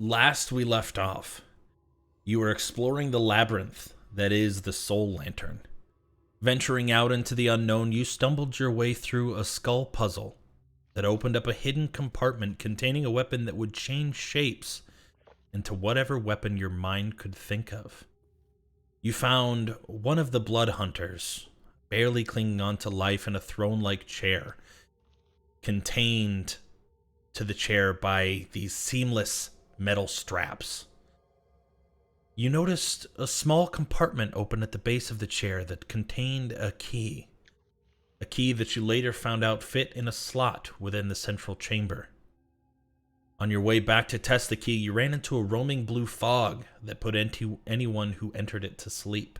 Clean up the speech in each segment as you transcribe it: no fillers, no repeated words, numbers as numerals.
Last we left off, you were exploring the labyrinth that is the Soul Lantern. Venturing out into the unknown, you stumbled your way through a skull puzzle that opened up a hidden compartment containing a weapon that would change shapes into whatever weapon your mind could think of. You found one of the blood hunters, barely clinging on to life in a throne-like chair, contained to the chair by these seamless metal straps. You noticed a small compartment open at the base of the chair that contained a key that you later found out fit in a slot within the central chamber. On your way back to test the key, you ran into a roaming blue fog that put anyone who entered it to sleep.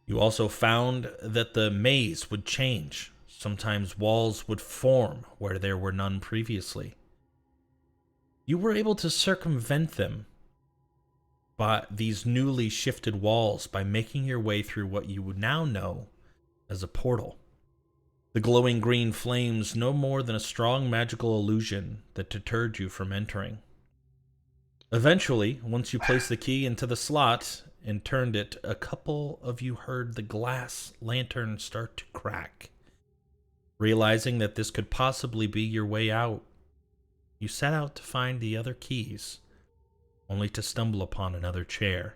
You also found that the maze would change. Sometimes walls would form where there were none previously. You were able to circumvent them by these newly shifted walls by making your way through what you would now know as a portal. The glowing green flames no more than a strong magical illusion that deterred you from entering. Eventually, once you placed the key into the slot and turned it, a couple of you heard the glass lantern start to crack. Realizing that this could possibly be your way out, you set out to find the other keys, only to stumble upon another chair.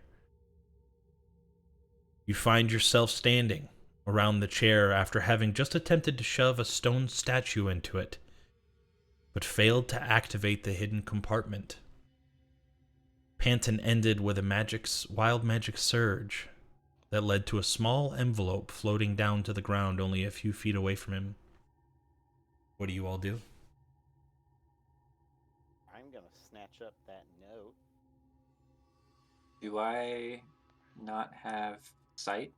You find yourself standing around the chair after having just attempted to shove a stone statue into it, but failed to activate the hidden compartment. Panton ended with a wild magic surge that led to a small envelope floating down to the ground only a few feet away from him. What do you all do? I'm gonna snatch up that note. Do I not have sight?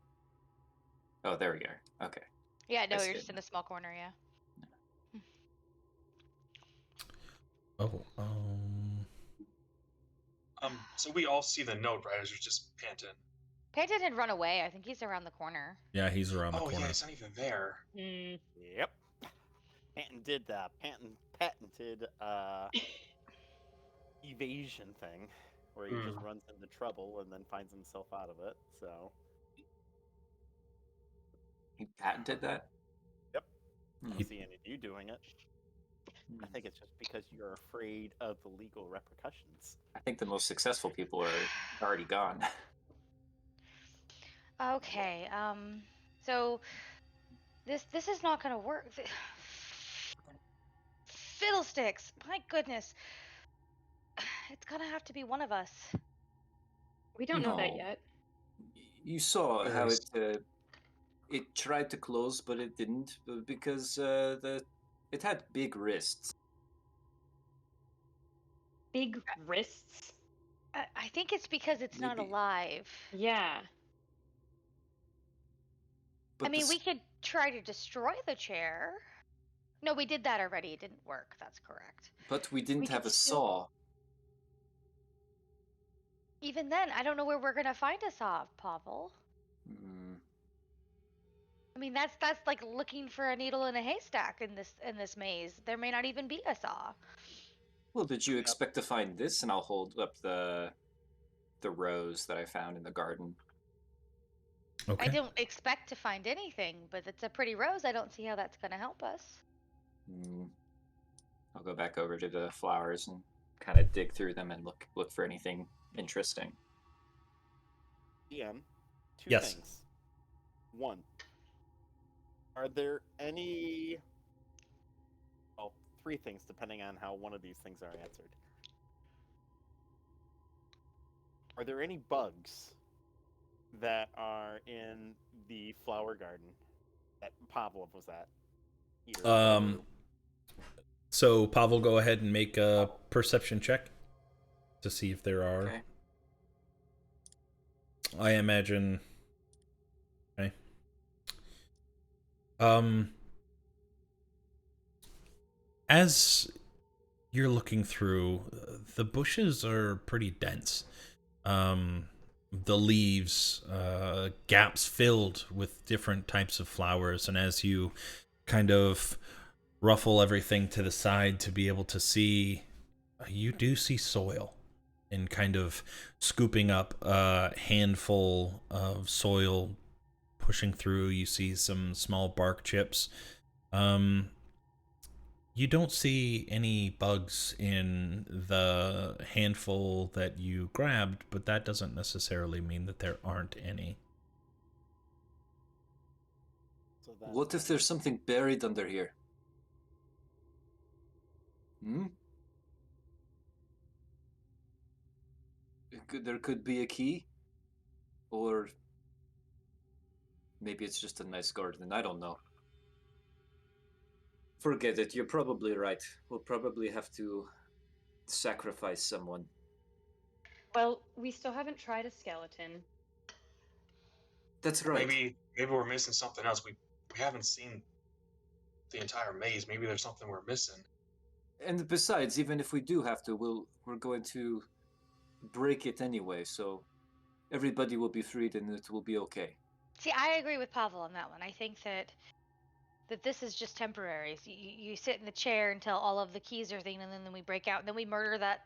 Oh, there we are. Okay. Yeah, no, I you're see just it. in a small corner, yeah. Oh, So we all see the note, right? As you're just panting. Peyton had run away. I think he's around the corner. yeah, he's around the Oh corner. yeah, it's not even there. Yep. Patented evasion thing, where he just runs into trouble and then finds himself out of it. So. He patented that? Yep. I Hmm. don't see any of you doing it. I think it's just because you're afraid of the legal repercussions. I think the most successful people are already gone. Okay, so this is not gonna work. Fiddlesticks! My goodness. It's gonna have to be one of us. We don't know that No. yet. You saw how There's- it tried to close, but it didn't because it had big wrists. Big wrists? I think it's because it's not Maybe. alive. Yeah. But I mean, we could try to destroy the chair. No, we did that already. It didn't work. That's correct. But we didn't We have could a still- saw. Even then, I don't know where we're gonna find a saw, Pavel. I mean, that's like looking for a needle in a haystack in this maze. There may not even be a saw. Well, did you expect to find this? And I'll hold up the rose that I found in the garden. Okay. I don't expect to find anything, but it's a pretty rose. I don't see how that's gonna help us. I'll go back over to the flowers and kind of dig through them and look for anything interesting. DM, two Yes. things. One, are there any... Well, three things, depending on how one of these things are answered. Are there any bugs that are in the flower garden that Pavlov was at? Here? So Pavel, go ahead and make a perception check to see if there are. Okay. I imagine. Okay. As you're looking through, the bushes are pretty dense. The leaves, gaps filled with different types of flowers, and as you kind of ruffle everything to the side to be able to see, you do see soil and kind of scooping up a handful of soil, pushing through. You see some small bark chips. You don't see any bugs in the handful that you grabbed, but that doesn't necessarily mean that there aren't any. So then, What if there's something buried under here? There could be a key, or maybe it's just a nice garden. I don't know. Forget it. You're probably right. We'll probably have to sacrifice someone. Well, we still haven't tried a skeleton. That's right. Maybe we're missing something else. We haven't seen the entire maze. Maybe there's something we're missing. And besides, even if we do have to, we're going to break it anyway. So everybody will be freed, and it will be okay. See, I agree with Pavel on that one. I think that this is just temporary. So you sit in the chair until all of the keys are thing, and then we break out, and then we murder that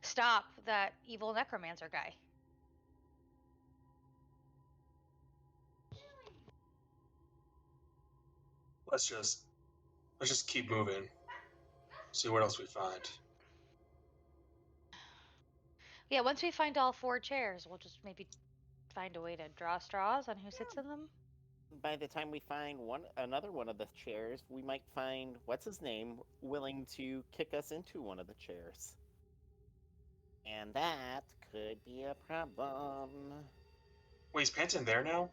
stop that evil necromancer guy. Let's just keep moving. See what else we find. Yeah, once we find all 4 chairs, we'll just maybe find a way to draw straws on who sits in them. by the time we find another one of the chairs, we might find what's his name willing to kick us into one of the chairs. And that could be a problem. Wait, is Panton there now?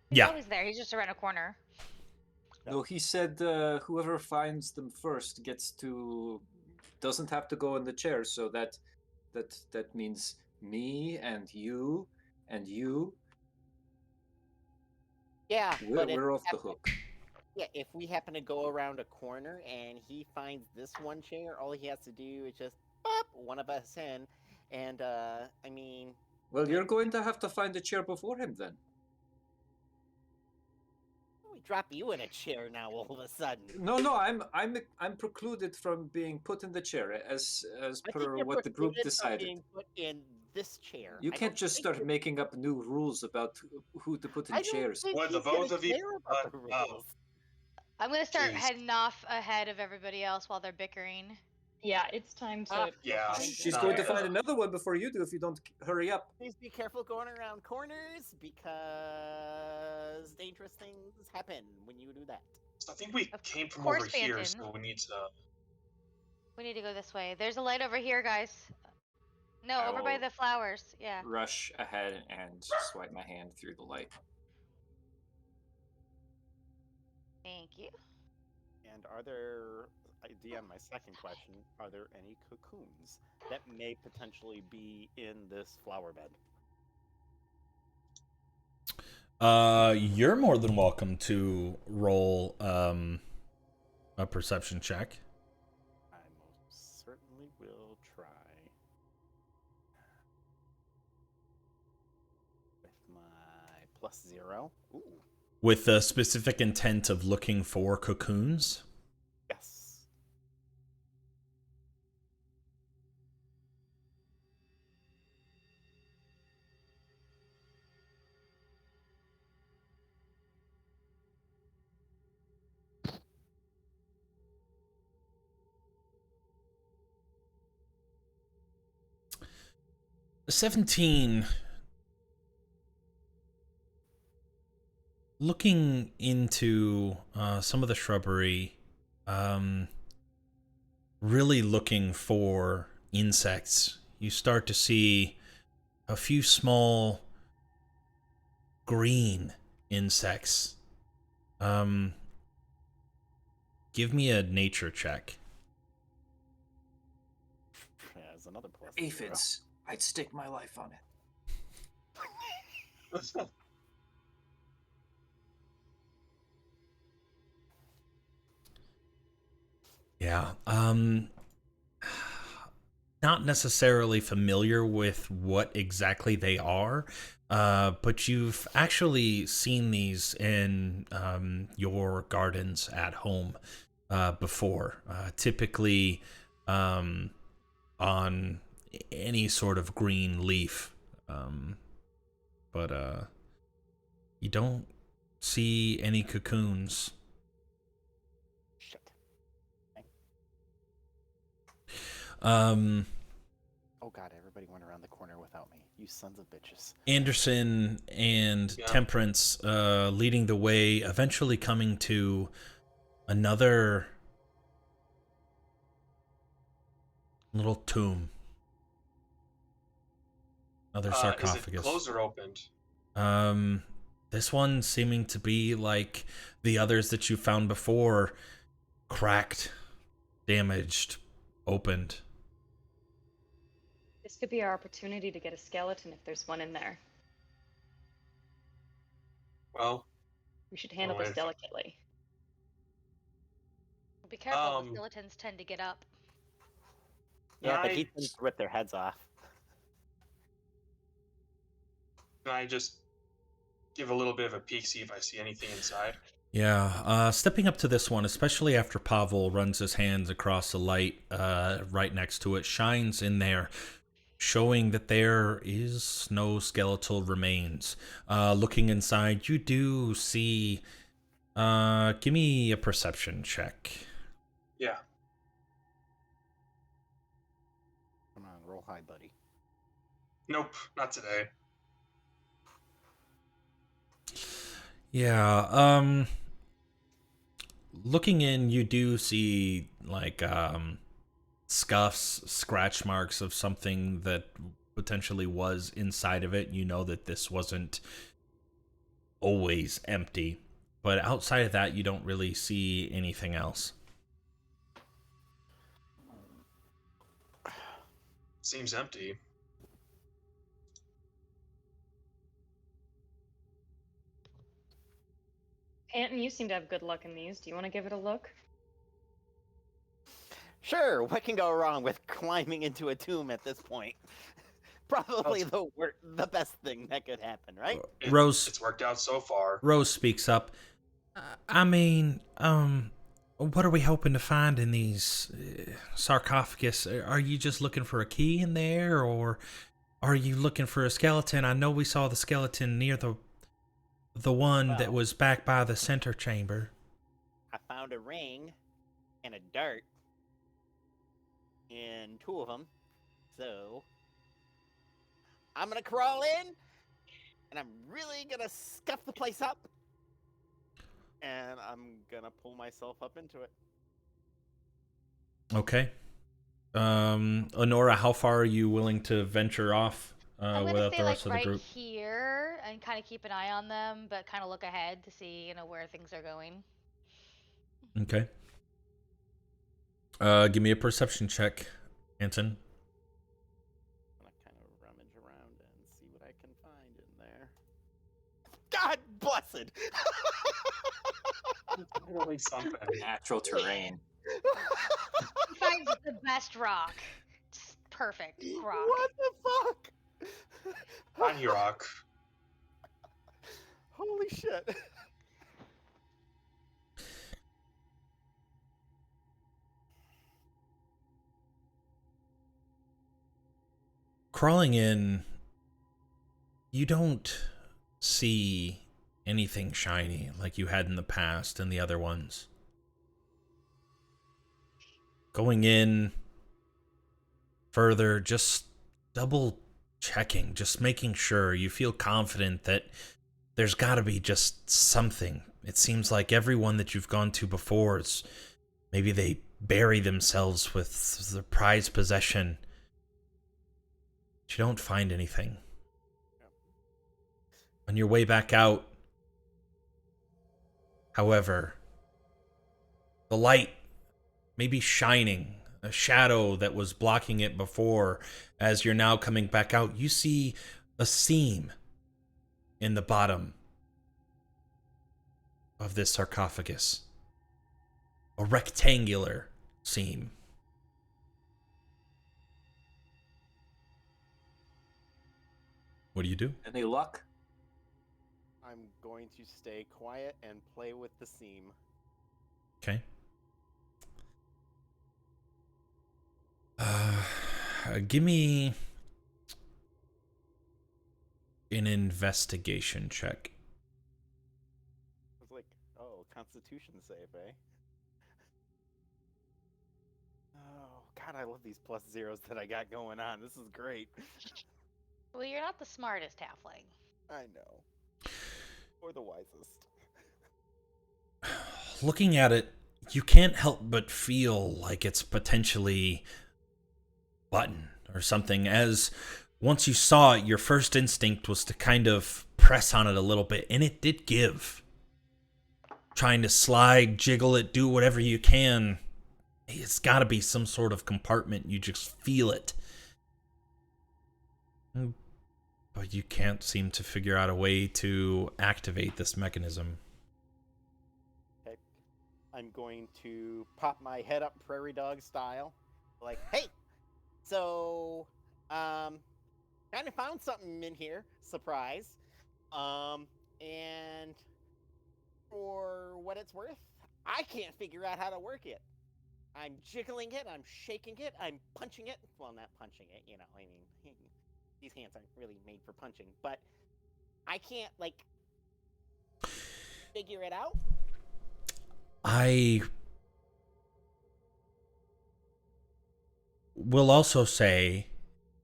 He's Yeah. always there. He's just around a corner. No, he said whoever finds them first doesn't have to go in the chair. So that means me and you and you. Yeah, We're off the hook. Yeah, if we happen to go around a corner and he finds this one chair, all he has to do is just pop one of us in, and Well, you're going to have to find a chair before him then. we drop you in a chair now all of a sudden. No, I'm precluded from being put in the chair as I think per you're what the group precluded from decided. being put in this chair. You I can't don't just think start you're- making up new rules about who to put in I don't chairs. think What, the he's gonna both of you? care about the rules. I'm gonna start Jeez. heading off ahead of everybody else while they're bickering. Yeah, it's time to go Yeah. find She's it. going to find another one before you do if you don't hurry up. Please be careful going around corners because dangerous things happen when you do that. So I think we Of came from course, over here, Panton. so we need to. We need to go this way. There's a light over here, guys. No, I over by will- the flowers. Yeah. Rush ahead and swipe my hand through the light. Thank you. And are there, DM, my second question, are there any cocoons that may potentially be in this flower bed? You're more than welcome to roll a perception check. I most certainly will try. With my +0. Ooh, With the specific intent of looking for cocoons. yes. A 17. Looking into some of the shrubbery, really looking for insects, you start to see a few small green insects. Give me a nature check. As another +0. Aphids. I'd stake my life on it. Yeah. Not necessarily familiar with what exactly they are, but you've actually seen these in your gardens at home before. Typically, on any sort of green leaf. But you don't see any cocoons. Shit. Um, Oh god, everybody went around the corner without me. You sons of bitches. Anderson and Yeah. Temperance leading the way, eventually coming to another little tomb. Another Is it sarcophagus. closed or opened? This one seeming to be like the others that you found before, cracked, damaged, opened. This could be our opportunity to get a skeleton if there's one in there. Well, We should handle this Alright. delicately. Be careful, the Um, skeletons tend to get up. Yeah, but I- he tends to rip their heads off. can I just give a little bit of a peek, see if I see anything inside? Yeah, stepping up to this one, especially after Pavel runs his hands across the light right next to it, shines in there, showing that there is no skeletal remains. Looking inside, you do see... give me a perception check. Yeah. Come on, roll high, buddy. Nope, not today. Yeah, looking in, you do see, like, scuffs, scratch marks of something that potentially was inside of it. You know that this wasn't always empty. But outside of that, you don't really see anything else. Seems empty. Anton, you seem to have good luck in these. Do you want to give it a look? Sure, what can go wrong with climbing into a tomb at this point? Probably the best thing that could happen, right? Rose It's worked out so far. Rose speaks up. I mean, what are we hoping to find in these sarcophagus? Are you just looking for a key in there, or are you looking for a skeleton? I know we saw the skeleton near the one that Well- was back by the center chamber. I found a ring and a dart in two of them, so I'm gonna crawl in, and I'm really gonna scuff the place up, and I'm gonna pull myself up into it. Okay. Honora, how far are you willing to venture off I'm gonna without stay the like rest of the right group? here and kind of keep an eye on them, but kind of look ahead to see, where things are going. Okay. Give me a perception check, Anton. I'm gonna kind of rummage around and see what I can find in there. God blessed! Really something. Natural terrain. He finds the best rock. It's perfect rock. What the fuck? Tiny rock. Holy shit! Crawling in, you don't see anything shiny like you had in the past and the other ones. Going in further, just double checking, just making sure you feel confident that there's got to be just something. It seems like everyone that you've gone to before, maybe they bury themselves with the prized possession. But you don't find anything. On your way back out, however, the light may be shining, a shadow that was blocking it before. As you're now coming back out, you see a seam in the bottom of this sarcophagus. A rectangular seam. What do you do? Any luck? I'm going to stay quiet and play with the seam. Okay. Give me an investigation check. I was like, oh, Constitution save, eh? Oh, God, I love these plus zeros that I got going on. This is great. Well, you're not the smartest halfling. I know. Or the wisest. Looking at it, you can't help but feel like it's potentially button or something, as once you saw it, your first instinct was to kind of press on it a little bit, and it did give. Trying to slide, jiggle it, do whatever you can. It's got to be some sort of compartment. You just feel it. But you can't seem to figure out a way to activate this mechanism. Okay. I'm going to pop my head up prairie dog style. Like, hey! So, kind of found something in here. Surprise. And for what it's worth, I can't figure out how to work it. I'm jiggling it, I'm shaking it, I'm punching it. Well, not punching it, you know, I mean, these hands aren't really made for punching, but I can't, like, figure it out. I will also say,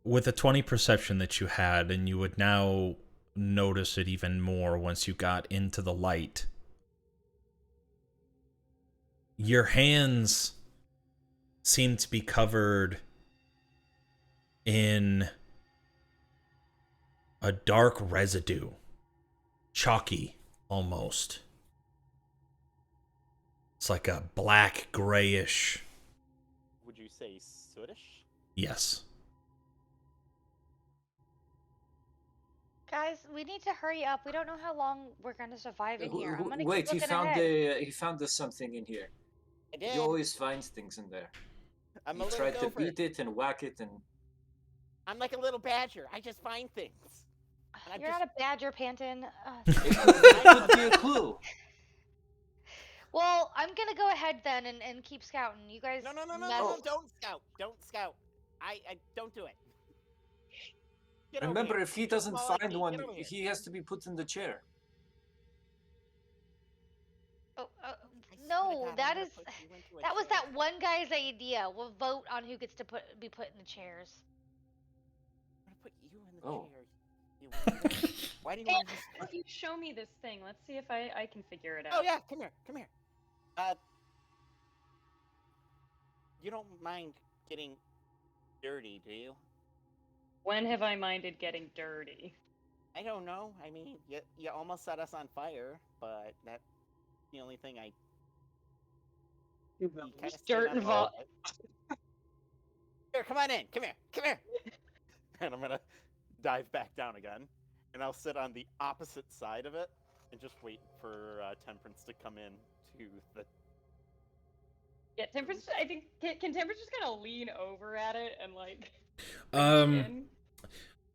with the 20 perception that you had, and you would now notice it even more once you got into the light, your hands seem to be covered in a dark residue, chalky almost. It's like a black grayish. Would you say sootish? Yes. Guys, we need to hurry up. We don't know how long we're gonna survive in here. I'm gonna Wait, keep he looking found ahead. he found us something in here. I did. He always finds things in there. I'm He a little tried to gopher. beat it and whack it, and I'm like a little badger. I just find things. And I'm You're just... not a badger, Panton. it could be a clue. Well, I'm gonna go ahead then and keep scouting. You guys. No, mess- don't scout. Don't scout. I don't do it. Get over Remember, here. if he doesn't Small like find me, one, get over here. he has to be put in the chair. Oh, I swear to no, God, I'm that gonna is. put you into a That was chair. that one guy's idea. We'll vote on who gets to be put in the chairs. I'm gonna put you in the Oh. chair. You Why do you want to just... If you show me this thing, let's see if I can figure it out. Oh yeah, come here. You don't mind getting dirty, do you? When have I minded getting dirty? I don't know. I mean, you almost set us on fire, but that's the only thing I... You kinda There's stayed dirt on involved. fire. Here, come on in. Come here. And I'm gonna dive back down again, and I'll sit on the opposite side of it and just wait for Temperance to come in to the... Yeah, Temperance. I think can Temperance just kind of lean over at it and like. In?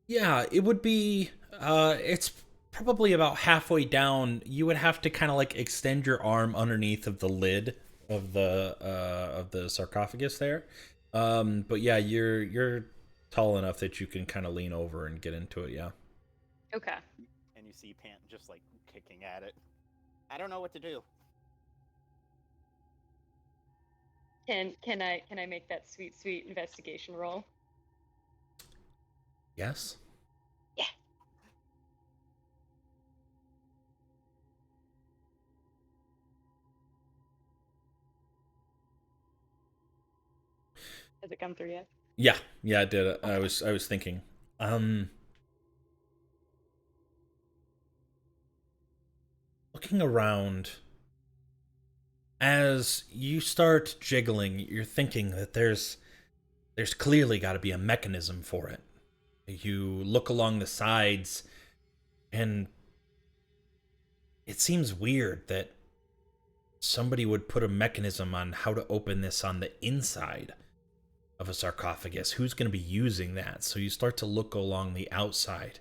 Yeah, it would be it's probably about halfway down. You would have to kind of like extend your arm underneath of the lid of the sarcophagus there. But yeah, you're tall enough that you can kind of lean over and get into it, yeah. Okay. And you see Pant just like kicking at it. I don't know what to do. Can I make that sweet investigation roll? Yes. Yeah. Has it come through yet? Yeah, I did. Okay. I was thinking. Looking around, as you start jiggling, you're thinking that there's clearly got to be a mechanism for it. You look along the sides, and it seems weird that somebody would put a mechanism on how to open this on the inside of a sarcophagus. Who's going to be using that? So you start to look along the outside.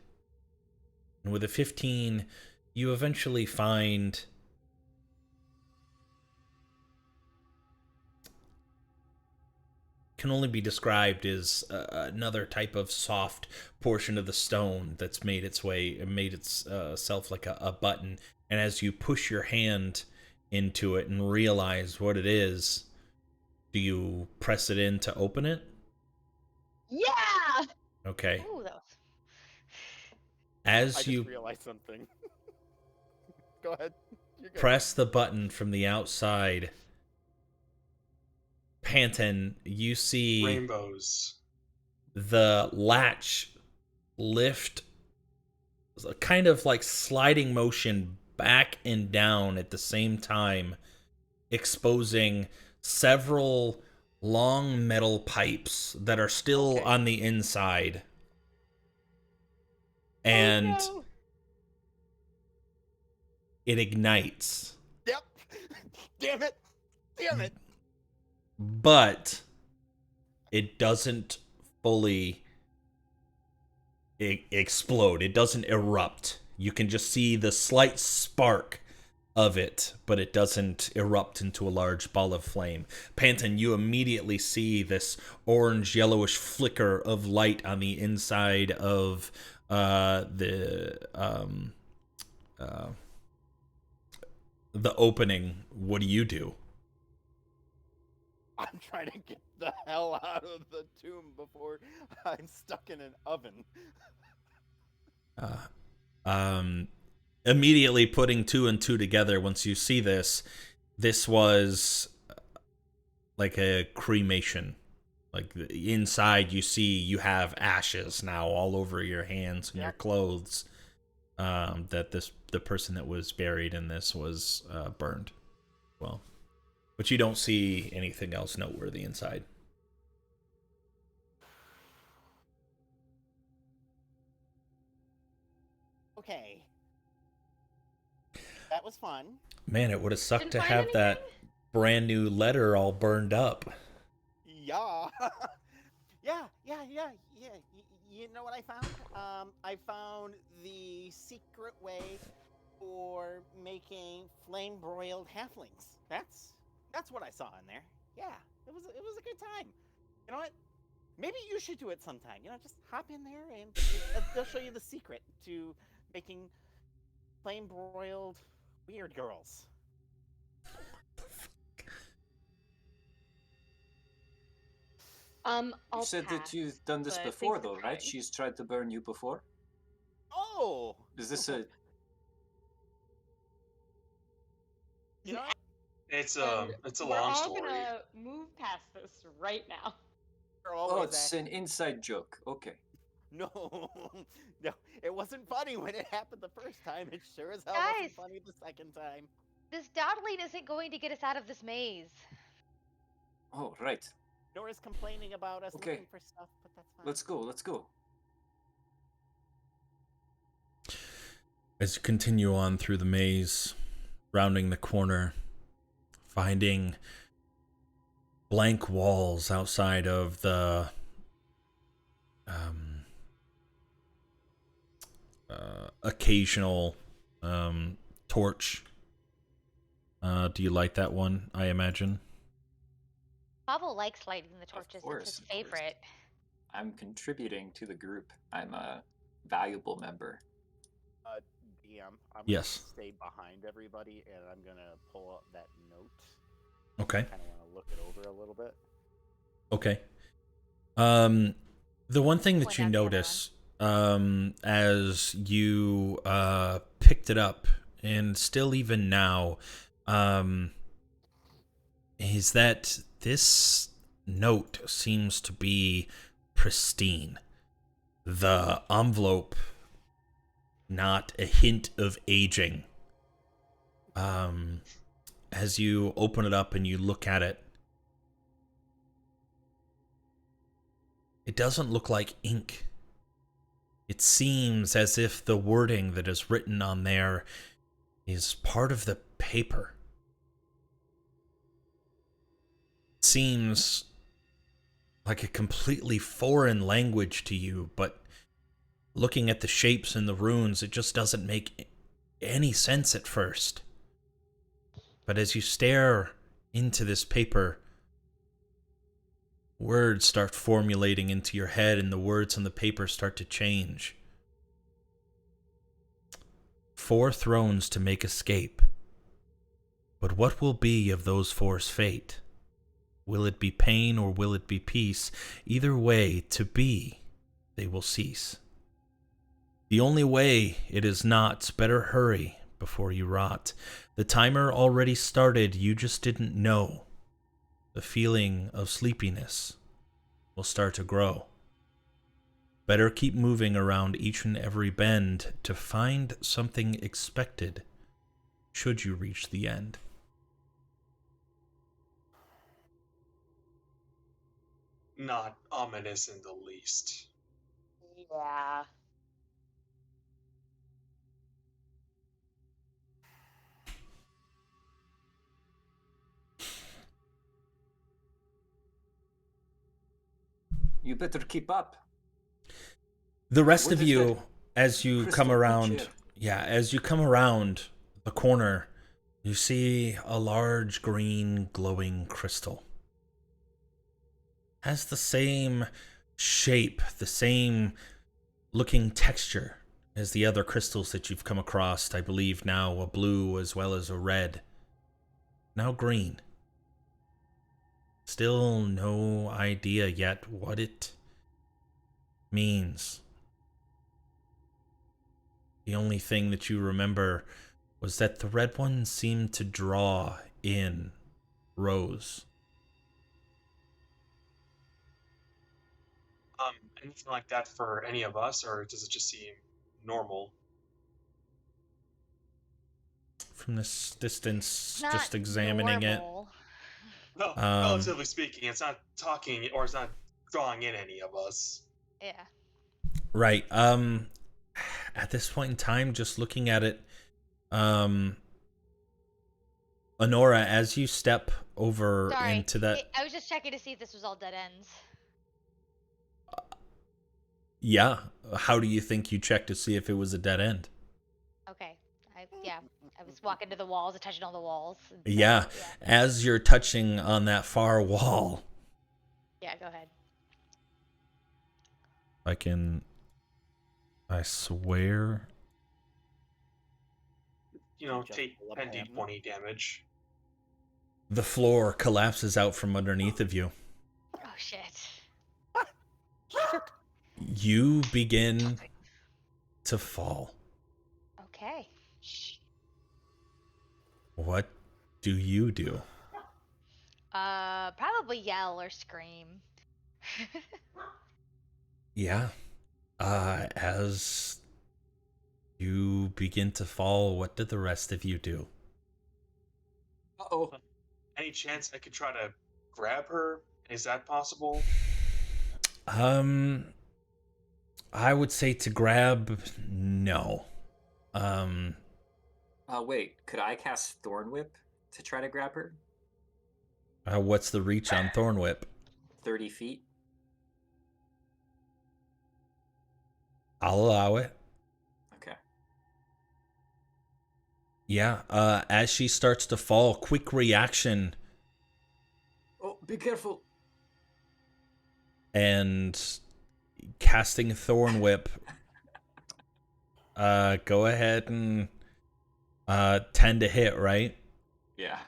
And with a 15, you eventually find can only be described as another type of soft portion of the stone that's made itself like a button. And as you push your hand into it and realize what it is, do you press it in to open it? Yeah. Okay. Ooh, that was... I As just you realized something. Go ahead. You're good. press the button from the outside, Panton, you see Rainbows. the latch lift, a kind of like sliding motion back and down at the same time, exposing several long metal pipes that are still Okay. on the inside. And Oh, no. it ignites. Yep. Damn it. Damn it. But it doesn't fully explode. It doesn't erupt. You can just see the slight spark of it, but it doesn't erupt into a large ball of flame. Panton, you immediately see this orange yellowish flicker of light on the inside of the opening. What do? I'm trying to get the hell out of the tomb before I'm stuck in an oven. Immediately putting two and two together, once you see this was like a cremation. Like inside, you see you have ashes now all over your hands and your clothes. That the person that was buried in this was burned. Well, but you don't see anything else noteworthy inside. Okay. That was fun. Man, it would have sucked Didn't to find have that anything? brand new letter all burned up. Yeah. yeah. You know what I found? I found the secret way for making flame broiled halflings. That's what I saw in there. Yeah, it was a good time. You know what? Maybe you should do it sometime. You know, just hop in there and they'll show you the secret to making flame broiled weird girls. I'll You said that pass, you've done this but before, thanks for though, right? trying. She's tried to burn you before. Oh, Is this a? you know what? It's And a we're long all story. gonna move past this right now. You're Oh, always it's an inside joke. Okay. No, no, it wasn't funny when it happened the first time. It sure as hell Guys! wasn't funny the second time. This dawdling isn't going to get us out of this maze. Oh, right. Nora's complaining about us Okay. looking for stuff, but that's fine. Let's go. Let's go. As you continue on through the maze, rounding the corner, finding blank walls outside of the occasional torch. Do you like that one, I imagine? Pavel likes lighting the torches. course, It's his of course. favorite. I'm contributing to the group. I'm a valuable member. DM, I'm Yes. gonna stay behind everybody, and I'm gonna pull up that note. Okay. Kind of want to look it over a little bit. Okay. The one thing that Point you out the other notice, as you picked it up, and still even now, is that this note seems to be pristine. The envelope, not a hint of aging. As you open it up and you look at it, it doesn't look like ink. It seems as if the wording that is written on there is part of the paper. It seems like a completely foreign language to you, but looking at the shapes and the runes, it just doesn't make any sense at first. But as you stare into this paper, Words start formulating into your head, and the words on the paper start to change. 4 thrones to make escape. But what will be of those 4's fate? Will it be pain or will it be peace? Either way, to be, they will cease. The only way it is not, better hurry before you rot. The timer already started, you just didn't know. The feeling of sleepiness will start to grow. Better keep moving around each and every bend to find something expected should you reach the end. Not ominous in the least. Yeah. You better keep up. The rest What of is you, that as you come crystal around, chair? as you come around the corner, you see a large green glowing crystal. Has the same shape, the same looking texture as the other crystals that you've come across. I believe now a blue as well as a red. Now green. Still no idea yet what it means. The only thing that you remember was that the red one seemed to draw in Rose. Anything like that for any of us, or does it just seem normal? From this distance, It's not just examining normal. No, it. relatively speaking, it's not talking or it's not drawing in any of us. Yeah. Right. At this point in time, just looking at it, Honora, as you step over Sorry. into that, I was just checking to see if this was all dead ends. yeah. How do you think you checked to see if it was a dead end? Okay. I was walking to the walls, touching all the walls. And Yeah. yeah. As you're touching on that far wall, Yeah, go ahead. I swear. Just Take pull up 10 him. d20 damage. The floor collapses out from underneath of you. Oh shit. You begin to fall. Okay. What do you do? Probably yell or scream. Yeah. As you begin to fall, what did the rest of you do? Uh-oh. Any chance I could try to grab her? Is that possible? I would say to grab, no. Wait, could I cast Thorn Whip to try to grab her? What's the reach on Thorn Whip? 30 feet? I'll allow it. Okay. Yeah, as she starts to fall, quick reaction, Oh, be careful. and casting Thorn Whip. Go ahead and 10 to hit, right? Yeah.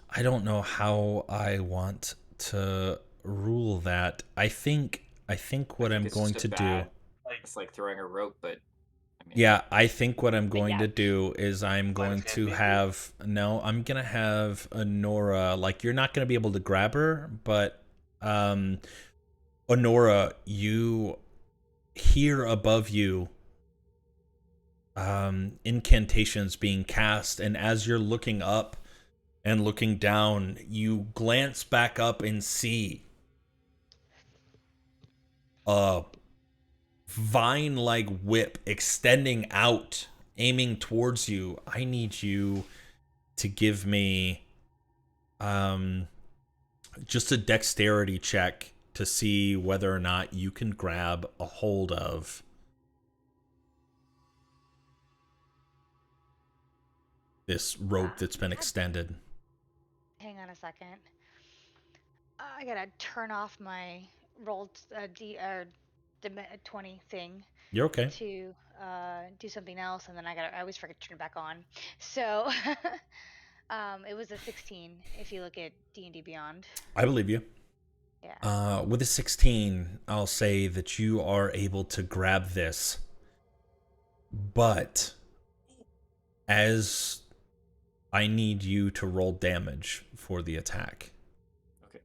I don't know how I want to rule that. I think what I'm it's going just a to do. bad- It's like throwing a rope, but I mean, Yeah, I think what I'm going yeah. to do is I'm going hand to maybe? have I'm gonna have Honora, like, you're not gonna be able to grab her, but Honora, you hear above you incantations being cast, and as you're looking up and looking down, you glance back up and see a vine-like whip extending out, aiming towards you. I need you to give me just a dexterity check to see whether or not you can grab a hold of this rope that's been extended. Hang on a second. I gotta turn off my roll 20 thing You're okay. to do something else, and then I always forget to turn it back on. So it was a 16 if you look at D&D Beyond. I believe you. Yeah. With a 16, I'll say that you are able to grab this, but as I need you to roll damage for the attack. Okay.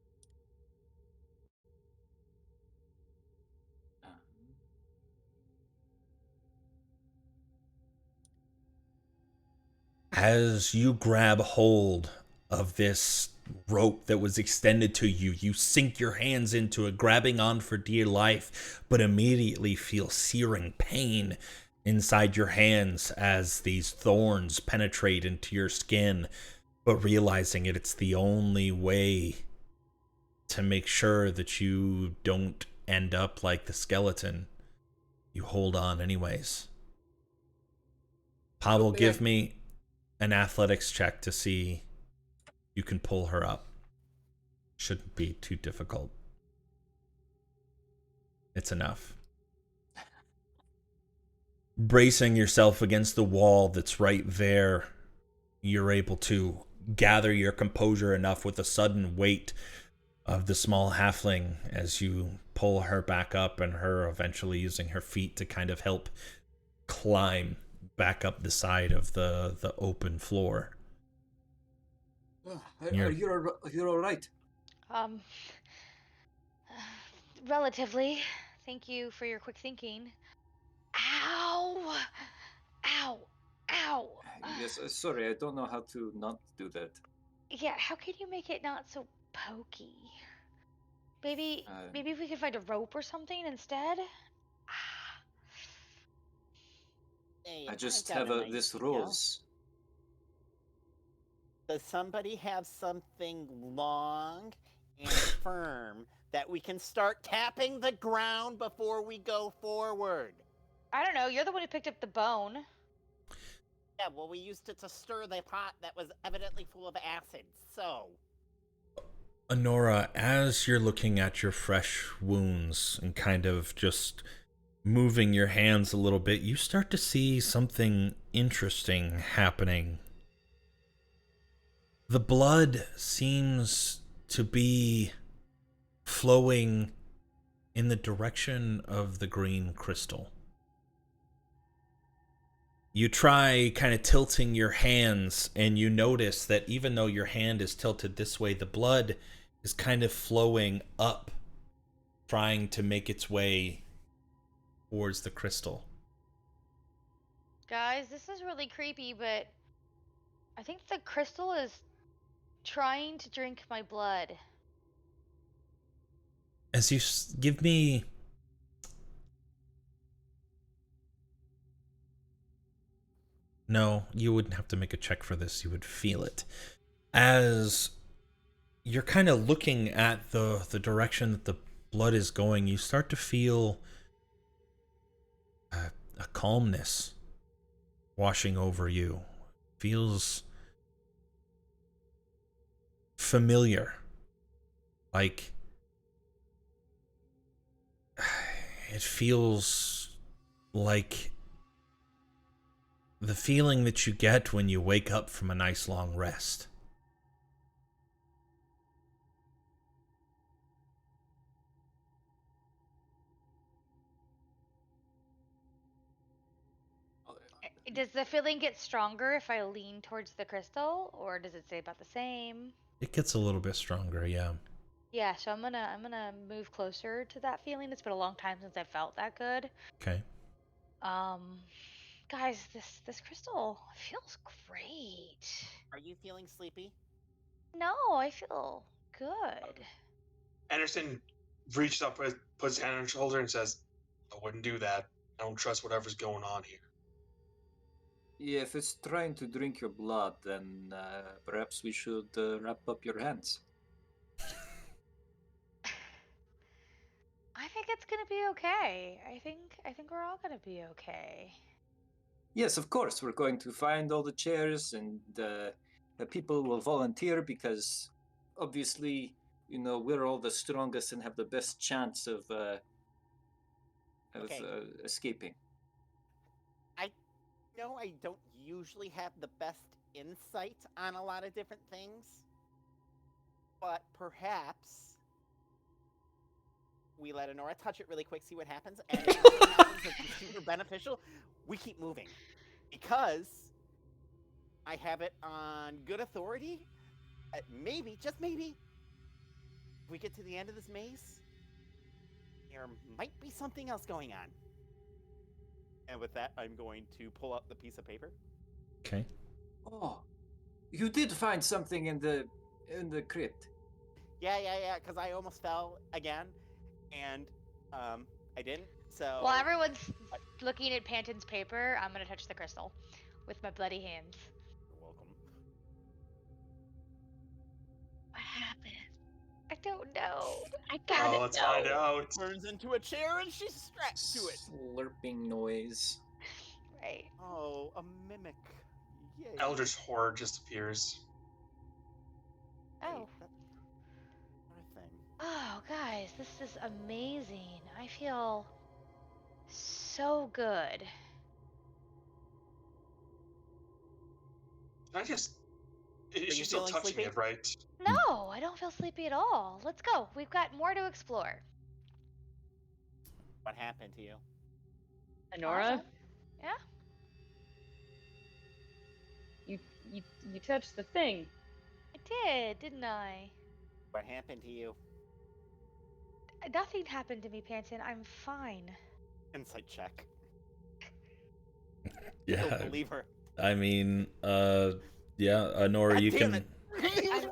As you grab hold of this rope that was extended to you, you sink your hands into it, grabbing on for dear life, but immediately feel searing pain inside your hands as these thorns penetrate into your skin. But realizing it's the only way to make sure that you don't end up like the skeleton, you hold on anyways. Pavel, give me an athletics check to see you can pull her up. Shouldn't be too difficult. It's enough. Bracing yourself against the wall that's right there, you're able to gather your composure enough with the sudden weight of the small halfling as you pull her back up, and her eventually using her feet to kind of help climb back up the side of the open floor. You're all right. Um, relatively. Thank you for your quick thinking. Ow! Ow! Ow! Yes, sorry, I don't know how to not do that. Yeah, how can you make it not so pokey? Maybe Uh, maybe if we could find a rope or something instead? Ah. Hey, I I've just got have an this idea. rose. Does somebody have something long and firm that we can start tapping the ground before we go forward? I don't know, you're the one who picked up the bone. Yeah, well, we used it to stir the pot that was evidently full of acid, so. Honora, as you're looking at your fresh wounds and kind of just moving your hands a little bit, you start to see something interesting happening. The blood seems to be flowing in the direction of the green crystal. You try kind of tilting your hands, and you notice that even though your hand is tilted this way, the blood is kind of flowing up, trying to make its way towards the crystal. Guys, this is really creepy, but I think the crystal is trying to drink my blood. As you give me... No, you wouldn't have to make a check for this. You would feel it. As you're kind of looking at the direction that the blood is going, you start to feel a calmness washing over you. Feels familiar. Like it feels like the feeling that you get when you wake up from a nice long rest. Does the feeling get stronger if I lean towards the crystal, or does it stay about the same? It gets a little bit stronger, yeah. Yeah, so I'm gonna move closer to that feeling. It's been a long time since I felt that good. Okay. Um, guys, this crystal feels great. Are you feeling sleepy? No, I feel good. Anderson reaches up, puts his hand on her shoulder, and says, "I wouldn't do that. I don't trust whatever's going on here." Yeah, if it's trying to drink your blood, then perhaps we should wrap up your hands. I think it's gonna be okay. I think we're all gonna be okay. Yes, of course. We're going to find all the chairs, and the people will volunteer because obviously we're all the strongest and have the best chance of Okay. escaping. No, I don't usually have the best insight on a lot of different things, but perhaps we let Honora touch it really quick, see what happens, and if something happens that's super beneficial, we keep moving. Because I have it on good authority, maybe, just maybe, if we get to the end of this maze, there might be something else going on. And with that, I'm going to pull out the piece of paper. Okay. Oh, you did find something in the crypt. Yeah, because I almost fell again, and I didn't. So While everyone's looking at Panton's paper, I'm gonna touch the crystal with my bloody hands. You're welcome. What happened? I don't know. I gotta Let's know. find out. Turns into a chair and she's strapped to it. Slurping noise. Right. Oh, a mimic. Yay. Eldritch horror just appears. Oh. That's our thing. Oh, guys, this is amazing. I feel so good. Can I just? Is you she still feeling touching sleepy? it, right? No, I don't feel sleepy at all. Let's go. We've got more to explore. What happened to you? Honora, Awesome. Yeah? you touched the thing. I did, didn't I? What happened to you? Nothing happened to me, Panton. I'm fine. Insight check. Yeah. Don't believe her. I mean, yeah, Honora, God you damn can. it.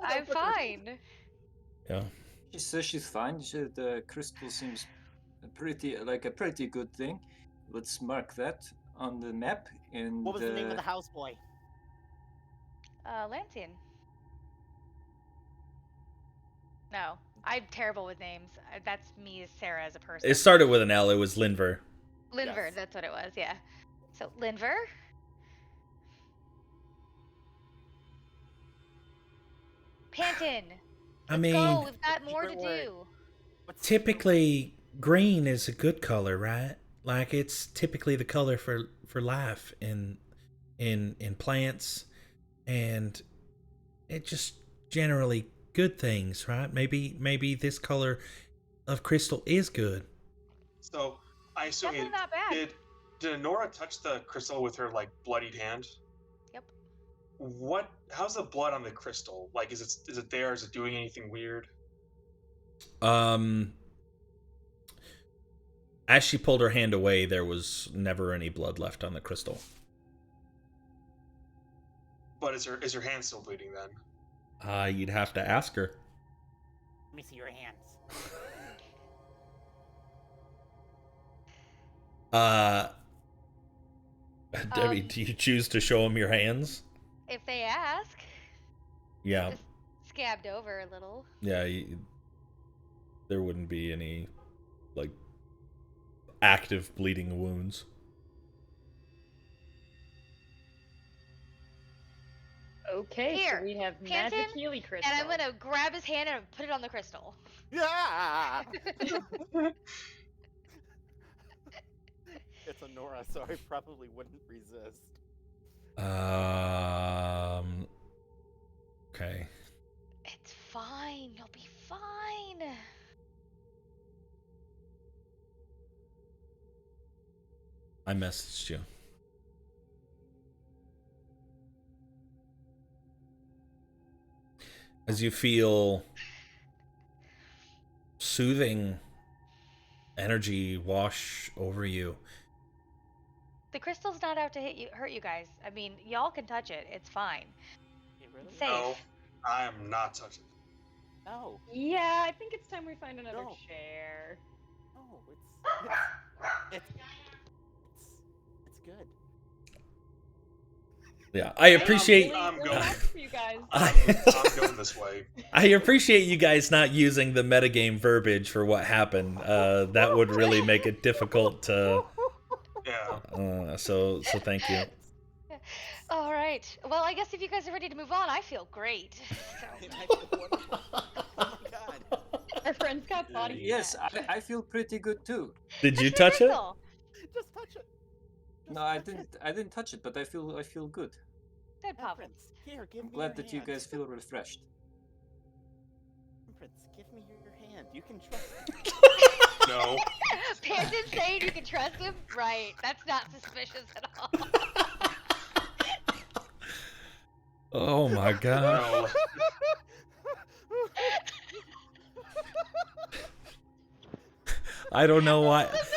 I'm fine. Yeah. She says she's fine. The crystal seems like a pretty good thing. Let's mark that on the map. And What was the name of the houseboy? Lansing. No, I'm terrible with names. That's me as Sarah as a person. It started with an L. It was Linver. Linver, Yes. that's what it was, yeah. So, Linver? Panton! I Let's mean, go, we've got more to Secret word. do. What's typically green is a good color, right? Like it's typically the color for life in plants, and it just generally good things, right? Maybe this color of crystal is good. So I assume Definitely not bad. did Honora touch the crystal with her like bloodied hand? Yep. How's the blood on the crystal? Like is it there? Is it doing anything weird? As she pulled her hand away, there was never any blood left on the crystal. But is her hand still bleeding then? You'd have to ask her. Let me see your hands. Debbie, do you choose to show them your hands? If they ask. Yeah. Just scabbed over a little. Yeah, there wouldn't be any, like, active bleeding wounds. Okay, Here, so we have Panton, magic Healy crystal. And I'm gonna grab his hand and put it on the crystal. Yeah. It's Honora, so I probably wouldn't resist. Okay. It's fine. You'll be fine. I messaged you. As you feel soothing energy wash over you. The crystal's not out to hurt you guys. I mean, y'all can touch it. It's fine. It really It's safe. No, I am not touching it. No. Yeah, I think it's time we find another No. chair. No, it's good. Yeah, I appreciate. I'm Really going. happy for you guys. I'm going this way. I appreciate you guys not using the metagame verbiage for what happened. That would really make it difficult to. Yeah. So thank you. All right. Well, I guess if you guys are ready to move on, I feel great. So. I feel wonderful. Oh my god. friend's got body Yes, fat. I feel pretty good too. Did you Touch the touch it? crystal. Just touch it. Just No, I touch it. didn't touch it, but I feel good. Good, Pavel. Temperance, here, give I'm me your glad that you hand. guys feel refreshed. Temperance, give me your hand. You can trust me. No. Panton saying you can trust him? Right. That's not suspicious at all. Oh my god. No. I don't know why. This is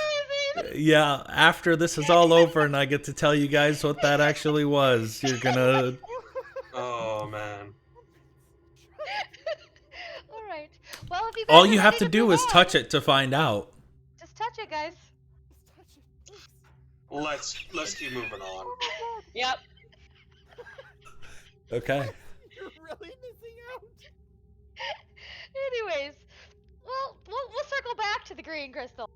amazing. Yeah, after this is all over and I get to tell you guys what that actually was, you're gonna. Oh man. All right. Well, if you guys All are you have ready to do move is on, touch it to find out. Just touch it, guys. Just touch it, please. Let's keep moving on. Oh my god, Yep. Okay. you're really missing out. Anyways, well, we'll circle back to the green crystal.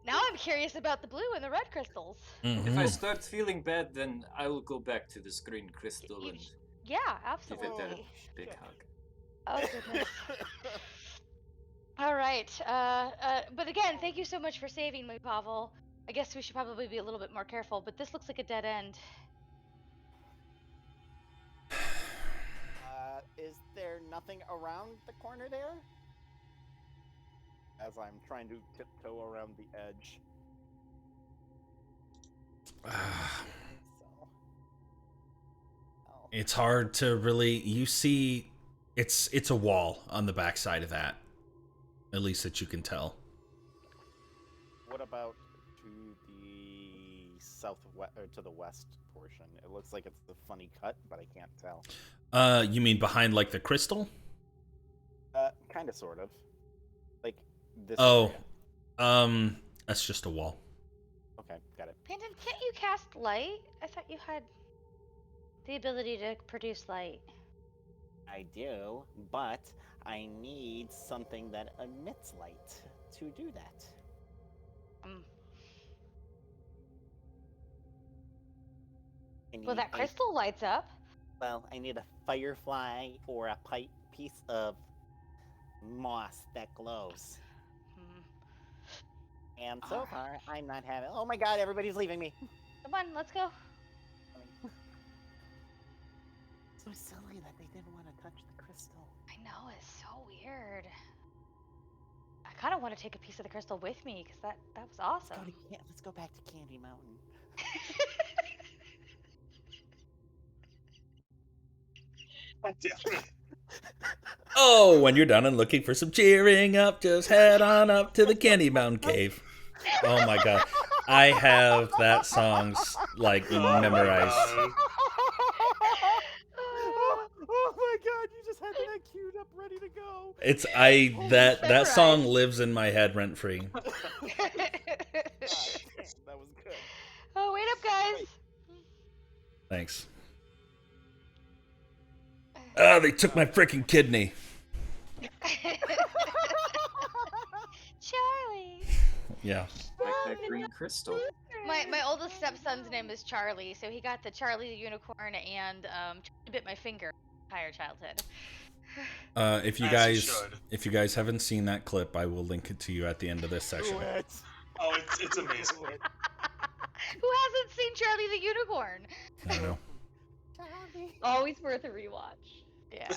Now I'm curious about the blue and the red crystals. If I Mhm. start feeling bad, then I will go back to this green crystal You and Yeah, give absolutely. it a big hug. Oh goodness. All right. But again, thank you so much for saving me, Pavel. I guess we should probably be a little bit more careful, but this looks like a dead end. Is there nothing around the corner there? As I'm trying to tiptoe around the edge. So. Oh. It's hard to really. You see, it's a wall on the backside of that. At least that you can tell. What about to the southwest or to the west portion? It looks like it's the funny cut, but I can't tell. You mean behind like the crystal? Kind of, sort of. Like this. Oh, area. that's just a wall. Okay, got it. Panton, can't you cast light? I thought you had the ability to produce light. I do, but I need something that emits light to do that. I Well, need that a- crystal lights up. Well, I need a firefly or a piece of moss that glows. Hmm. And so Alright. far, I'm not having. Oh my god, everybody's leaving me. Come on, let's go. So silly that they didn't want to touch the crystal. I know, it's so weird. I kind of want to take a piece of the crystal with me because that was awesome. Let's go back to Candy Mountain. Oh, when you're done and looking for some cheering up, just head on up to the Candy Mountain Cave. Oh my god. I have that song's like memorized. God. Oh my god, you just had that queued up ready to go. It's that song Memorized. lives in my head rent free. God, that was good. Oh, wait up, guys. Thanks. Ah, they took my freaking kidney. Charlie. Yeah. Like that green crystal. My oldest stepson's name is Charlie, so he got the Charlie the Unicorn and Charlie bit my finger entire childhood. If you As you guys should. if you guys haven't seen that clip, I will link it to you at the end of this session. Do it. Oh, it's amazing. Do it. Who hasn't seen Charlie the Unicorn? I know. Charlie. Always worth a rewatch. Yeah.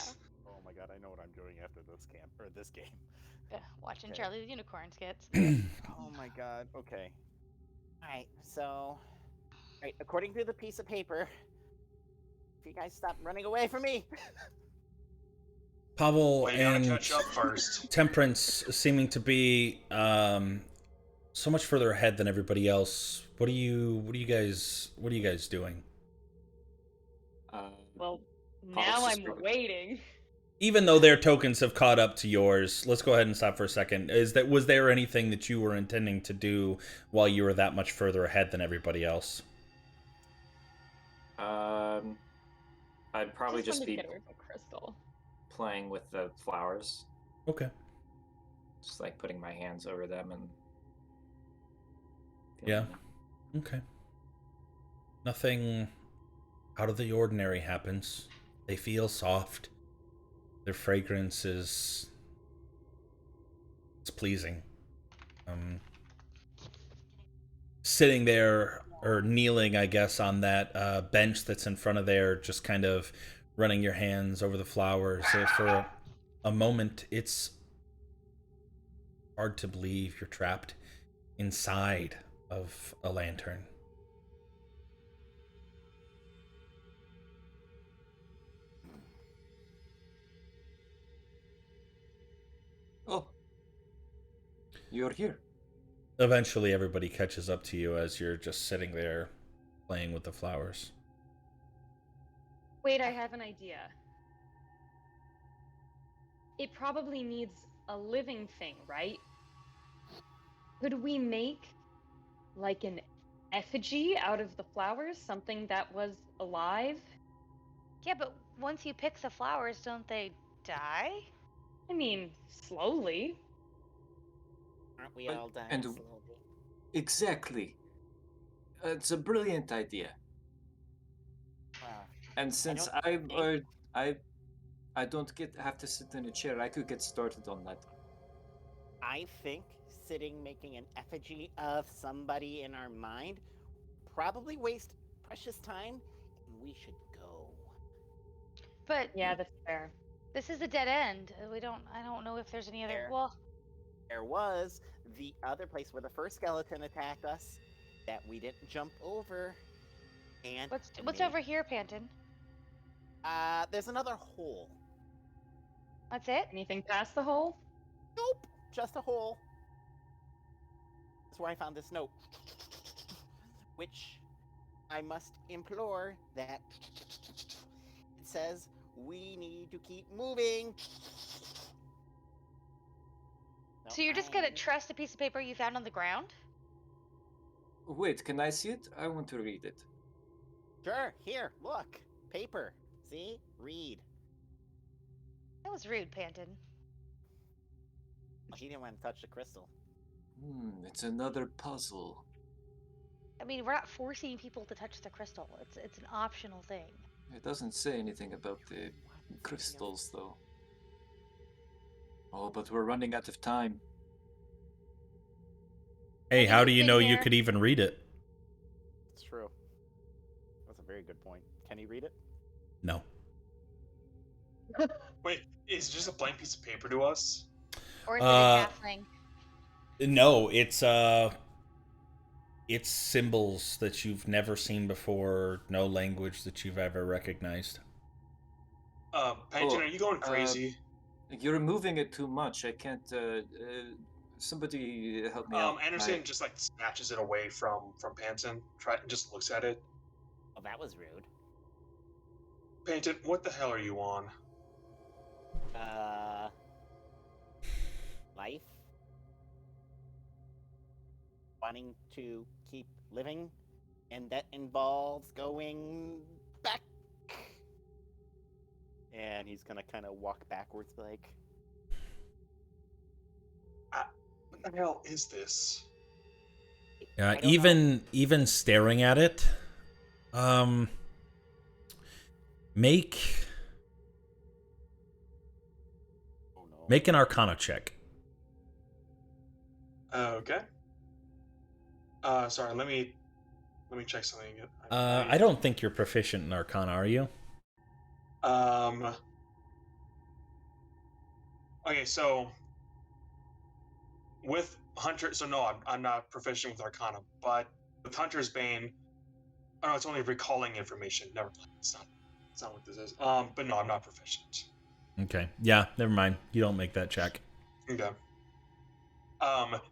Oh my god, I know what I'm doing after this camp or this game. Yeah, watching Okay. Charlie the Unicorn skits. Oh my god. Okay. Alright, so according to the piece of paper, if you guys stop running away from me. Pavel Well, you gotta and catch up first. Temperance seeming to be so much further ahead than everybody else. What are you guys doing? Well, Paul's now just I'm broken. waiting. Even though their tokens have caught up to yours, let's go ahead and stop for a second. Was there anything that you were intending to do while you were that much further ahead than everybody else? I'd probably just wanted to be get away from crystal. playing with the flowers, Okay. just like putting my hands over them and. Yeah. Okay. Nothing out of the ordinary happens. They feel soft. Their fragrance is It's pleasing. Sitting there, or kneeling, I guess, on that bench that's in front of there, just kind of running your hands over the flowers. For a moment, it's hard to believe you're trapped inside of a lantern. Oh, you're here. Eventually, everybody catches up to you as you're just sitting there playing with the flowers. Wait, I have an idea. It probably needs a living thing, right? Could we make like an effigy out of the flowers? Something that was alive? Yeah, but once you pick the flowers, don't they die? I mean, slowly. Aren't we But- all dying and- slowly? Exactly. It's a brilliant idea. Wow. And since don't I think- I don't have to sit in a chair, I could get started on that. I think sitting making an effigy of somebody in our mind probably waste precious time, and we should go. But Yeah, that's fair. this is a dead end. I don't know if there's any other. There. Well, There was the other place where the first skeleton attacked us that we didn't jump over. And what's over here, Panton? there's another hole. That's it? Anything past the hole? Nope, just a hole. That's where I found this note, which I must implore that it says we need to keep moving. So you're just gonna trust a piece of paper you found on the ground? Wait, can I see it? I want to read it. Sure, here, look. Paper. See? Read. That was rude, Panton. Well, he didn't want to touch the crystal. It's another puzzle. I mean, we're not forcing people to touch the crystal. It's an optional thing. It doesn't say anything about the crystals, though. Oh, but we're running out of time. Hey, how do you Anything know you here? could even read it? It's true. That's a very good point. Can he read it? No. Wait, is it just a blank piece of paper to us? Or is it a halfling? No, it's symbols that you've never seen before, no language that you've ever recognized. Pension, are you going crazy? You're moving it too much. I can't. Somebody help me out. Anderson just like snatches it away from Panton, just looks at it. Oh, that was rude. Panton, what the hell are you on? Life. Wanting to keep living, and that involves going back. And he's gonna kind of walk backwards, like. What the hell is this? Yeah, I don't know. even staring at it, make Oh no. make an Arcana check. Okay. Sorry, let me check something. I don't think you're proficient in Arcana, are you? Okay, so with Hunter, so no, I'm not proficient with Arcana, but with Hunter's Bane, oh no, it's only recalling information. Never mind, it's not what this is. But no, I'm not proficient. Okay. Yeah, never mind. You don't make that check. Okay.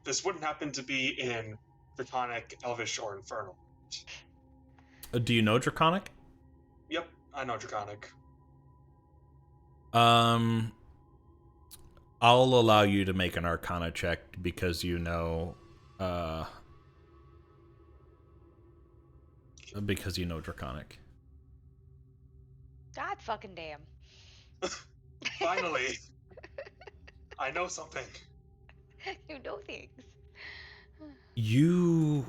This wouldn't happen to be in Draconic, Elvish, or Infernal. Do you know Draconic? Yep, I know Draconic. I'll allow you to make an Arcana check because you know, Draconic. God fucking damn. Finally, I know something. You know things. You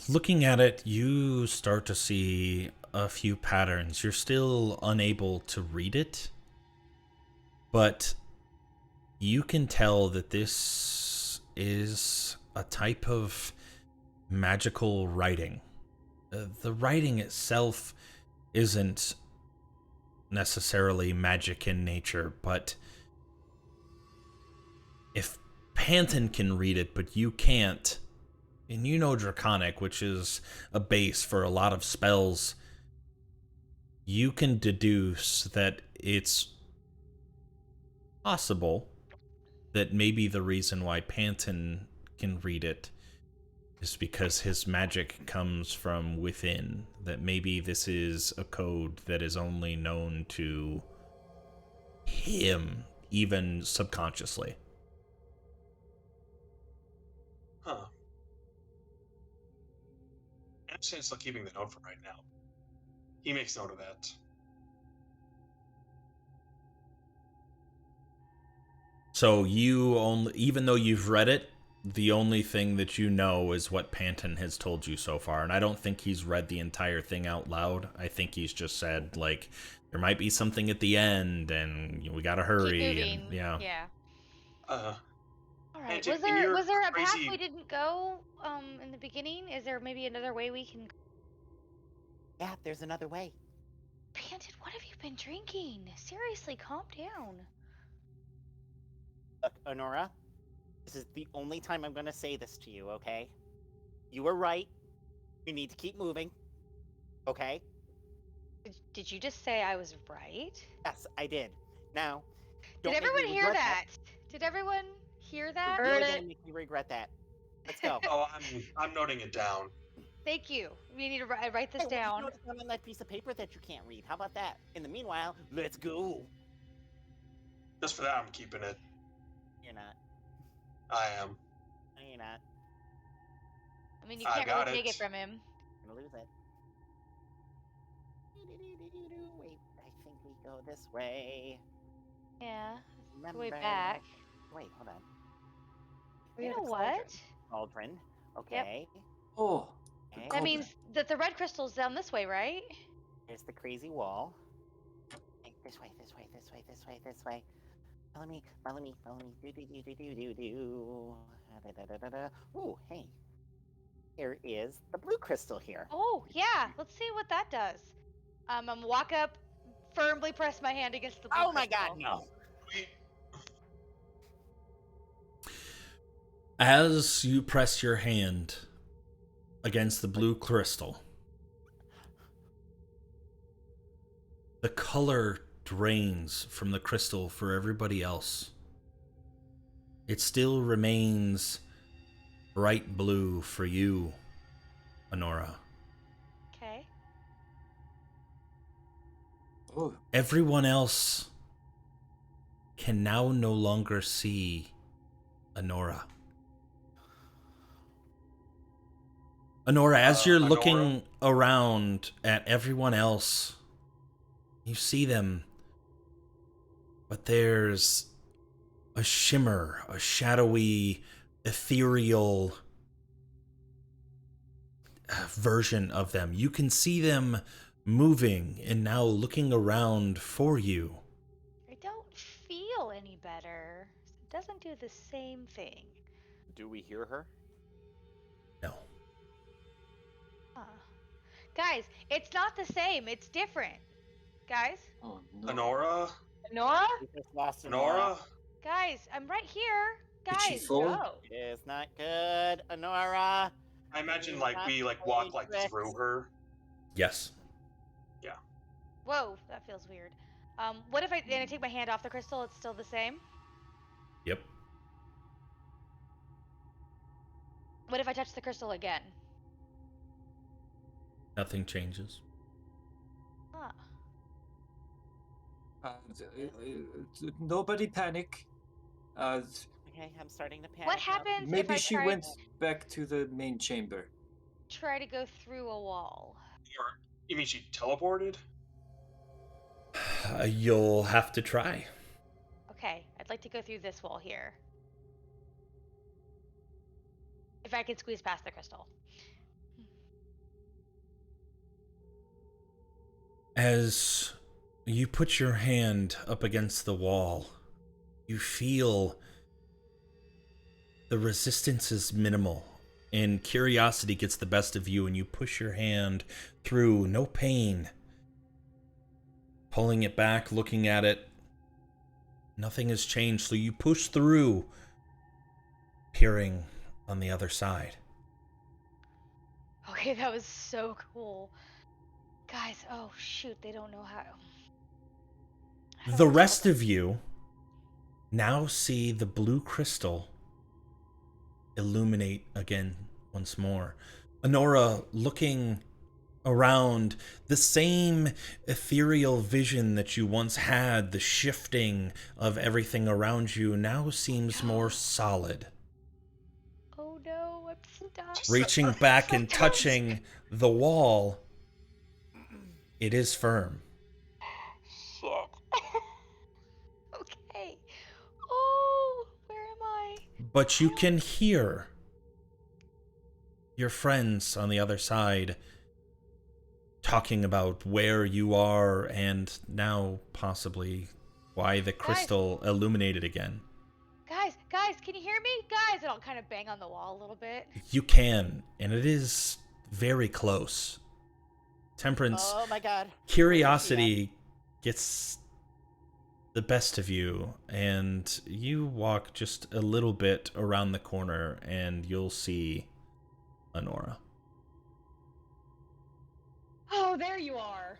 looking at it, you start to see a few patterns. You're still unable to read it, but you can tell that this is a type of magical writing. The writing itself isn't necessarily magic in nature, but if Panton can read it, but you can't, and you know Draconic, which is a base for a lot of spells, you can deduce that it's possible that maybe the reason why Panton can read it is because his magic comes from within. That maybe this is a code that is only known to him, even subconsciously. Huh. Anderson's still keeping the note for right now. He makes note of that. So you only, even though you've read it, the only thing that you know is what Panton has told you so far. And I don't think he's read the entire thing out loud. I think he's just said, like, there might be something at the end, and we gotta hurry. Keep moving. And yeah. Yeah. All right. Panton, in your Was there a path crazy- we didn't go in the beginning? Is there maybe another way we can? Yeah, there's another way. Panton, what have you been drinking? Seriously, calm down. Look, Honora, this is the only time I'm going to say this to you, okay? You were right. We need to keep moving. Okay? Did you just say I was right? Yes, I did. Now, Did don't make me everyone hear regret that? Did everyone hear that? You're really gonna make me regret that. Let's go. Oh, I'm noting it down. Thank you. We need to write this Hey, down. Note it down on that piece of paper that you can't read. How about that? In the meanwhile, let's go. Just for that, I'm keeping it. You're not. I am. No, you're not. I mean, you I can't got really take it. it from him. You're gonna lose it. Wait, I think we go this way. Yeah. Remember... Way back. Wait, hold on. You know what? Cauldron. Okay. Oh, Okay. That means that the red crystal's down this way, right? There's the crazy wall. Okay, this way, this way, this way, this way, this way. Follow me, follow me, follow me. Do do do do do do do. Da, da, da, da, da. Ooh, hey. Here is the blue crystal here. Oh, yeah. Let's see what that does. I'm gonna walk up, firmly press my hand against the blue Oh my god, crystal. no. As you press your hand against the blue crystal, the color drains from the crystal for everybody else. It still remains bright blue for you, Honora. Okay. oh, Everyone else can now no longer see Honora. Honora, as you're Honora? looking around at everyone else, you see them, but there's a shimmer, a shadowy, ethereal version of them. You can see them moving and now looking around for you. I don't feel any better. It doesn't do the same thing. Do we hear her? No. Huh. Guys, it's not the same. It's different. Guys? oh no. Honora? Nora? We just lost Honora? Guys, I'm right here. Did she Guys, fall? No. It's not good, Honora. I imagine Not we playing walk tricks. through her. Yes. whoa, that feels weird. What if I take my hand off the crystal? It's still the same. Yep. What if I touch the crystal again? Nothing changes. Huh. Nobody panic. Okay, I'm starting to panic. What now. happens if Maybe I she try went back to the main chamber. to go through a wall? Or you mean she teleported? You'll have to try. Okay, I'd like to go through this wall here. If I can squeeze past the crystal. As you put your hand up against the wall, you feel the resistance is minimal, and curiosity gets the best of you, and you push your hand through, no pain. Pulling it back, looking at it, nothing has changed, so you push through, peering on the other side. Okay, that was so cool. Guys, oh shoot, they don't know how. I don't The wanna tell rest them. of you now see the blue crystal illuminate again once more. Honora looking around, the same ethereal vision that you once had, the shifting of everything around you, now seems more solid. Oh no, I'm stuck. Reaching back and touching the wall, it is firm. Shit. Okay. Oh, where am I? But you can hear your friends on the other side talking about where you are and now possibly why the crystal illuminated again. Guys, can you hear me? Guys, and I'll kind of bang on the wall a little bit. You can, and it is very close. Temperance, Oh my god. curiosity gets the best of you, and you walk just a little bit around the corner, and you'll see Honora. Oh, there you are.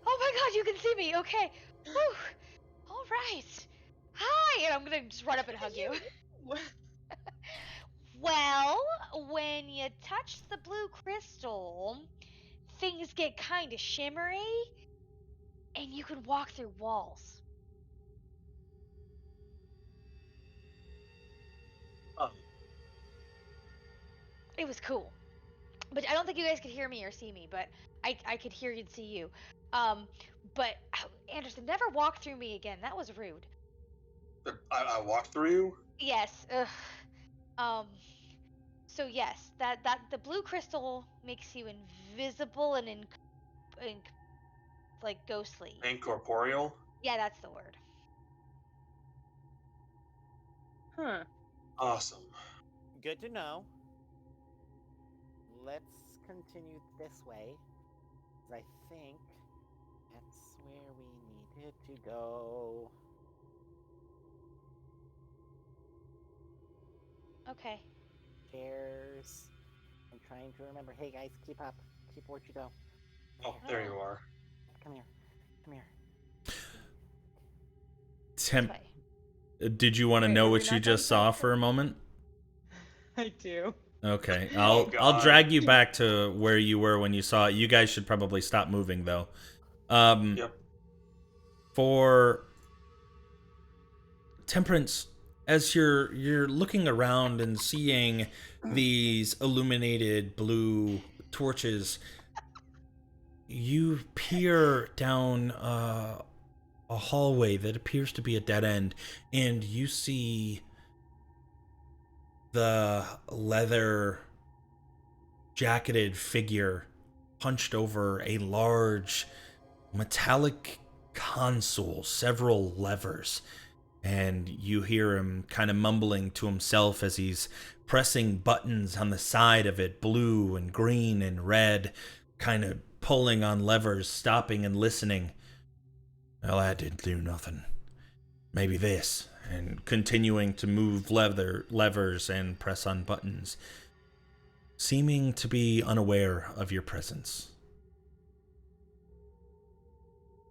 Oh my god, you can see me. Okay. Whew. All right. Hi, and I'm gonna just run up and hug you. Well, when you touch the blue crystal, things get kind of shimmery, and you can walk through walls. Oh, It was cool. But I don't think you guys could hear me or see me, but I could hear you and see you. But Anderson, never walk through me again. That was rude. I walked through you. Yes. Ugh. So yes, that the blue crystal makes you invisible and like ghostly. Incorporeal. Yeah, that's the word. Huh. Awesome. Good to know. Let's continue this way. 'Cause I think that's where we needed to go. Okay. Chairs. I'm trying to remember. Hey guys, keep up. Keep where you go. Oh, there you are. Come here. Come here. Temp, This way. did you want to Wait, know are we what you not just going saw back? for a moment? I do. Okay, Oh, I'll God. drag you back to where you were when you saw it. You guys should probably stop moving though. Yep. For Temperance, as you're looking around and seeing these illuminated blue torches, you peer down a hallway that appears to be a dead end, and you see the leather jacketed figure hunched over a large metallic console, several levers, and you hear him kind of mumbling to himself as he's pressing buttons on the side of it, blue and green and red, kind of pulling on levers, stopping and listening. Well, that didn't do nothing. Maybe this, and continuing to move levers and press on buttons, seeming to be unaware of your presence.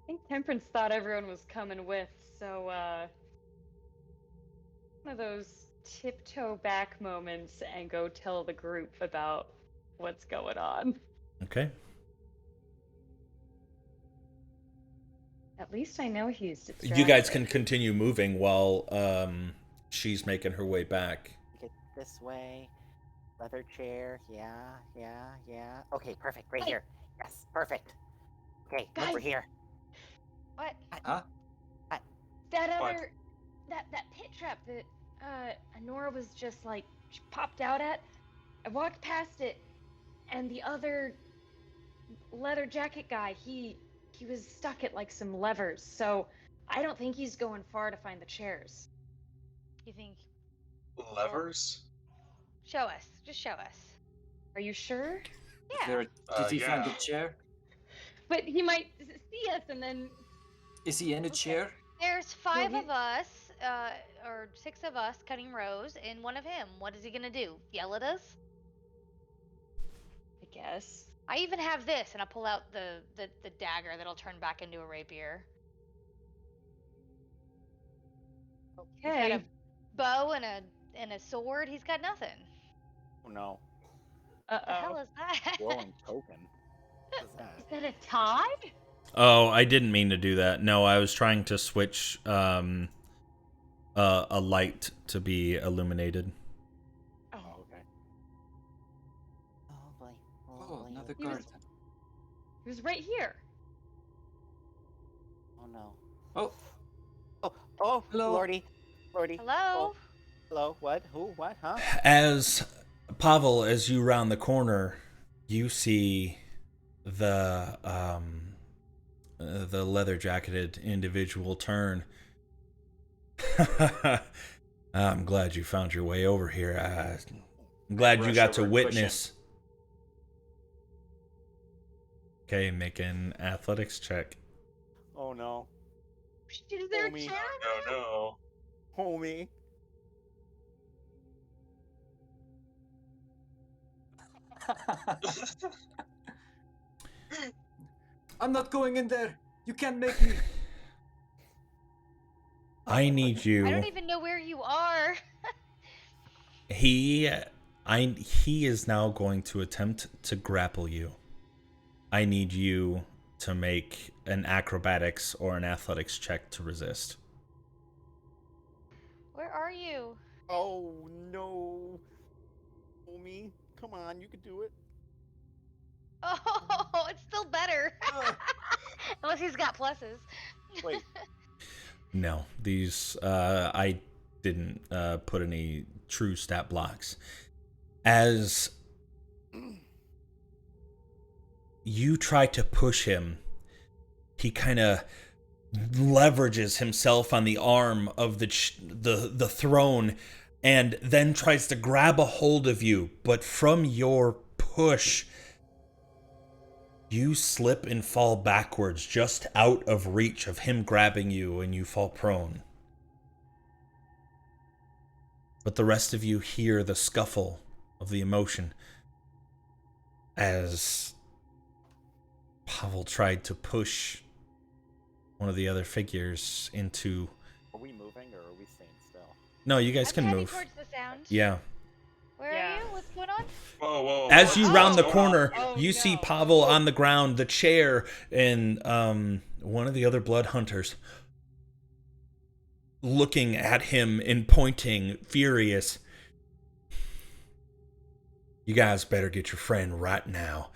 I think Temperance thought everyone was coming with, so one of those tiptoe back moments and go tell the group about what's going on. Okay. At least I know he's distracted. You guys can continue moving while she's making her way back. Get this way. Leather chair. Yeah. Okay, perfect. Right Hey. here. Yes, perfect. Okay, over Guys. here. What? Huh? That What? other that pit trap that Nora was just like she popped out at. I walked past it, and the other leather jacket guy, he he was stuck at like some levers, so I don't think he's going far to find the chairs. You think? Levers? Show us. Just show us. Are you sure? Is there Yeah. did he find Yeah. a chair? But he might see us and then. Is he in a Okay. chair? There's 5 he- of us, or 6 of us cutting rows, and 1 of him. What is he gonna do? Yell at us? I guess. I even have this, and I'll pull out the dagger that'll turn back into a rapier. He's got Okay. a bow and a sword. He's got nothing. Oh no. What the hell Uh-oh. is that? Glowing token. What is that? Is that a tie? Oh, I didn't mean to do that. No, I was trying to switch a light to be illuminated. Oh, okay. Oh boy. Oh, boy. another He was- guard. He was right here. Oh no. Oh, Oh, Hello. Lordy. Hello? Hello. What? Who? What? Huh? As Pavel, as you round the corner, you see the leather-jacketed individual turn. I'm glad you found your way over here. I'm glad you Rush got to over and push witness. Okay, make an athletics check. Oh no. Is there a Homie. chair? No. Homie. I'm not going in there. You can't make me. I need you. I don't even know where you are. He is now going to attempt to grapple you. I need you to make an acrobatics or an athletics check to resist. Where are you? Oh no. Homie. Come on, you can do it. Oh, it's still better. Unless he's got pluses. Wait. No, these I didn't put any true stat blocks. As you try to push him, he kind of leverages himself on the arm of the throne, and then tries to grab a hold of you. But from your push, you slip and fall backwards, just out of reach of him grabbing you, and you fall prone. But the rest of you hear the scuffle of the emotion as Pavel tried to push one of the other figures into... Are we moving or are we staying still? No, you guys I'm can heading move. towards the sound. Yeah. Where Yeah. are you? What's going on? Whoa, whoa. As you Oh, round the what's going corner, on? you see no. Pavel on the ground, the chair, and one of the other blood hunters looking at him and pointing, furious. You guys better get your friend right now.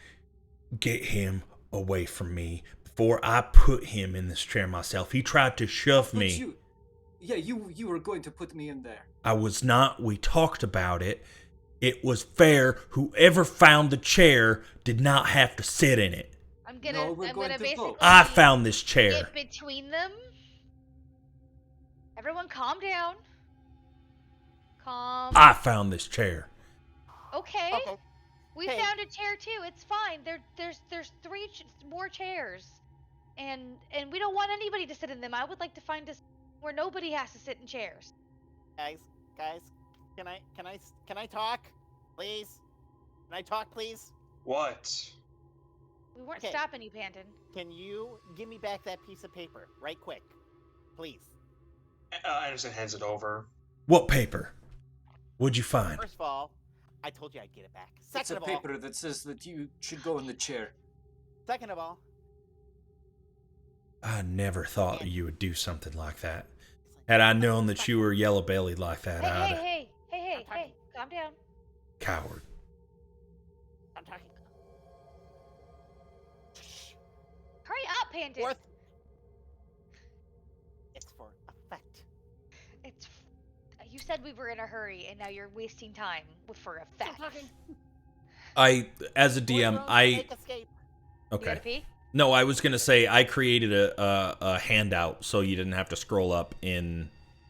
Get him away from me before I put him in this chair myself. He tried to shove But me. you were going to put me in there. I was not. We talked about it. It was fair. Whoever found the chair did not have to sit in it. I'm gonna, No, we're I'm going gonna to basically vote. I found this chair. get between them. Everyone, calm down. Calm. I found this chair. Okay. Okay. We Hey. found a chair too. It's fine. There's 3 more chairs, and we don't want anybody to sit in them. I would like to find us where nobody has to sit in chairs. Guys, can I talk? Please? Can I talk, please? What? We weren't Okay. stopping you, Panton. Can you give me back that piece of paper right quick? Please. Anderson hands it over. What paper? What'd you find? First of all, I told you I'd get it back. It's Second a of all, paper that says that you should go in the chair. second of all, I never thought you would do something like that. it's like- Had I known that you were yellow bellied like that, Hey, I'd hey, hey, hey, hey, I'm talking. hey! Calm down. coward. I'm talking. Hurry up, Panton. Fourth. It's for effect. It's. You said we were in a hurry, and now you're wasting time for effect. I'm talking. I, as a Fourth DM, room to I make escape. You gotta okay. pee? No, I was gonna say I created a handout so you didn't have to scroll up in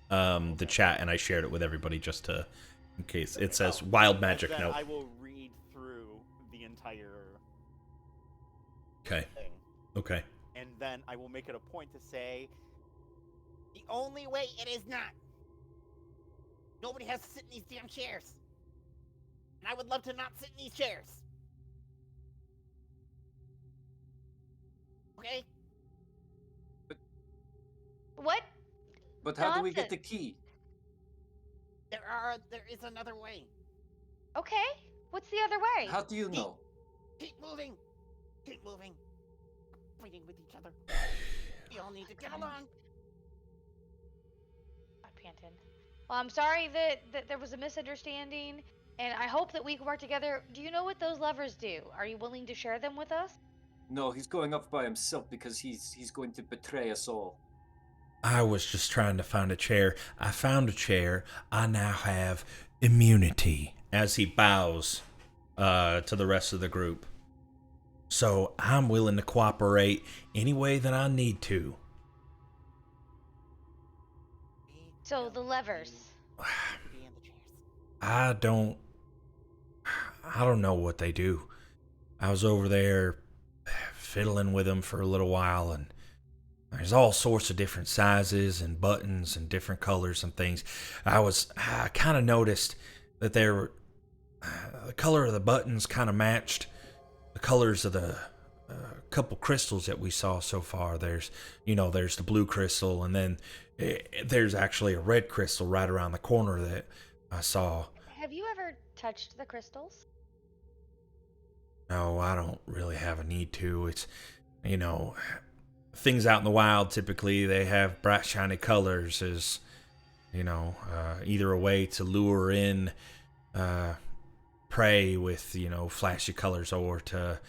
the chat, and I shared it with everybody just to in case it says wild magic Then note. I will read through the entire Okay. thing, Okay. and then I will make it a point to say, the only way it is not. Nobody has to sit in these damn chairs. And I would love to not sit in these chairs. Okay? What? But how do we get the Nonsense. key? There is another way. Okay. What's the other way? How do you know? Keep moving. Keep moving. Fighting with each other. We all need to get along. Panton. Well, I'm sorry that there was a misunderstanding, and I hope that we can work together. Do you know what those levers do? Are you willing to share them with us? No, he's going off by himself because he's going to betray us all. I was just trying to find a chair. I found a chair. I now have immunity. As he bows to the rest of the group. So I'm willing to cooperate any way that I need to. So the levers. Be in the chairs. I don't know what they do. I was over there fiddling with them for a little while, and there's all sorts of different sizes and buttons and different colors and things. I kind of noticed that the color of the buttons kind of matched the colors of the couple crystals that we saw so far. There's the blue crystal, and then there's actually a red crystal right around the corner that I saw. Have you ever touched the crystals? No, I don't really have a need to. It's, things out in the wild, typically they have bright, shiny colors as, either a way to lure in prey with, flashy colors, or to,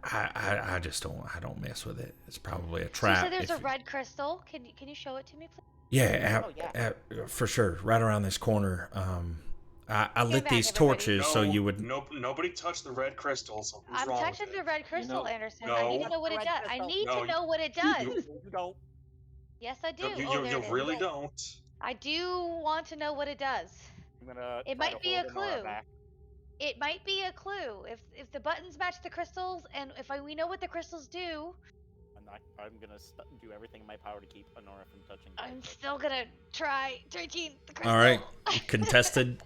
I just don't mess with it. It's probably a trap. So you said there's a red crystal. Can you show it to me, please? Yeah, Oh, yeah. for sure. Right around this corner. I lit back, these everybody. torches so you would. Nobody touched the red crystal. Something's I'm wrong touching with the it. red crystal, know- Anderson. I need to No. know what it Red does. I crystal. need No, to know what it does. You don't. Yes, I do. You, Oh, you, there you it is. really don't. I do want to know what it does. I'm gonna. It try might to be hold a Enora clue. back. It might be a clue. If the buttons match the crystals, and we know what the crystals do, I'm gonna do everything in my power to keep Enora from touching. the I'm red crystal. still gonna try touching the crystal. All right,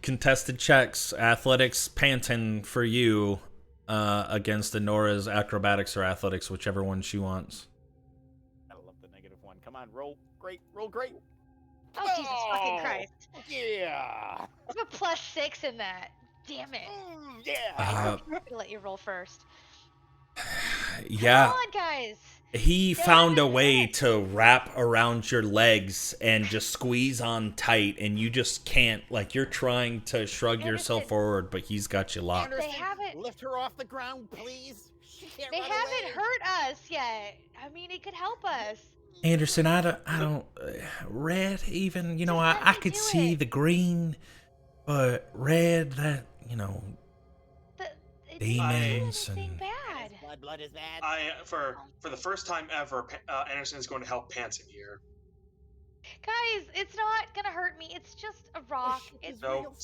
contested checks. Athletics, Panton for you against Nora's acrobatics or athletics, whichever one she wants. I love the -1. Come on, roll great, roll great. Oh, Jesus fucking Christ. Yeah. I have a +6 in that. Damn it. Yeah. Uh, I'm gonna let you roll first. yeah. Come on, guys. He found a way to wrap around your legs and just squeeze on tight, and you just can't, you're trying to shrug yourself Anderson. forward, but he's got you locked. Anderson, haven't- lift her off the ground, please. She can't They run haven't away. hurt us yet. I mean, it could help us. Anderson, I don't, red even, Just I let me could do see it. the green, but red, that, It Demons didn't do anything and- bad. Blood is bad. For the first time ever, Anderson is going to help Panton here. Guys, it's not gonna hurt me. It's just a rock. It's No, real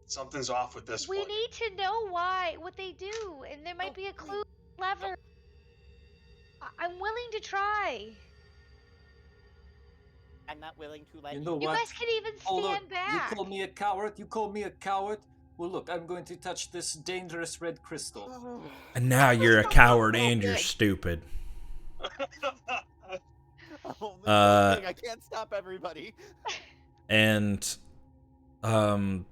something's off with this we one. need to know what they do, and there might be a clue lever. I'm willing to try. I'm not willing to let You know You what? guys can even Hold on. stand back. You call me a coward? You call me a coward? Well, look, I'm going to touch this dangerous red crystal. And now you're a coward and you're stupid. Oh, this Uh, thing, I can't stop everybody. And, I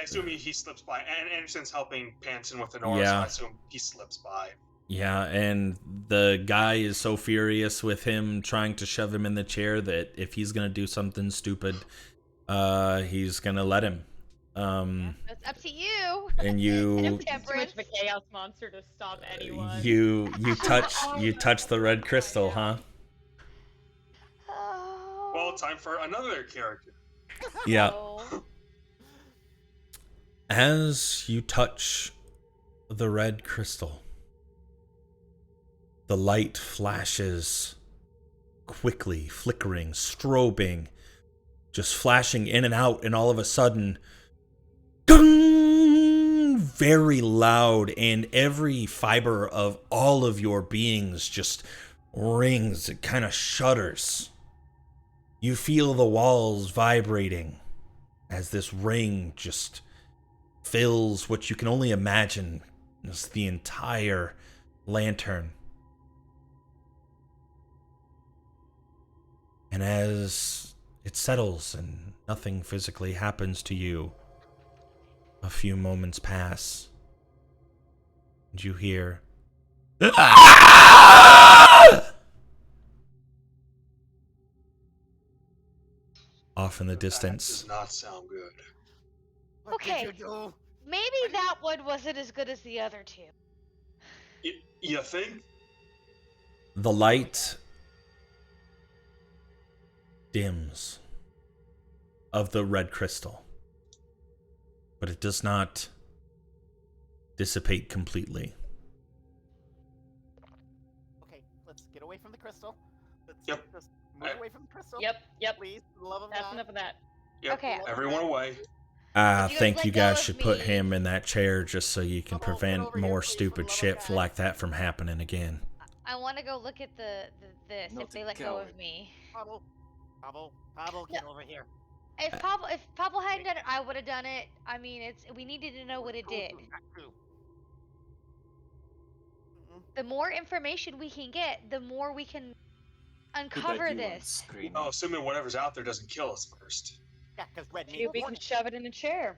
assume he slips by. And Anderson's helping Panton with the Nora, so Yeah. I assume he slips by. yeah, and the guy is so furious with him trying to shove him in the chair that if he's gonna do something stupid, he's gonna let him. It's up to you. And you Too much of a chaos monster to stop anyone. you touch the red crystal, huh? Oh. Well, time for another character. Yeah. Oh. As you touch the red crystal. The light flashes quickly, flickering, strobing, just flashing in and out, and all of a sudden, gung, very loud, and every fiber of all of your beings just rings. It kind of shudders. You feel the walls vibrating as this ring just fills what you can only imagine as the entire lantern. And as it settles and nothing physically happens to you, a few moments pass, and you hear off in the That distance. does not sound good. What Okay. did you do? Maybe that one wasn't as good as the other two. You think? The light dims of the red crystal, but it does not dissipate completely. Okay, let's get away from the crystal. Let's Yep. just move away from the crystal. Yep. Please, for the love of That's God. enough of that. Yep. Okay. Everyone away. I If you think let you go guys of should put me- him in that chair just so you can Come on, get prevent over here, more please, for the stupid love of shit God. like that from happening again. I want to go look at this Not if they a let go coward. of me. Pablo, get over here. If Pablo hadn't done it, I would have done it. I mean, we needed to know what it Go did. through that too. Mm-mm. The more information we can get, the more we can Put uncover that you on this. screen. Oh, assuming whatever's out there doesn't kill us first. Yeah, because Red Maybe made we can shove it in a chair.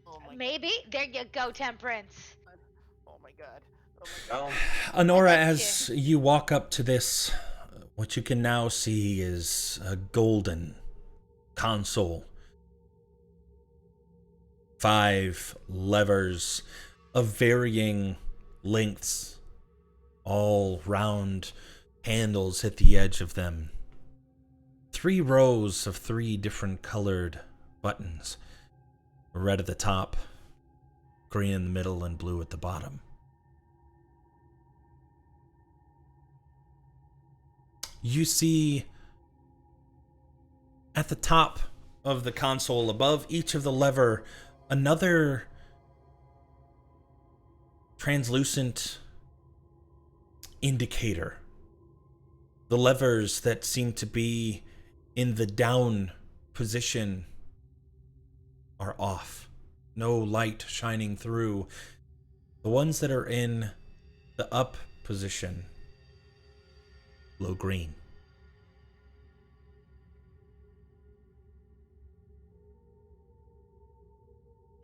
Oh my Maybe. There you go, Temperance. god. Oh my god. Oh my god. Well, Honora, I bet as you walk up to this, what you can now see is a golden console. 5 levers of varying lengths, all round handles at the edge of them. 3 rows of 3 different colored buttons. Red at the top, green in the middle, and blue at the bottom. You see at the top of the console, above each of the lever, another translucent indicator. The levers that seem to be in the down position are off. No light shining through. The ones that are in the up position glow green.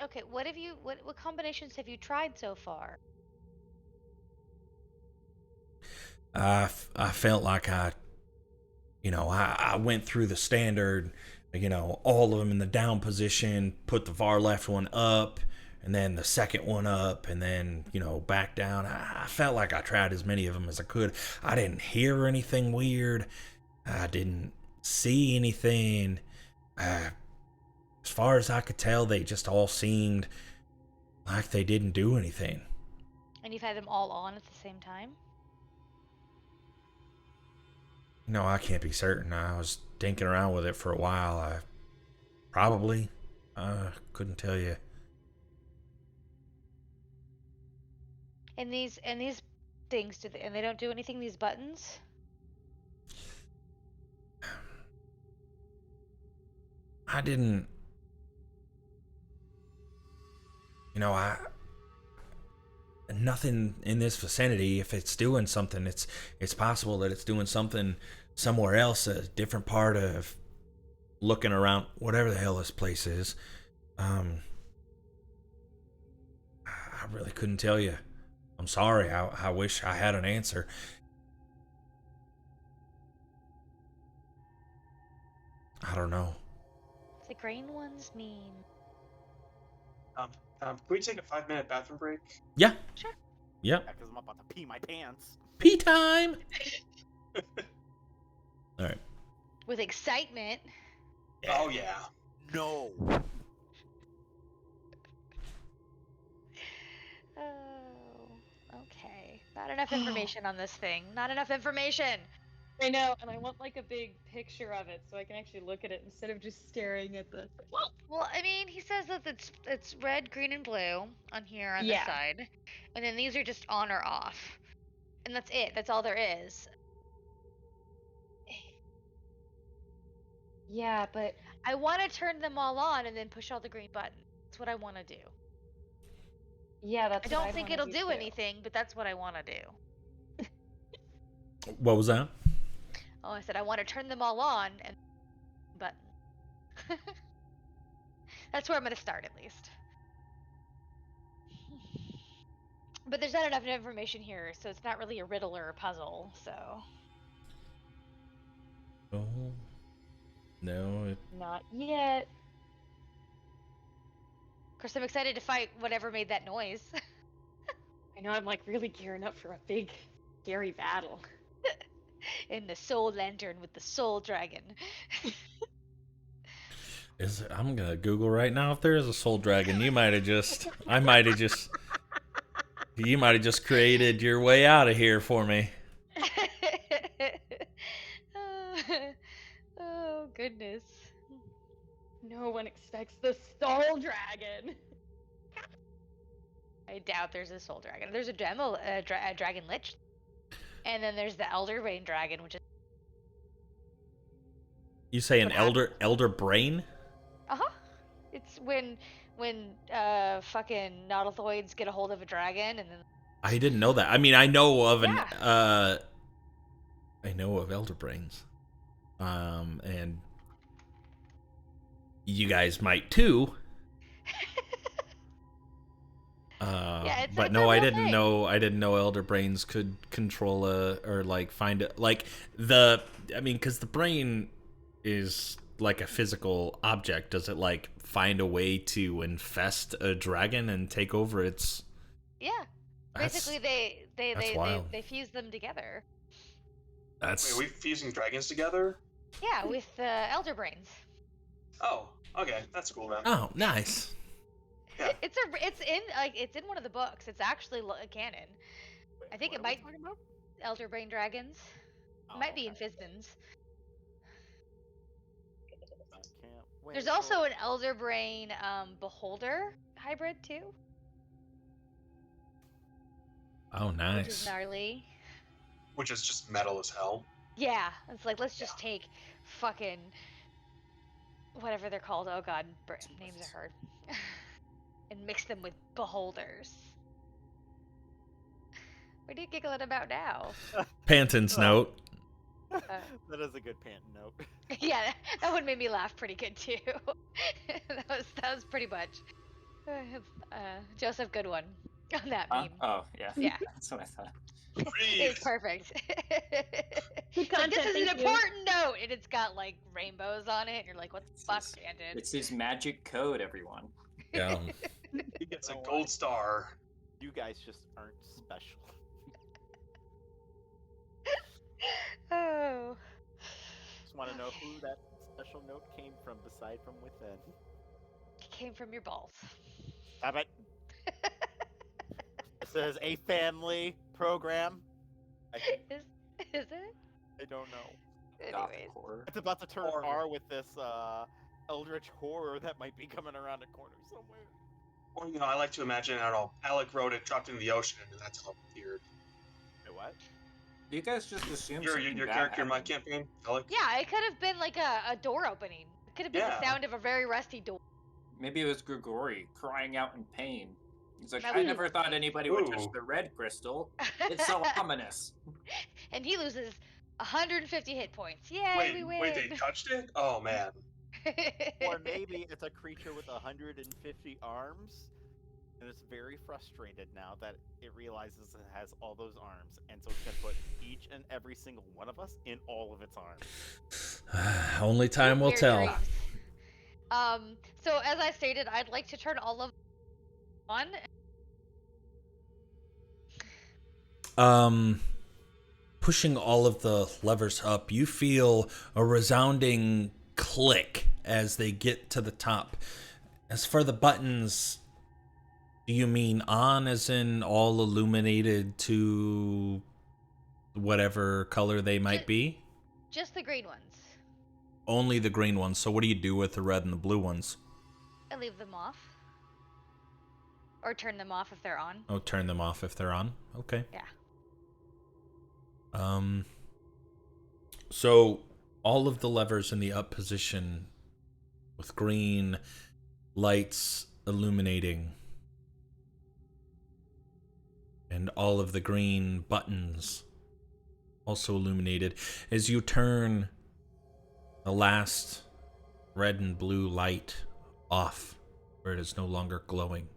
Okay, what combinations have you tried so far? I felt like I went through the standard, all of them in the down position, put the far left one up, and then the second one up, and then, back down. I felt like I tried as many of them as I could. I didn't hear anything weird. I didn't see anything. As far as I could tell, they just all seemed like they didn't do anything. And you've had them all on at the same time? No, I can't be certain. I was dinking around with it for a while. I probably couldn't tell you. And these things, and they don't do anything, these buttons? I didn't. Nothing in this vicinity. If it's doing something, it's possible that it's doing something somewhere else, a different part of looking around, whatever the hell this place is. I really couldn't tell you. I'm sorry. I wish I had an answer. I don't know. The green ones mean... can we take a 5-minute bathroom break? Yeah. Sure. Yep. Yeah, because I'm about to pee my pants. Pee time. All right. With excitement. Oh yeah. No. Not enough information on this thing. Not enough information. I know, and I want like a big picture of it so I can actually look at it instead of just staring at the. Well, I mean, he says that it's red, green, and blue on here on this Yeah. side, and then these are just on or off, and that's it. That's all there is. Yeah, but I want to turn them all on and then push all the green buttons. That's what I want to do. yeah, that's. I what don't I'd think wanna it'll do too. anything, but that's what I want to do. What was that? Oh, I said I want to turn them all on and button. That's where I'm gonna start at least. But there's not enough information here, so it's not really a riddle or a puzzle. So Oh, no. Not yet. of course I'm excited to fight whatever made that noise. I know I'm like really gearing up for a big, scary battle. In the soul lantern with the soul dragon. I'm gonna Google right now if there is a soul dragon. You might have just created your way out of here for me. Oh goodness. No one expects the Soul Dragon. I doubt there's a soul dragon. There's a dragon lich, and then there's the elder rain dragon, which is You say an What elder brain? it's when fucking nautiloids get a hold of a dragon, and then I didn't know that. I mean, I know of Yeah. I know of elder brains. And you guys might too. But it's no, a I real didn't thing. know. I didn't know elder brains could control or like find it. Like because the brain is like a physical object. Does it like find a way to infest a dragon and take over its? Yeah. That's- Basically, that's wild. they fuse them together. That's Wait, are we fusing dragons together? Yeah, with elder brains. Oh, okay, that's cool then. oh nice. Yeah. It's in one of the books. It's actually canon. I think What it are we might talking about? elder brain dragons. Oh, It might be in okay. Fizdens. I can't wait. There's also an elder brain beholder hybrid too, Oh which is nice. gnarly. Which is just metal as hell. Yeah, it's like let's just take fucking whatever they're called. Oh god, names are hard. And mix them with beholders. What are you giggling about now? Panton's note. That is a good pant note. Yeah, that one made me laugh pretty good too. that was pretty much Joseph Goodwin on that meme. Oh, yeah. Yeah. That's what I thought. It's perfect. Good Like, this content, is an thank you. important note, and it's got like rainbows on it, and you're like, what the fuck, Brandon? It's his magic code, everyone. Yeah. He gets a know gold what? star. You guys just aren't special. Oh. Just want to know who that special note came from, beside from within. It came from your balls. Stop it. This is a family program. I think. Is it? I don't know. Gothic Anyways. horror. It's about to turn Horror. R with this eldritch horror that might be coming around a corner somewhere. Or, I like to imagine, I don't know, Alec wrote it, dropped it in the ocean, and that's how it appeared. Wait, what? You guys just assume Your something bad character in my happened. campaign, Alec? Yeah, it could have been like a door opening. It could have been Yeah. the sound of a very rusty door. Maybe it was Grigori crying out in pain. He's like, That I was- never thought anybody would touch Ooh. the red crystal. It's so ominous. And he loses 150 hit points. Yay, we win. Wait, they touched it? Oh, man. Or maybe it's a creature with 150 arms, and it's very frustrated now that it realizes it has all those arms, and so it's gonna put each and every single one of us in all of its arms. Only time will Weird tell. dreams. So as I stated, I'd like to turn all of on. Pushing all of the levers up, you feel a resounding click as they get to the top. As for the buttons, Do you mean on as in all illuminated to whatever color they might be? Just the green ones. Only the green ones. So what do you do with the red and the blue ones? I leave them off. Or turn them off if they're on. Oh, turn them off if they're on. Okay. Yeah. So all of the levers in the up position with green lights illuminating and all of the green buttons also illuminated. As you turn the last red and blue light off, where it is no longer glowing,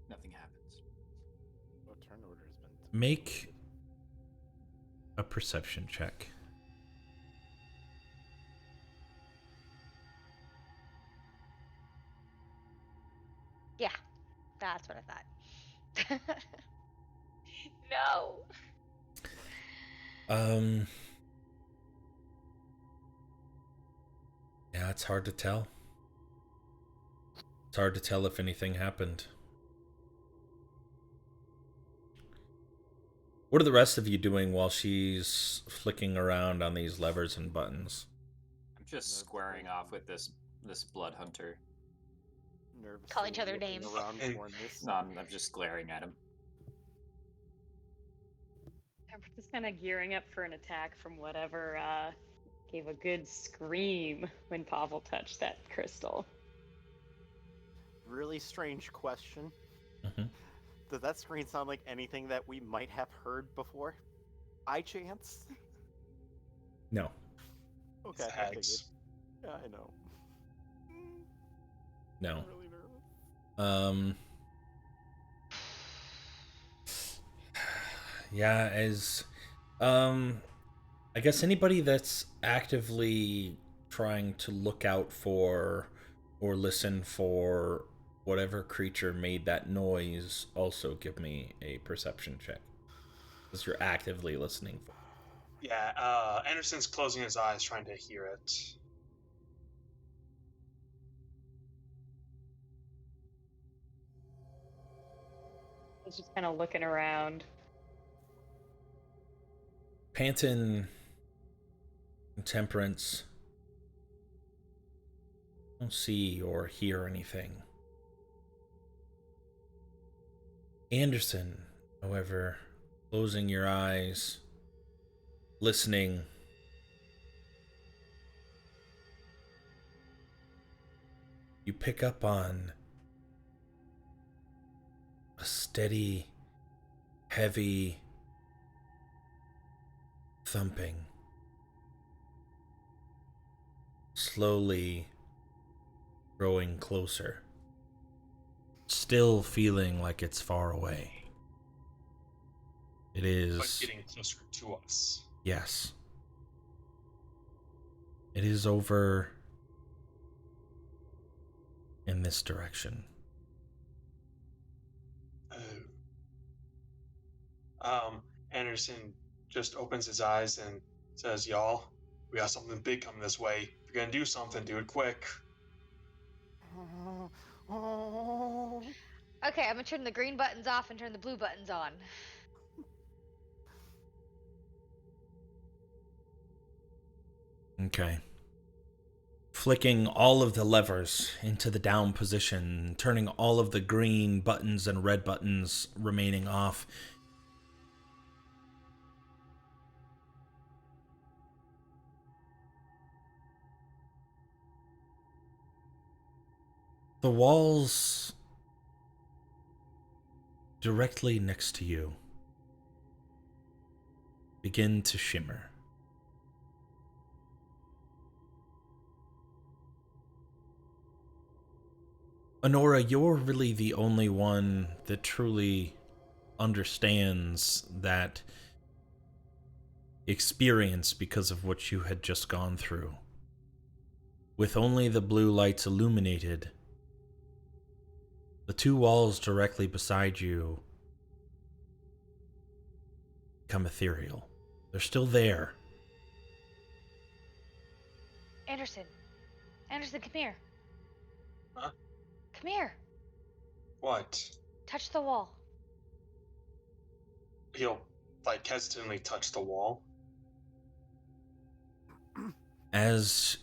Nothing happens. No turn order has been. make a perception check. Yeah. That's what I thought. No. Yeah, it's hard to tell. It's hard to tell if anything happened. What are the rest of you doing while she's flicking around on these levers and buttons? I'm just squaring off with this blood hunter. Nervously Call each other looking names. around Hey. for this. No, I'm just glaring at him. I'm just kind of gearing up for an attack from whatever gave a good scream when Pavel touched that crystal. Really strange question. Mhm. Does that screen sound like anything that we might have heard before? By chance? No. Okay, It's I figured. hags. Yeah, I know. No. I'm really nervous. Yeah, as I guess anybody that's actively trying to look out for or listen for whatever creature made that noise, also give me a perception check. Because you're actively listening for. Yeah, Anderson's closing his eyes trying to hear it. He's just kind of looking around. Panton and Temperance don't see or hear anything. Anderson, however, closing your eyes, listening, you pick up on a steady, heavy thumping, slowly growing closer, still feeling like it's far away. It But is, getting closer to us. yes. It is over in this direction. Anderson just opens his eyes and says, "Y'all, we got something big coming this way. If you're gonna do something, do it quick." Okay, I'm gonna turn the green buttons off and turn the blue buttons on. Okay. Flicking all of the levers into the down position, turning all of the green buttons and red buttons remaining off. The walls directly next to you begin to shimmer. Honora, you're really the only one that truly understands that experience because of what you had just gone through. With only the blue lights illuminated, the two walls directly beside you become ethereal. They're still there, Anderson. Anderson, come here. Huh? Come here. What? Touch the wall. He'll, like, hesitantly touch the wall. As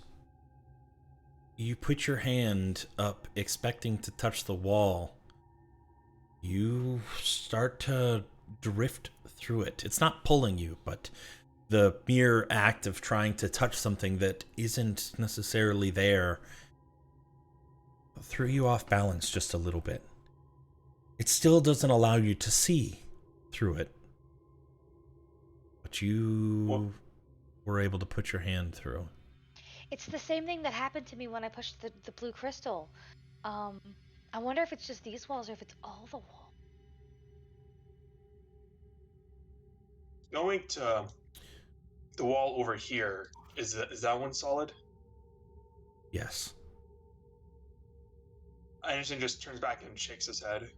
you put your hand up, expecting to touch the wall, you start to drift through it. It's not pulling you, but the mere act of trying to touch something that isn't necessarily there threw you off balance just a little bit. It still doesn't allow you to see through it, but you were able to put your hand through. It's the same thing that happened to me when I pushed the blue crystal. I wonder if it's just these walls or if it's all the walls. Going to the wall over here, is that one solid? Yes. Anderson just turns back and shakes his head.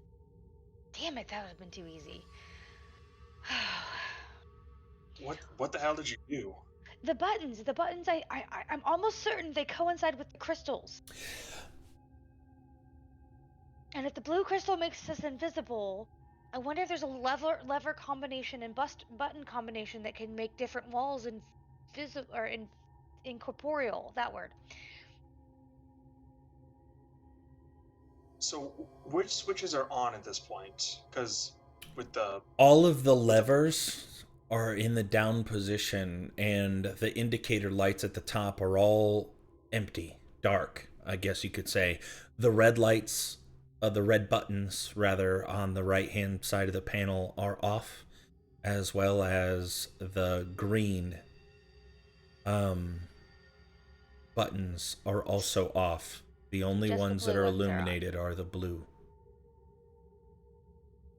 Damn it, that would have been too easy. What the hell did you do? The buttons, I'm almost certain they coincide with the crystals. And if the blue crystal makes us invisible, I wonder if there's a lever combination and button combination that can make different walls incorporeal. That word. So which switches are on at this point? Because with the all of the levers are in the down position, and the indicator lights at the top are all empty, dark, I guess you could say. The red lights, the red buttons, rather, on the right-hand side of the panel are off, as well as the green buttons are also off. The only Just the ones that blue are ones are on. illuminated are the blue.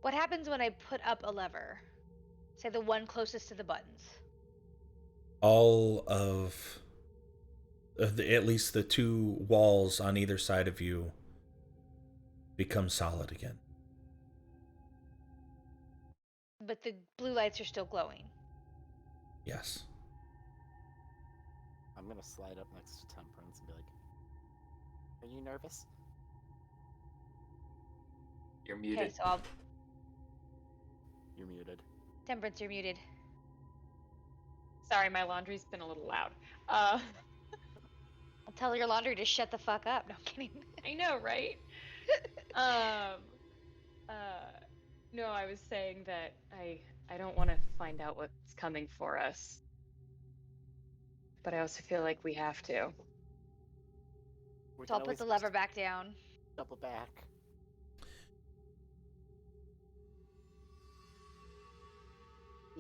What happens when I put up a lever? Say the one closest to the buttons. All of at least the two walls on either side of you become solid again. But the blue lights are still glowing. Yes. I'm gonna slide up next to Temperance and be like, "Are you nervous?" You're muted. Okay, so You're muted. Temperance, you're muted. Sorry, my laundry's been a little loud. I'll tell your laundry to shut the fuck up. No, I'm kidding. I know, right? No, I was saying that I don't want to find out what's coming for us. But I also feel like we have to. We So I'll can put the always lever just back down. double back.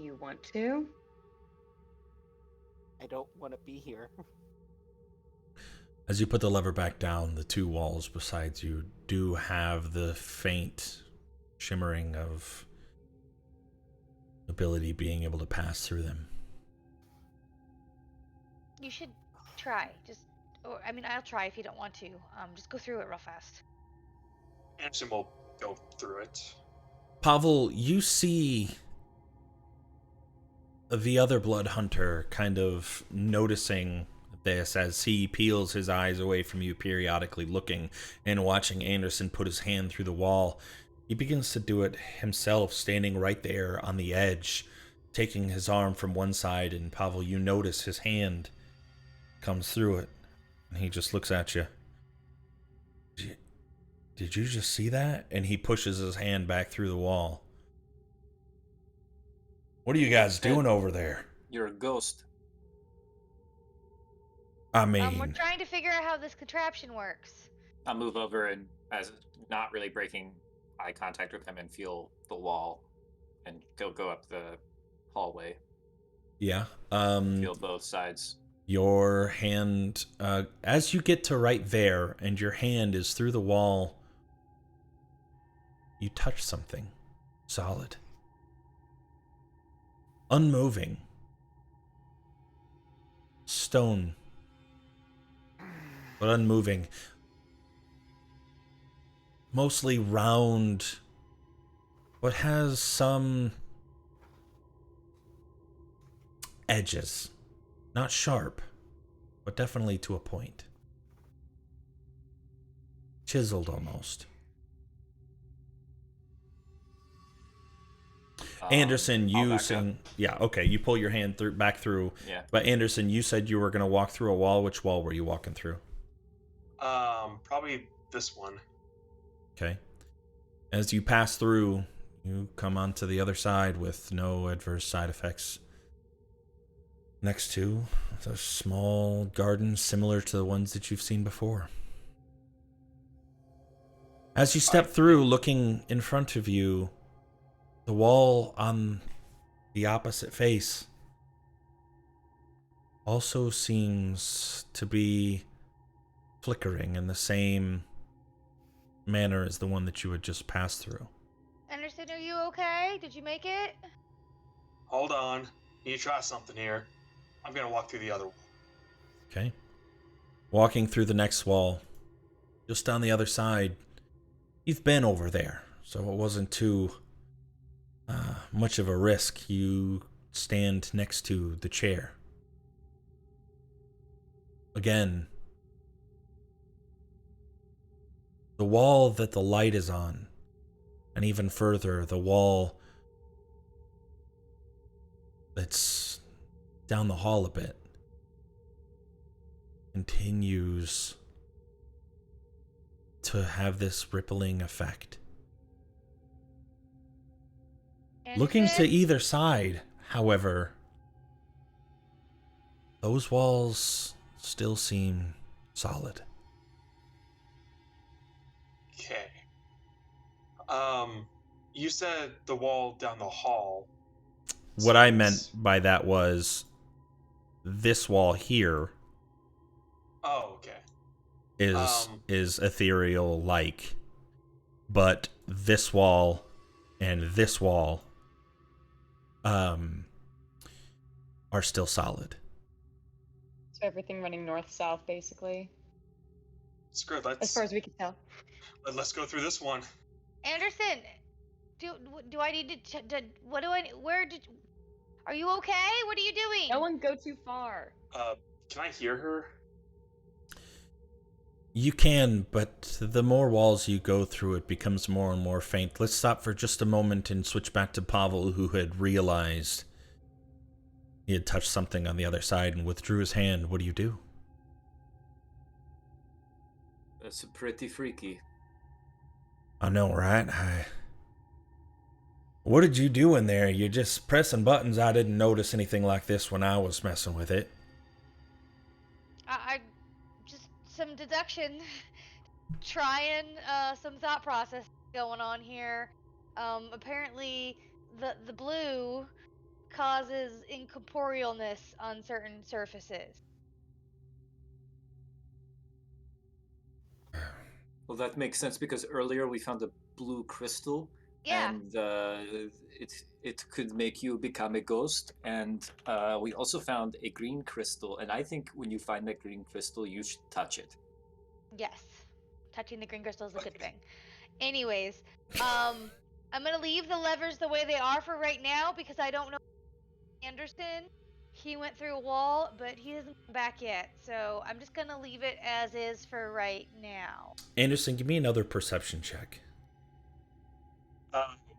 You want to? I don't want to be here. As you put the lever back down, the two walls beside you do have the faint shimmering of ability being able to pass through them. You should try. I'll try if you don't want to. Just go through it real fast. Anderson will go through it. Pavel, you see the other blood hunter kind of noticing this as he peels his eyes away from you, periodically looking and watching Anderson put his hand through the wall. He begins to do it himself, standing right there on the edge, taking his arm from one side, and Pavel, you notice his hand comes through it, and he just looks at you. Did you just see that? And he pushes his hand back through the wall. What are you guys doing over there? You're a ghost. I We're mean, trying to figure out how this contraption works. I'll move over and, as not really breaking eye contact with him, and feel the wall, and go up the hallway. yeah. Feel both sides. Your hand, as you get to right there, and your hand is through the wall, you touch something solid, unmoving, stone, but unmoving, mostly round, but has some edges, not sharp, but definitely to a point. Chiseled almost. Anderson, I'll you back saying, yeah, okay, you pull your hand back through. Yeah. But Anderson, you said you were going to walk through a wall. Which wall were you walking through? Probably this one. Okay. As you pass through, you come onto the other side with no adverse side effects. Next to a small garden similar to the ones that you've seen before. As you step through, looking in front of you, the wall on the opposite face also seems to be flickering in the same manner as the one that you had just passed through. Anderson, are you okay? Did you make it? Hold on. Need to try something here. I'm gonna walk through the other wall. Okay. Walking through the next wall, just on the other side, you've been over there, so it wasn't too much of a risk. You stand next to the chair. Again, the wall that the light is on, and even further, the wall that's down the hall a bit, continues to have this rippling effect. Looking to either side, however, those walls still seem solid. Okay. You said the wall down the hall. What I meant by that was this wall here Oh, okay. is ethereal like, but this wall and this wall are still solid. So everything running north-south, basically. Screw it, As far as we can tell. let's go through this one. Anderson, do I need to what do I where did are you okay? What are you doing? No one go too far. Can I hear her? You can, but the more walls you go through, it becomes more and more faint. Let's stop for just a moment and switch back to Pavel, who had realized he had touched something on the other side and withdrew his hand. What do you do? That's pretty freaky. I know, right? What did you do in there? You're just pressing buttons. I didn't notice anything like this when I was messing with it. I just some deduction, trying some thought process going on here. Apparently the blue causes incorporealness on certain surfaces. Well, that makes sense because earlier we found a blue crystal, Yeah. and it could make you become a ghost. And we also found a green crystal, and I think when you find that green crystal, you should touch it. Yes. Touching the green crystal is a good thing. Anyways, I'm gonna leave the levers the way they are for right now because I don't know Anderson. He went through a wall, but he hasn't come back yet. So I'm just gonna leave it as is for right now. Anderson, give me another perception check.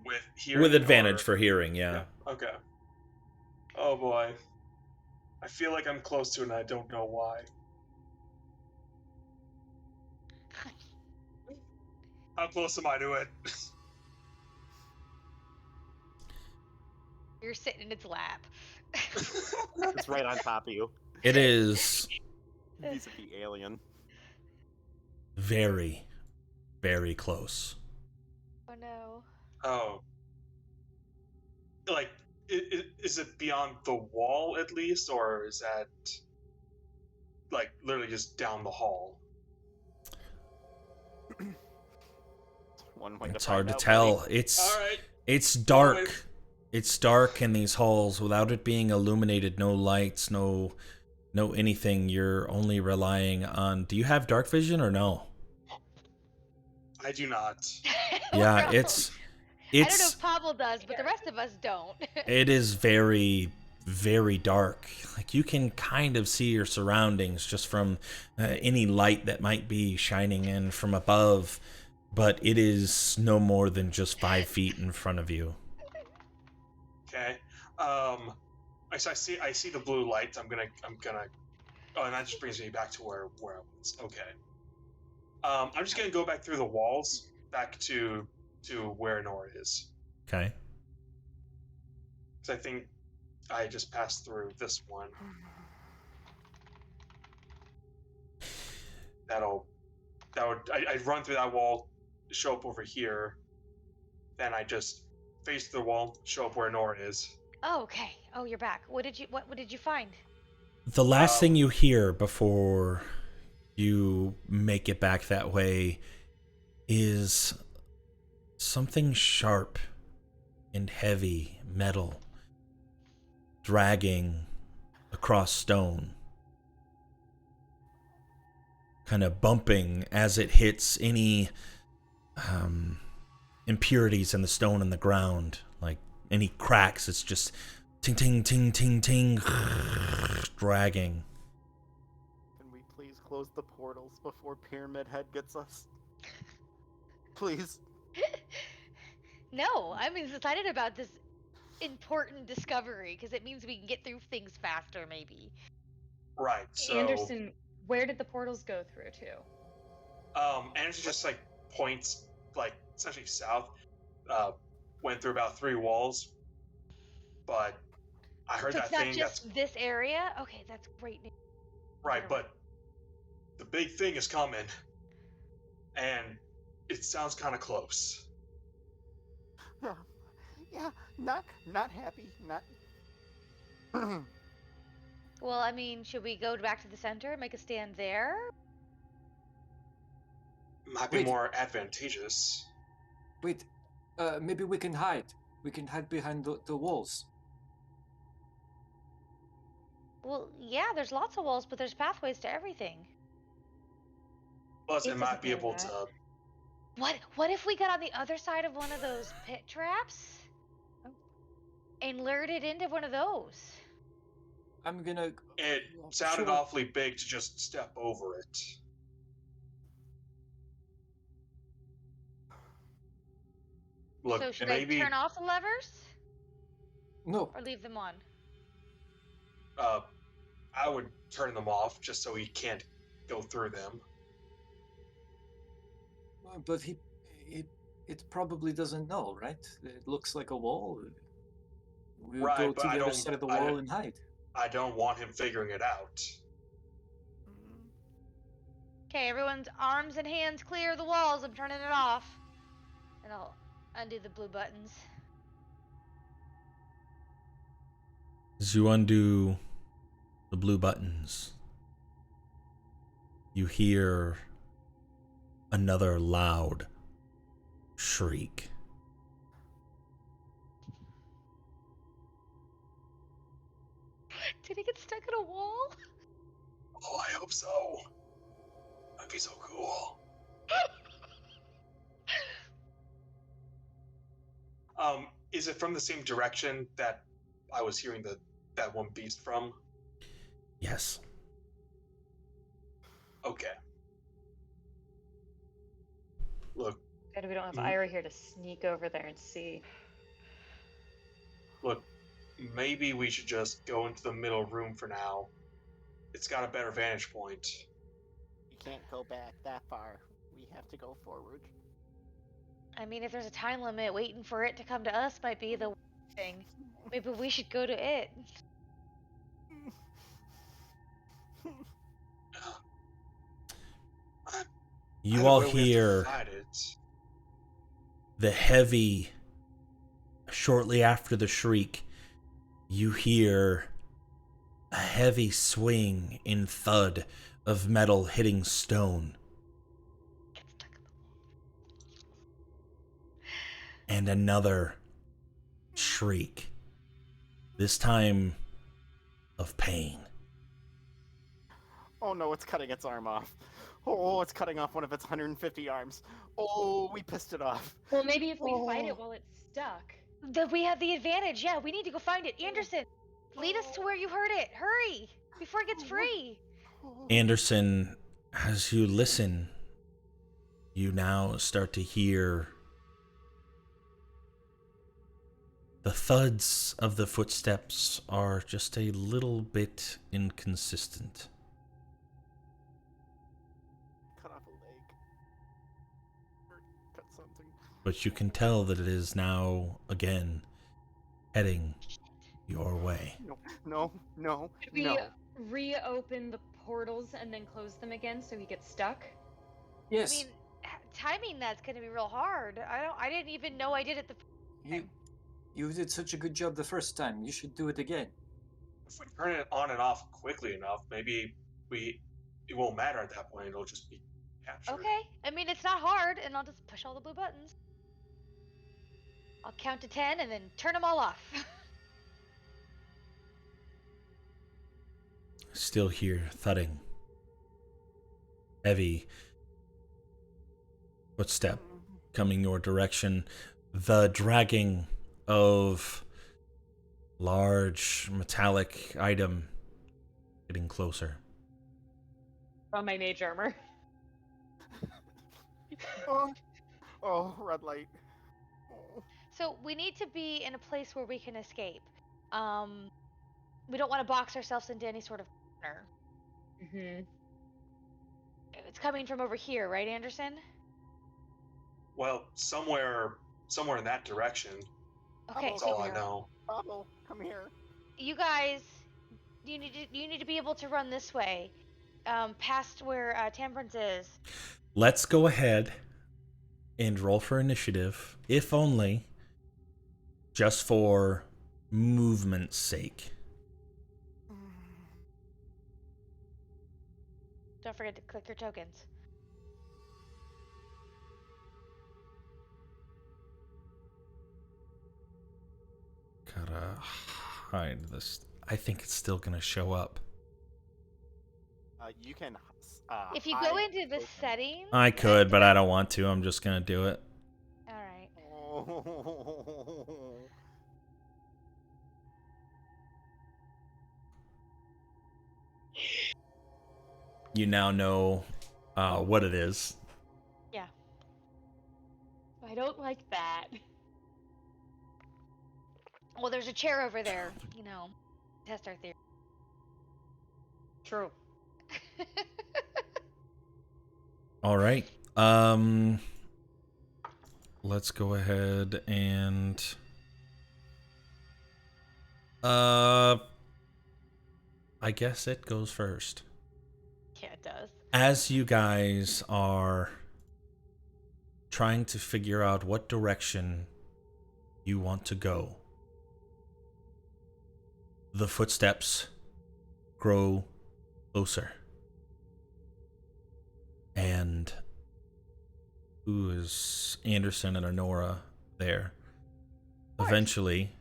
With hearing. With advantage or... for hearing, yeah. Okay. Oh boy. I feel like I'm close to it and I don't know why. How close am I to it? You're sitting in its lap. It's right on top of you. It is He's the alien. very, very close. Oh no. Oh. Like, is it beyond the wall at least, or is that like literally just down the hall? One way It's to hard find to out, tell. buddy. It's dark. It's dark in these halls without it being illuminated. No lights, no anything. You're only relying on. Do you have dark vision or no? I do not. Yeah, I don't know it's if Pavel does, but the rest of us don't. it is very, very dark. Like, you can kind of see your surroundings just from any light that might be shining in from above, but it is no more than just 5 feet in front of you. Okay. I see the blue lights. I'm gonna. Oh, and that just brings me back to where I was. Okay. I'm just gonna go back through the walls, back to where Nora is. Okay. Because I think I just passed through this one. I'd run through that wall, show up over here, then I just face the wall, show up where Nora is. Oh, okay. Oh, you're back. What did you find? The last thing you hear before you make it back that way is something sharp and heavy metal dragging across stone, kind of bumping as it hits any impurities in the stone and the ground. Like any cracks, it's just ting ting ting ting ting dragging. Can we please close the portals before Pyramid Head gets us? Please. No, I'm excited about this important discovery because it means we can get through things faster, maybe. Right. So Anderson, where did the portals go through to? Anderson just like points like essentially south. Went through about 3 walls, but I heard So that it's not thing just that's this area? Okay, that's great news. right, but the big thing is coming, and it sounds kind of close. Yeah, not happy, not. Well, I mean, should we go back to the center, make a stand there? Might be Wait. more advantageous. Wait, maybe we can hide. We can hide behind the walls. Well, yeah, there's lots of walls, but there's pathways to everything. Plus, It it might doesn't be know able that. to. What if we got on the other side of one of those pit traps and lured it into one of those? I'm gonna. It sounded Sure. awfully big to just step over it. Look, So should maybe I turn off the levers No, or leave them on? I would turn them off just so he can't go through them. but it probably doesn't know, right? It looks like a wall. We'll Right, go but to I the other don't- side of the I wall don't- and hide. I don't want him figuring it out. Okay, everyone's arms and hands clear of the walls. I'm turning it off. And I'll undo the blue buttons. As you undo the blue buttons, you hear another loud shriek. Did he get stuck in a wall? Oh, I hope so. That'd be so cool. Is it from the same direction that I was hearing that one beast from? Yes. Okay. Look, And we don't have Mhm. Ira here to sneak over there and see. look, maybe we should just go into the middle room for now. It's got a better vantage point. You can't go back that far. We have to go forward. I mean, if there's a time limit, waiting for it to come to us might be the thing. Maybe we should go to it. You Either all way, we have to hear fight it. the heavy, shortly after the shriek, you hear a heavy swing and thud of metal hitting stone. Get stuck in the wall. And another shriek, this time of pain. Oh no, it's cutting its arm off. Oh, it's cutting off one of its 150 arms. Oh, we pissed it off. Well, maybe if we fight it while it's stuck. We have the advantage. Yeah, we need to go find it. Anderson, Lead us to where you heard it. Hurry! Before it gets free. Anderson, as you listen, you now start to hear the thuds of the footsteps are just a little bit inconsistent. Cut off a leg. Or cut something. But you can tell that it is now, again, heading your way. No. Should we reopen the portals and then close them again so he gets stuck? Yes. I mean, timing that's gonna be real hard. I didn't even know I did it the You did such a good job the first time. You should do it again. If we turn it on and off quickly enough, maybe it won't matter at that point. It'll just be captured. Okay. I mean, it's not hard, and I'll just push all the blue buttons. I'll count to 10 and then turn them all off. Still hear thudding. Heavy footstep coming your direction. The dragging of large metallic item getting closer. On my mage armor. Oh, red light. Oh. So we need to be in a place where we can escape. We don't want to box ourselves into any sort of corner. Mm-hmm. It's coming from over here, right, Anderson? Well, somewhere in that direction. Okay, That's so all I know. Pablo, come here. you guys, you need to be able to run this way, past where Temperance is. Let's go ahead and roll for initiative, if only just for movement's sake. Don't forget to click your tokens. Gotta hide this. I think it's still gonna show up. You can. If you go into the settings, I could, but I don't want to. I'm just gonna do it. all right. Oh. You now know what it is. Yeah. I don't like that. Well, there's a chair over there. You know, test our theory. True. All right. Let's go ahead and I guess it goes first. Yeah, it does. As you guys are trying to figure out what direction you want to go, the footsteps grow closer. And who is Anderson and Honora there? Eventually.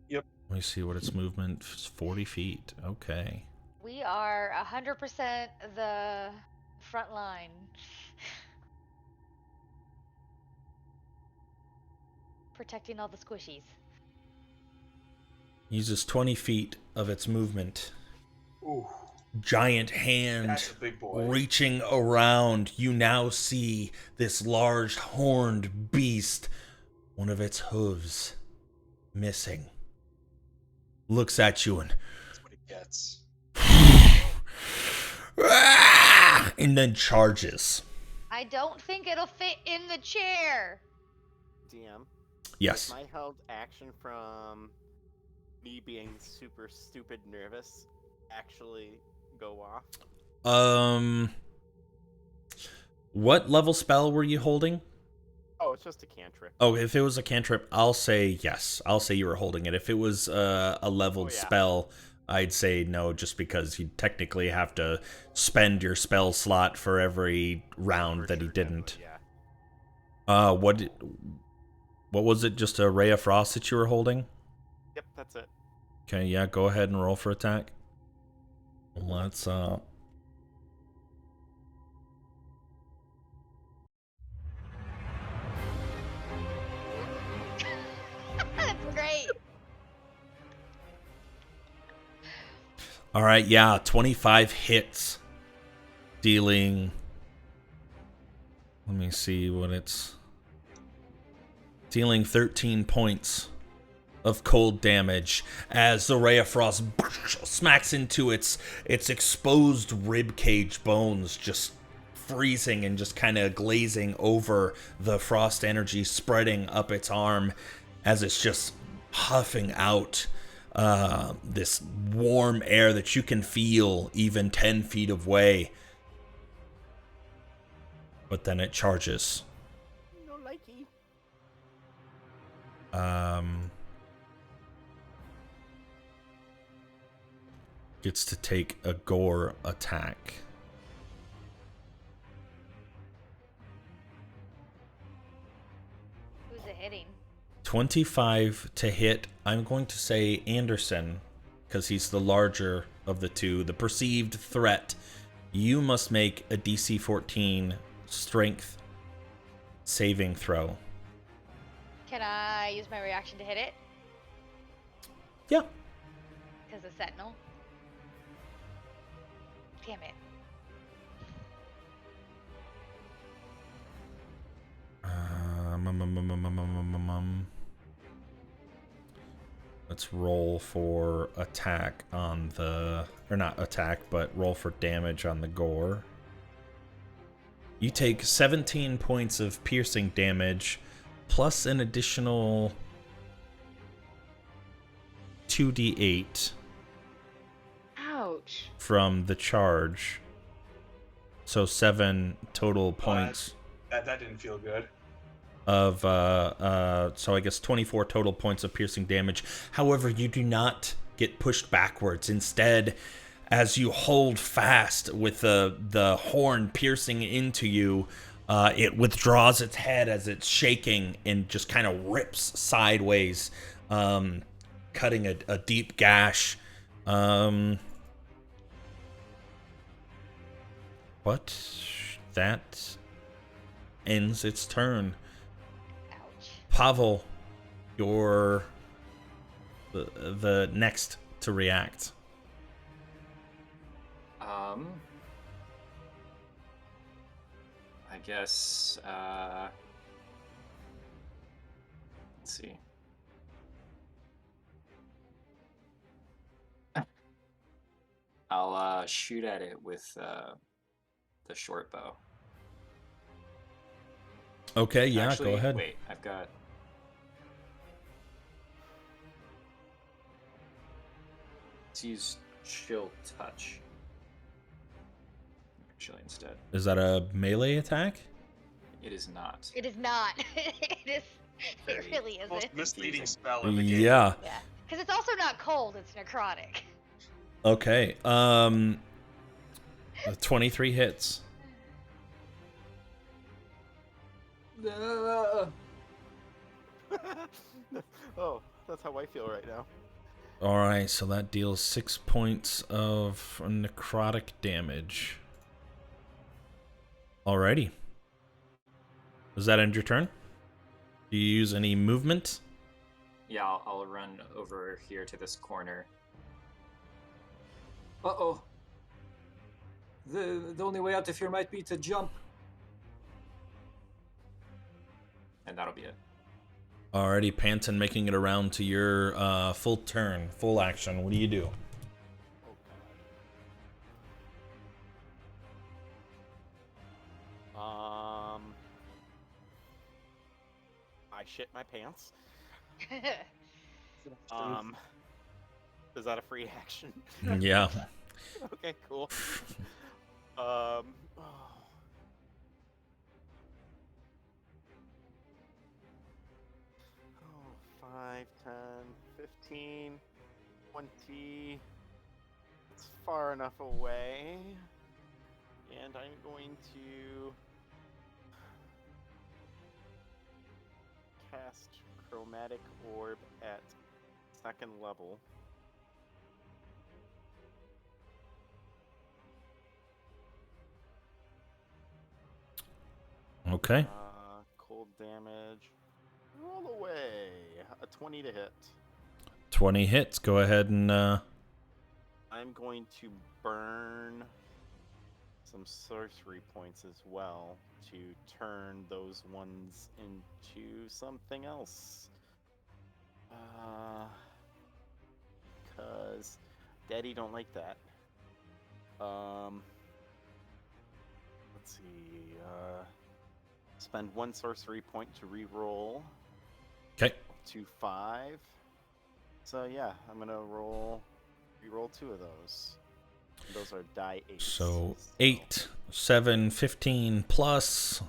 Yep. Let me see what its movement is. 40 feet. Okay. We are 100% the front line. Protecting all the squishies. Uses 20 feet of its movement. Ooh, Giant hand that's a big boy. reaching around. You now see this large horned beast, one of its hooves missing. Looks at you and That's what it gets. and then charges. I don't think it'll fit in the chair. DM. Yes. My held action from me being super stupid nervous actually go off. What level spell were you holding? Oh, it's just a cantrip. Oh, if it was a cantrip, I'll say yes. I'll say you were holding it. If it was a leveled spell, I'd say no, just because you technically have to spend your spell slot for every round that he didn't. Yeah. What was it? Just a ray of frost that you were holding? Yep, that's it. Okay, yeah, go ahead and roll for attack. Let's That's great. All right, yeah, 25 hits, dealing. Let me see what it's dealing 13 points of cold damage as the ray of frost smacks into its exposed rib cage bones, just freezing and just kind of glazing over the frost energy spreading up its arm as it's just huffing out this warm air that you can feel even 10 feet away. But then it charges. No likey. Gets to take a gore attack. Who's it hitting? 25 to hit. I'm going to say Anderson, because he's the larger of the two, the perceived threat. You must make a DC 14 strength saving throw. Can I use my reaction to hit it? Yeah. Because of Sentinel. Damn it. Let's roll for attack on the, or not attack, but roll for damage on the gore. You take 17 points of piercing damage, plus an additional 2d8 Ouch. from the charge. So 7 total points That didn't feel good. of so I guess 24 total points of piercing damage. However, you do not get pushed backwards. Instead, as you hold fast with the horn piercing into you, it withdraws its head as it's shaking and just kind of rips sideways, cutting a deep gash. But that ends its turn. Ouch. Pavel, you're the next to react. I guess, let's see. I'll shoot at it with the short bow. Okay, yeah, Actually, go ahead. Wait, I've got. Let's use chill touch. Actually, instead, Is that a melee attack? it is not. It is not. It is. It Very really Most isn't. misleading spell in the game. Yeah. Yeah. Because it's also not cold, it's necrotic. Okay. 23 hits. Oh, that's how I feel right now. All right, so that deals 6 points of necrotic damage. Alrighty. Does that end your turn? Do you use any movement? Yeah, I'll run over here to this corner. Uh-oh. The only way out of here might be to jump. And that'll be it. Alrighty, Panton making it around to your full turn, full action. What do you do? I shit my pants. Is that a free action? Yeah. Okay, cool. Oh. 5, 10, 15, 20. It's far enough away. And I'm going to cast Chromatic Orb at 2nd level. Okay. Cold damage. Roll away. A 20 to hit. 20 hits. Go ahead and I'm going to burn some sorcery points as well to turn those ones into something else. Cause Daddy don't like that. Let's see. Spend 1 sorcery point to re-roll Okay. to 5. So yeah, I'm gonna re-roll 2 of those. And those are die 8s. So 8, 7, 15 plus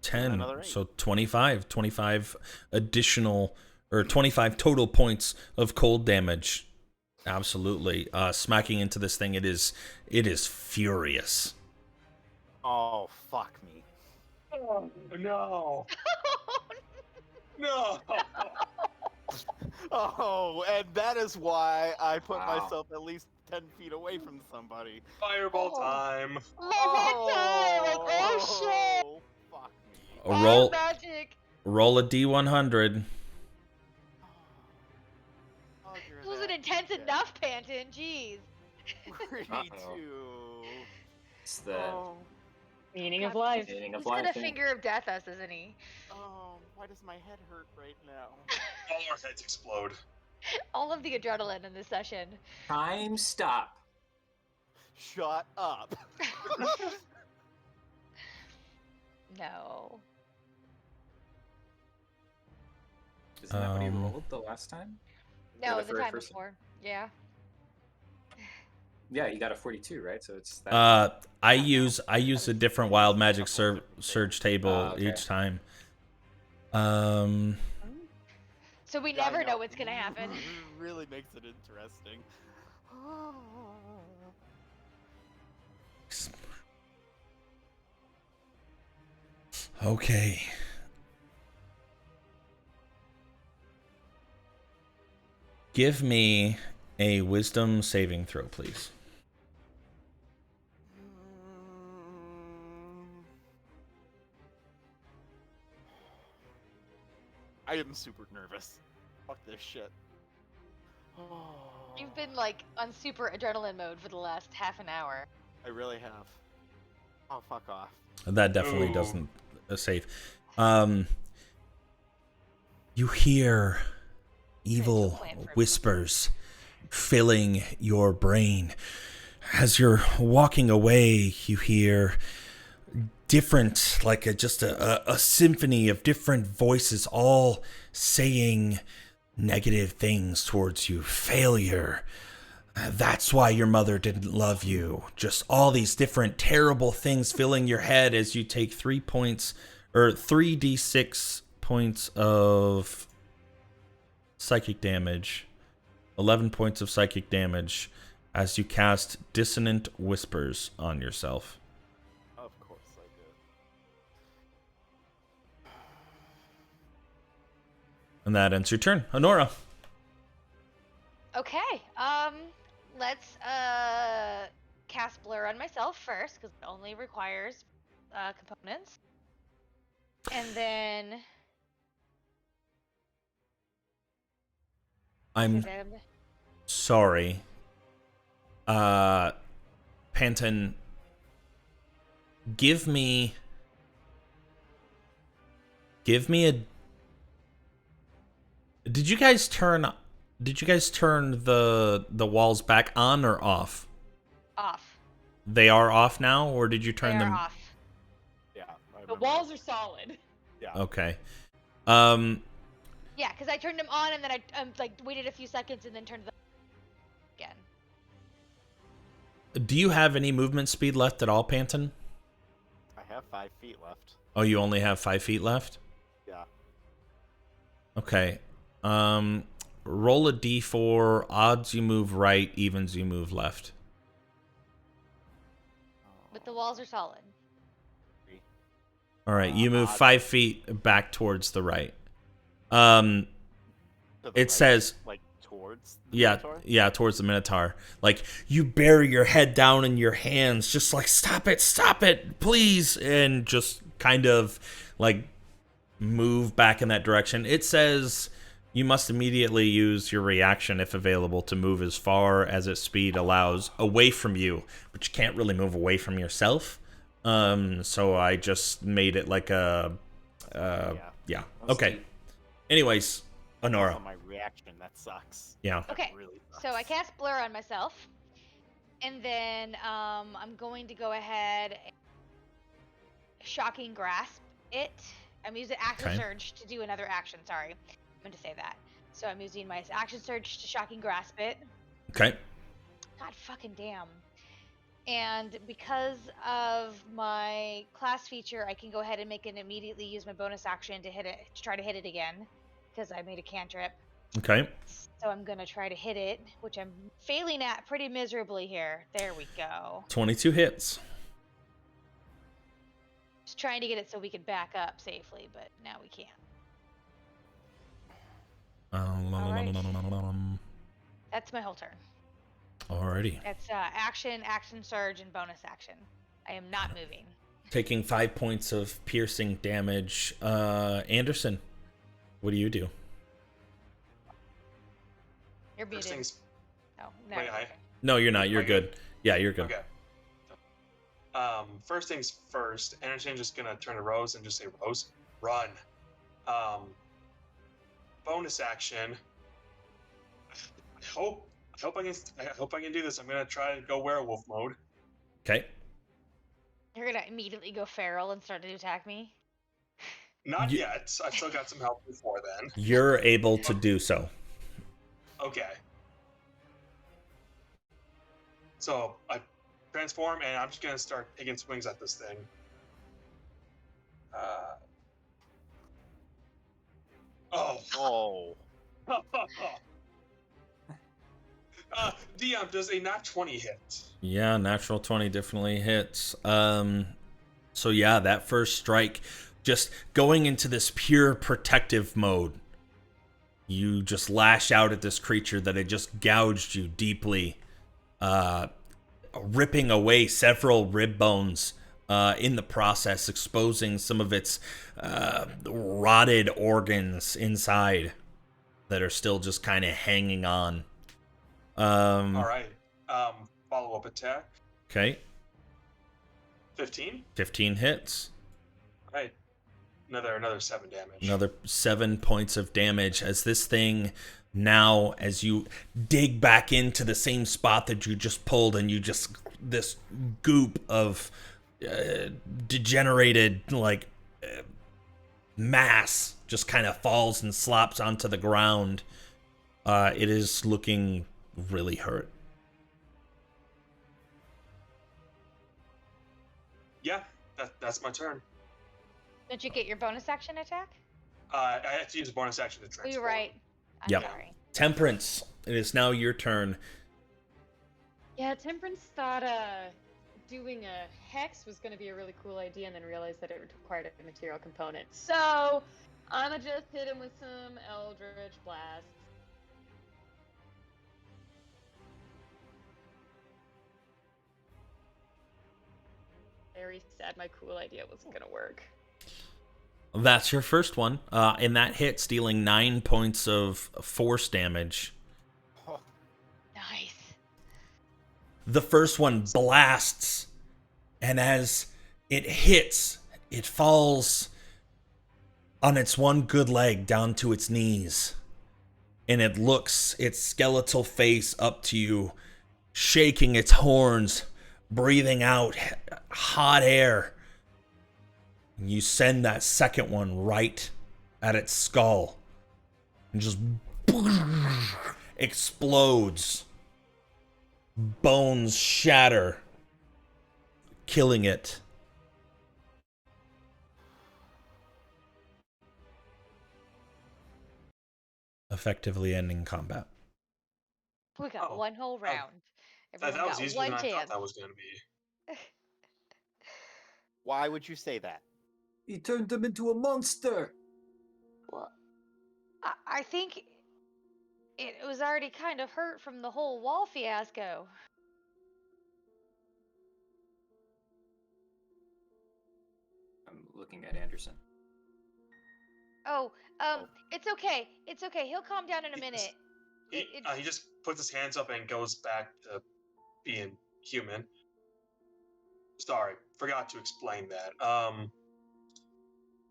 10. Another 8. So 25. 25 additional, or 25 total points of cold damage. Absolutely. Smacking into this thing, it is furious. Oh, fuck me. Oh, no. No. Oh, and that is why I put Wow. myself at least 10 feet away from somebody. Fireball time. Oh shit! Fuck me. A roll, Magic. roll a D100. Oh, This was an intense enough, Panton. Jeez. 32. It's the Meaning of God, life. meaning of He's gonna life. eh? finger of death us, isn't he? Oh, why does my head hurt right now? All our heads explode. All of the adrenaline in this session. Time stop. Shut up. No. Isn't that what he rolled the last time? No, the the very time first- before. Yeah. Yeah, you got a 42, right? So it's that. I use a different wild magic surge table Okay. each time. So we Yeah, I never know what's gonna happen. Really makes it interesting. Okay. Give me a wisdom saving throw, please. I am super nervous. Fuck this shit. You've been like on super adrenaline mode for the last half an hour. I really have. Oh, fuck off. That definitely Ooh. doesn't save. You hear evil plan for whispers filling your brain. As you're walking away, you hear different, like just a symphony of different voices, all saying negative things towards you. Failure. That's why your mother didn't love you. Just all these different terrible things filling your head as you take 3 points, or 3d6 points of psychic damage. 11 points of psychic damage as you cast Dissonant Whispers on yourself. Of course I did. And that ends your turn. Honora. Okay. Let's cast Blur on myself first because it only requires components, and then I'm sorry. Panton, give me a... Did you guys turn the walls back on or off? off. They are off now, or did you turn They're them off. Yeah. The walls are solid. Yeah. Okay. Yeah, because I turned them on and then I like waited a few seconds and then turned them again. Do you have any movement speed left at all, Panton? I have 5 feet left. Oh, you only have 5 feet left? Yeah. Okay. Roll a d4. Odds you move right, evens you move left. But the walls are solid. All right, you move Odds. 5 feet back towards the right. To the It right, says... like towards the Yeah, Minotaur? yeah, towards the Minotaur. Like, you bury your head down in your hands, just like, stop it, please, and just kind of, like, move back in that direction. It says You must immediately use your reaction, if available, to move as far as its speed allows away from you, but you can't really move away from yourself. So I just made it like a... yeah. Okay. Anyways, Honora. Also, my reaction, that sucks. Yeah. That Okay, really so I sucks. cast Blur on myself, and then I'm going to go ahead and Shocking Grasp it. I'm using Action Okay. Surge to do another action, sorry. I meant to say that. So I'm using my Action Surge to Shocking Grasp it. Okay. God fucking damn. And because of my class feature, I can go ahead and make it immediately use my bonus action to hit it, to try to hit it again, because I made a cantrip. Okay. So I'm gonna try to hit it, which I'm failing at pretty miserably here. There we go. 22 hits. Just trying to get it so we could back up safely, but now we can't. That's my whole turn. Alrighty. That's action, action surge, and bonus action. I am not moving. Taking 5 points of piercing damage. Anderson, what do you do? You're First muted. things. Oh, no. Wait, Okay. No, you're not. You're Okay. good. Yeah, you're good. Okay. First things first. Anderson's just gonna turn to Rose and just say, "Rose, run." Bonus action. I hope I can do this. I'm gonna try to go werewolf mode. Okay. You're gonna immediately go feral and start to attack me? Not yet. I've still got some help before then. You're able to do so. Okay. So I transform, and I'm just gonna start taking swings at this thing. Oh. Dion, does a nat 20 hit? Yeah, natural 20 definitely hits. So yeah, that first strike, just going into this pure protective mode. You just lash out at this creature that had just gouged you deeply, ripping away several rib bones in the process, exposing some of its rotted organs inside that are still just kind of hanging on. All right. Follow-up attack. Okay. 15. 15 hits. All right. Another 7 damage. Another 7 points of damage as this thing now, as you dig back into the same spot that you just pulled, and you just, this goop of degenerated, mass just kind of falls and slops onto the ground. It is looking really hurt. Yeah, that's my turn. Don't you get your bonus action attack? I have to use a bonus action to transform. Oh, you're right. I'm Yep. sorry. Temperance, it is now your turn. Yeah, Temperance thought doing a hex was going to be a really cool idea, and then realized that it required a material component. So I'ma just hit him with some Eldritch Blasts. Very sad my cool idea wasn't going to work. That's your first one. And that hit, dealing 9 points of force damage. Nice. The first one blasts, and as it hits, it falls on its one good leg down to its knees. And it looks its skeletal face up to you, shaking its horns, breathing out hot air. And you send that second one right at its skull, and just explodes. Bones shatter, killing it. Effectively ending combat. We got Oh, one whole round. That Everyone was got easier one than I thought chance. that was going to be. Why would you say that? He turned them into a monster. Well, I think it was already kind of hurt from the whole wall fiasco. I'm looking at Anderson. Oh, it's okay. It's okay. He'll calm down in a minute. He just puts his hands up and goes back to being human. Sorry, forgot to explain that.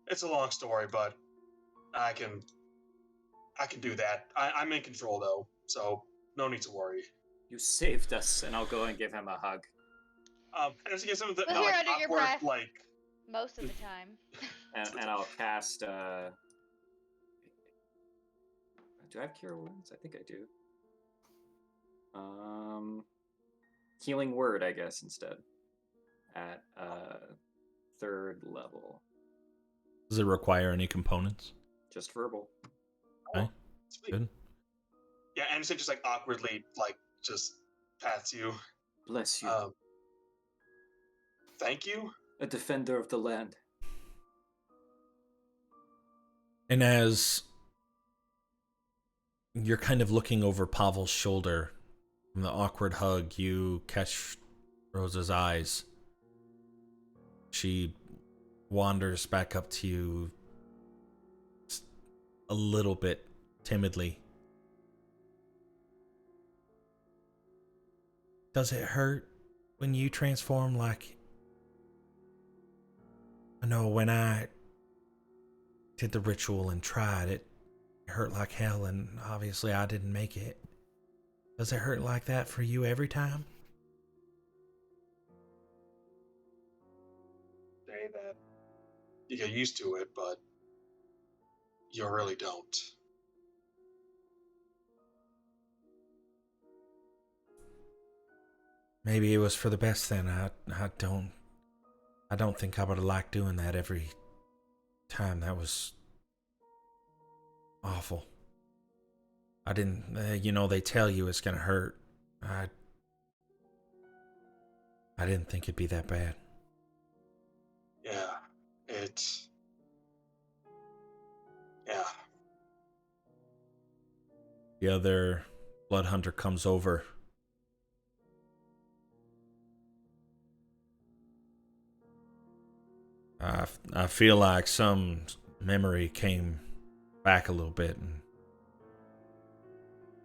It's a long story, but I can do that. I'm in control though, so no need to worry. You saved us, and I'll go and give him a hug. And as he gets some of the We'll hear under your awkward, breath. like Most of the time. And I'll cast. Do I have Cure Wounds? I think I do. Healing Word, I guess, instead. At 3rd level. Does it require any components? Just verbal. Okay. sweet. Good. Yeah, Anderson just like awkwardly just pats you. Bless you. Thank you. A defender of the land. And as you're kind of looking over Pavel's shoulder from the awkward hug, you catch Rosa's eyes. She wanders back up to you a little bit timidly. Does it hurt when you transform? Like, I know when I did the ritual and tried it, it hurt like hell, and obviously I didn't make it. Does it hurt like that for you every time? Say that you get used to it, but you really don't. Maybe it was for the best then. I don't think I would have liked doing that every time. That was awful. I didn't, they tell you it's gonna hurt. I didn't think it'd be that bad. Yeah, yeah. The other blood hunter comes over. I feel like some memory came back a little bit, and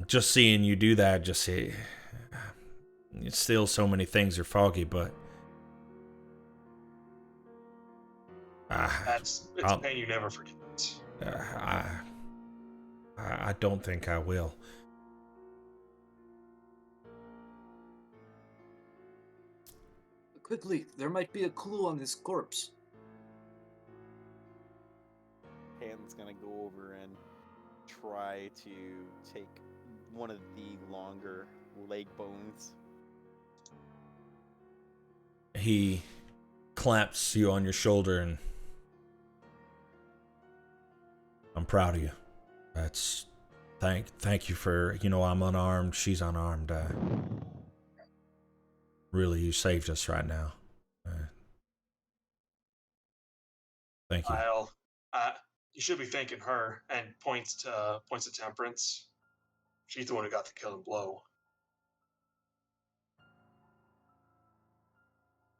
just seeing you do that, it's still so many things are foggy, but It's a pain you never forget. I don't think I will. Quickly, there might be a clue on this corpse. Pan's gonna go over and try to take one of the longer leg bones. He claps you on your shoulder, and I'm proud of you. That's thank you for, I'm unarmed, she's unarmed. Really, you saved us right now. Thank you. You should be thanking her, and points to Temperance. She's the one who got the killing blow.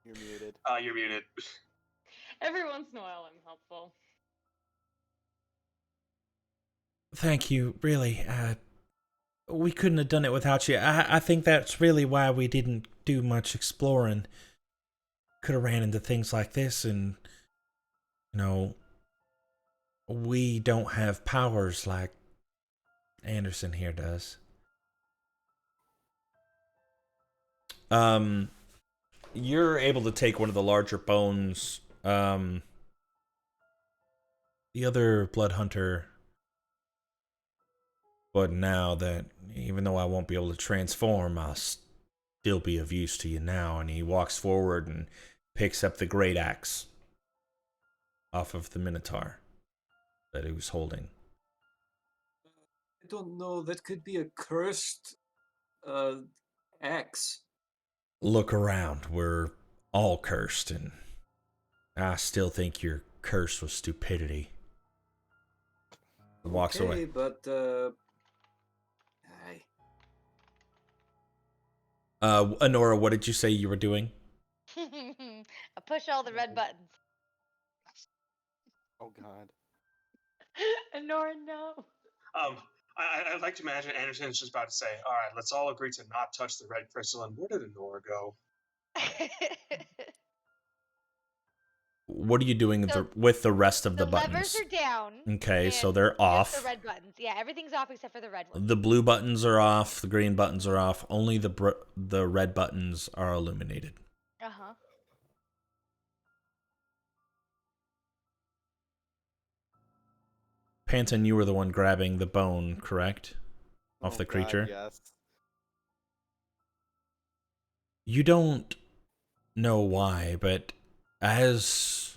You're muted. You're muted. Every once in a while, I'm helpful. Thank you, really. We couldn't have done it without you. I think that's really why we didn't do much exploring. Could have ran into things like this, and we don't have powers like Anderson here does. You're able to take one of the larger bones. The other blood hunter, but now that, even though I won't be able to transform, I'll still be of use to you now. And he walks forward and picks up the great axe off of the Minotaur that he was holding. I don't know, that could be a cursed axe. Look around. We're all cursed, and I still think you're cursed with stupidity. Walks away. But Honora, what did you say you were doing? I push all the red buttons. Oh God. Nora, no. I'd like to imagine Anderson's just about to say, "All right, let's all agree to not touch the red crystal." And where did Honora go? What are you doing So, with the rest of the levers buttons? are down. Okay, so and they're just off. the red buttons. Yeah, everything's off except for the red ones. The blue buttons are off. The green buttons are off. Only the red buttons are illuminated. Uh-huh. Panton, you were the one grabbing the bone, correct? Off the creature? Yes. You don't know why, but as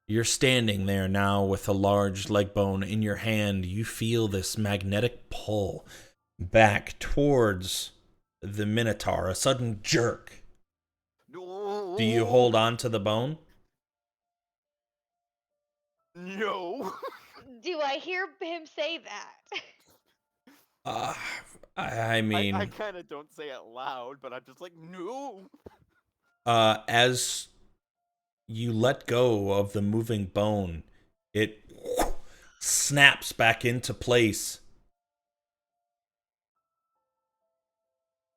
you're standing there now with a large leg bone in your hand, you feel this magnetic pull back towards the Minotaur, a sudden jerk. No. Do you hold on to the bone? No. Do I hear him say that? I mean, I kind of don't say it loud, but I'm just like, no. as you let go of the moving bone, it snaps back into place.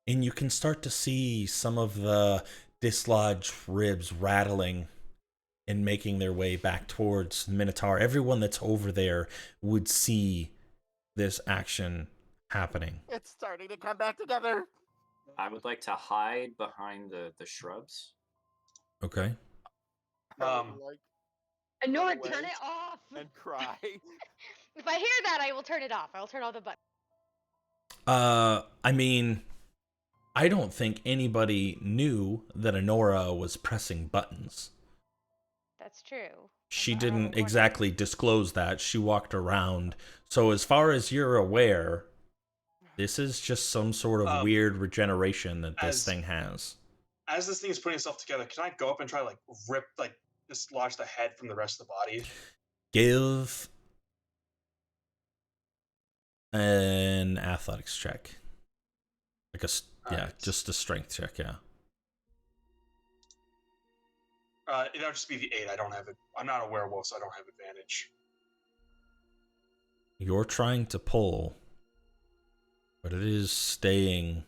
And you can start to see some of the dislodged ribs rattling and making their way back towards Minotaur. Everyone that's over there would see this action happening. It's starting to come back together. I would like to hide behind the shrubs. Okay. I would like Nora, away. turn it off. and cry. If I hear that, I will turn it off. I will turn all the buttons. I mean, I don't think anybody knew that Honora was pressing buttons. That's true. She I don't didn't know. exactly disclose that. She walked around. So as far as you're aware, this is just some sort of weird regeneration that this thing has. As this thing is putting itself together, can I go up and try to like rip, like dislodge the head from the rest of the body? Give an athletics check. Like just a strength check, yeah. It'll just be the 8. I don't have it. I'm not a werewolf, so I don't have advantage. You're trying to pull, but it is staying.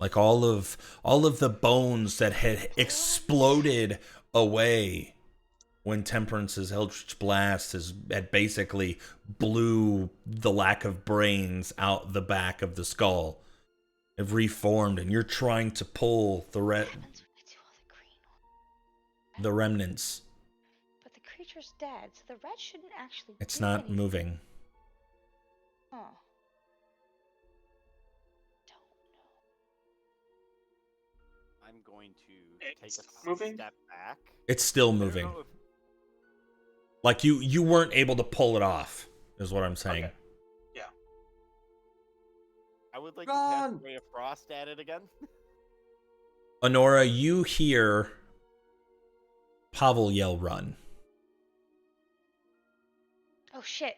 Like all of the bones that had exploded away when Temperance's Eldritch Blast had basically blew the lack of brains out the back of the skull have reformed, and you're trying to pull the remnants. But the creature's dead, so the red shouldn't actually. It's do not anything. moving. Huh. I'm going to take It's a moving? step back. It's still I don't moving. know if- Like you weren't able to pull it off, is what I'm saying. Okay. I would like to cast Ray of Frost at it again. Honora, you hear Pavel yell, "Run." Oh shit.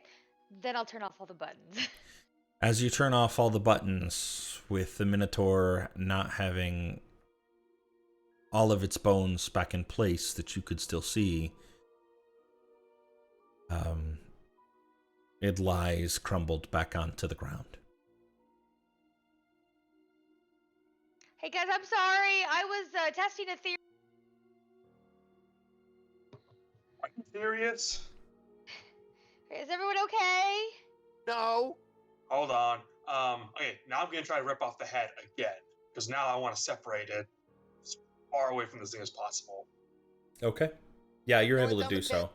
Then I'll turn off all the buttons. As you turn off all the buttons, with the Minotaur not having all of its bones back in place that you could still see, it lies crumbled back onto the ground. Hey guys, I'm sorry. I was testing a theory. Are you serious? Is everyone okay? No. Hold on. Okay, now I'm gonna try to rip off the head again because now I want to separate it as far away from this thing as possible. Okay. Yeah, you're Throw it able to down do the so.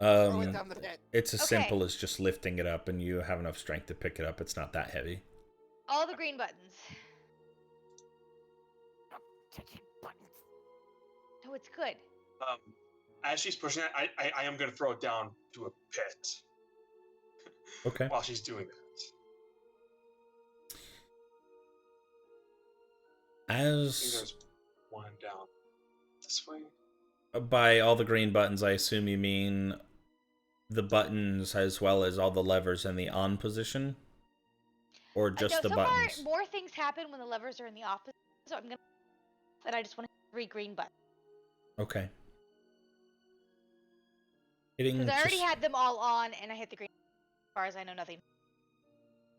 Throw it down the pit. It's as Okay. simple as just lifting it up, and you have enough strength to pick it up. It's not that heavy. All the green buttons. No, it's good. As she's pushing it, I am gonna throw it down to a pit Okay. while she's doing that. I think As there's one down this way. by all the green buttons, I assume you mean the buttons as well as all the levers in the on position? Or just No, the so buttons? far, more things happen when the levers are in the opposite. So I'm gonna. And I just want to hit 3 green buttons. Okay. Hitting Because I already just... had them all on, and I hit the green. As far as I know, nothing.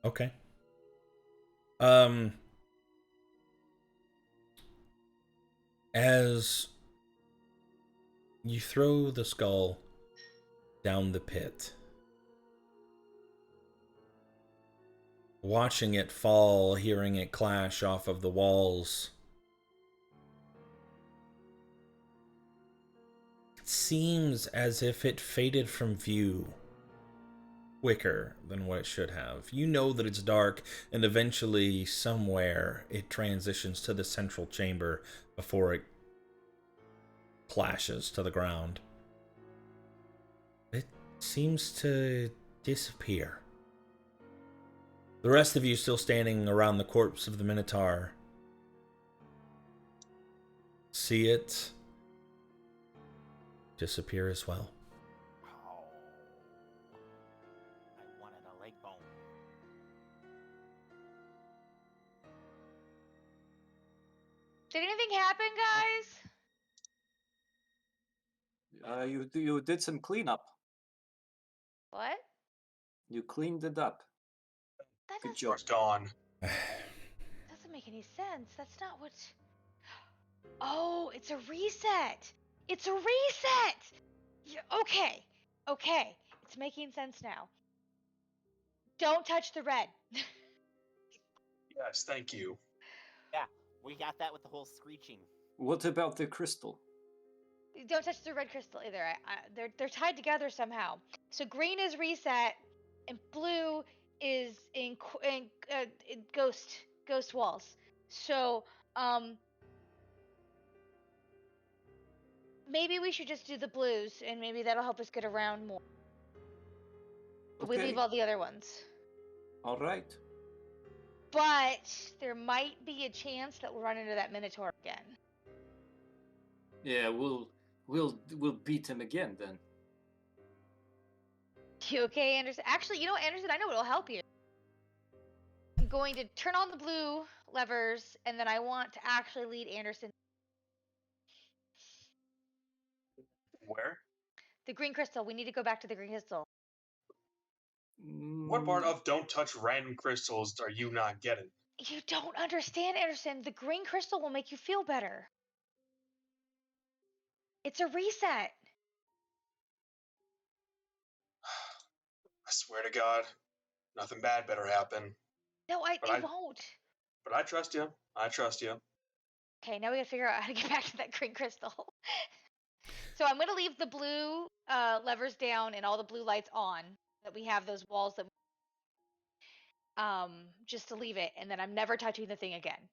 Okay. As you throw the skull down the pit, watching it fall, hearing it clash off of the walls, it seems as if it faded from view quicker than what it should have. You know that it's dark, and eventually, somewhere, it transitions to the central chamber before it clashes to the ground. It seems to disappear. The rest of you still standing around the corpse of the Minotaur see it disappear as well. Oh. I wanted a leg bone. Did anything happen, guys? You did some cleanup. What? You cleaned it up. That Good doesn't, job. It's gone. doesn't make any sense. That's not what... Oh, it's a reset. It's a reset. Okay. Okay. It's making sense now. Don't touch the red. Yes, thank you. Yeah, we got that with the whole screeching. What about the crystal? Don't touch the red crystal either. They're tied together somehow. So green is reset, and blue is in ghost walls. So maybe we should just do the blues, and maybe that'll help us get around more. But we Okay. leave all the other ones. All right. But there might be a chance that we'll run into that Minotaur again. Yeah, we'll beat him again then. You okay, Anderson? Actually, you know what, Anderson? I know what'll help you. I'm going to turn on the blue levers, and then I want to actually lead Anderson. Where? The green crystal. We need to go back to the green crystal. What part of don't touch random crystals are you not getting? You don't understand, Anderson. The green crystal will make you feel better. It's a reset. I swear to God, nothing bad better happen. No, But it won't. But I trust you. I trust you. Okay, now we gotta figure out how to get back to that green crystal. So I'm gonna leave the blue levers down and all the blue lights on. That we have those walls that just to leave it, and then I'm never touching the thing again.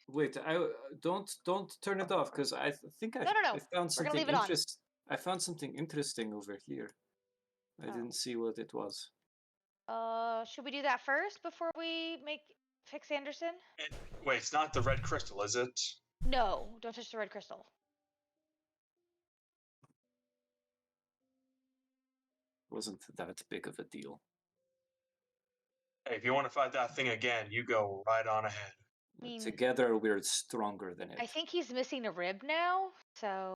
Wait, I don't turn it off because I think No. I found We're gonna something leave it on. I found something interesting over here. I didn't see what it was. Should we do that first before we fix Anderson? Wait, it's not the red crystal, is it? No, don't touch the red crystal. Wasn't that big of a deal. Hey, if you want to fight that thing again, you go right on ahead. I mean, Together we're stronger than it. I think he's missing a rib now, so...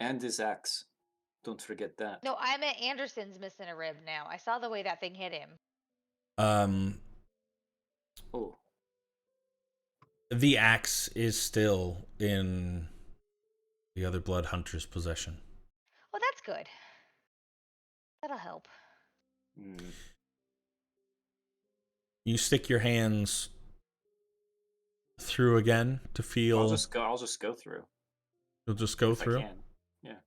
And his axe. Don't forget that. No, I meant Anderson's missing a rib now. I saw the way that thing hit him. Oh. The axe is still in the other blood hunter's possession. Well, that's good. That'll help. You stick your hands through again to feel. I'll just go through. You'll just go if through? I can. Yeah.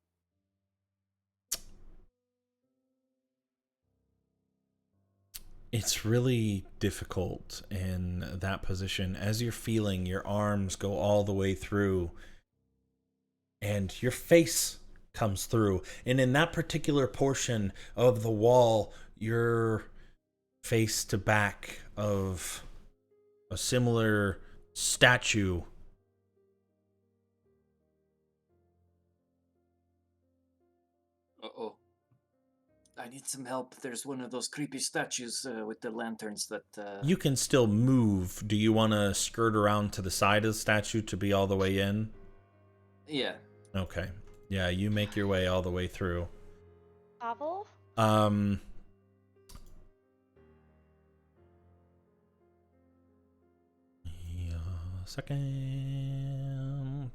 It's really difficult in that position. As you're feeling, your arms go all the way through, and your face comes through. And in that particular portion of the wall, you're face to back of a similar statue. Uh-oh. I need some help. There's one of those creepy statues with the lanterns that... You can still move. Do you want to skirt around to the side of the statue to be all the way in? Yeah. Okay. Yeah, you make your way all the way through. Pavel? Yeah, second.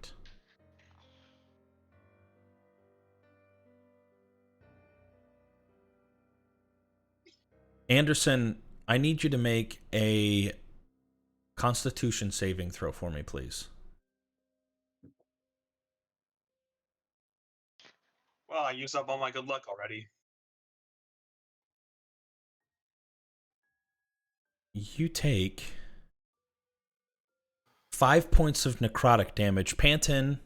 Anderson, I need you to make a Constitution saving throw for me, please. Well, I used up all my good luck already. You take 5 points of necrotic damage. Panton,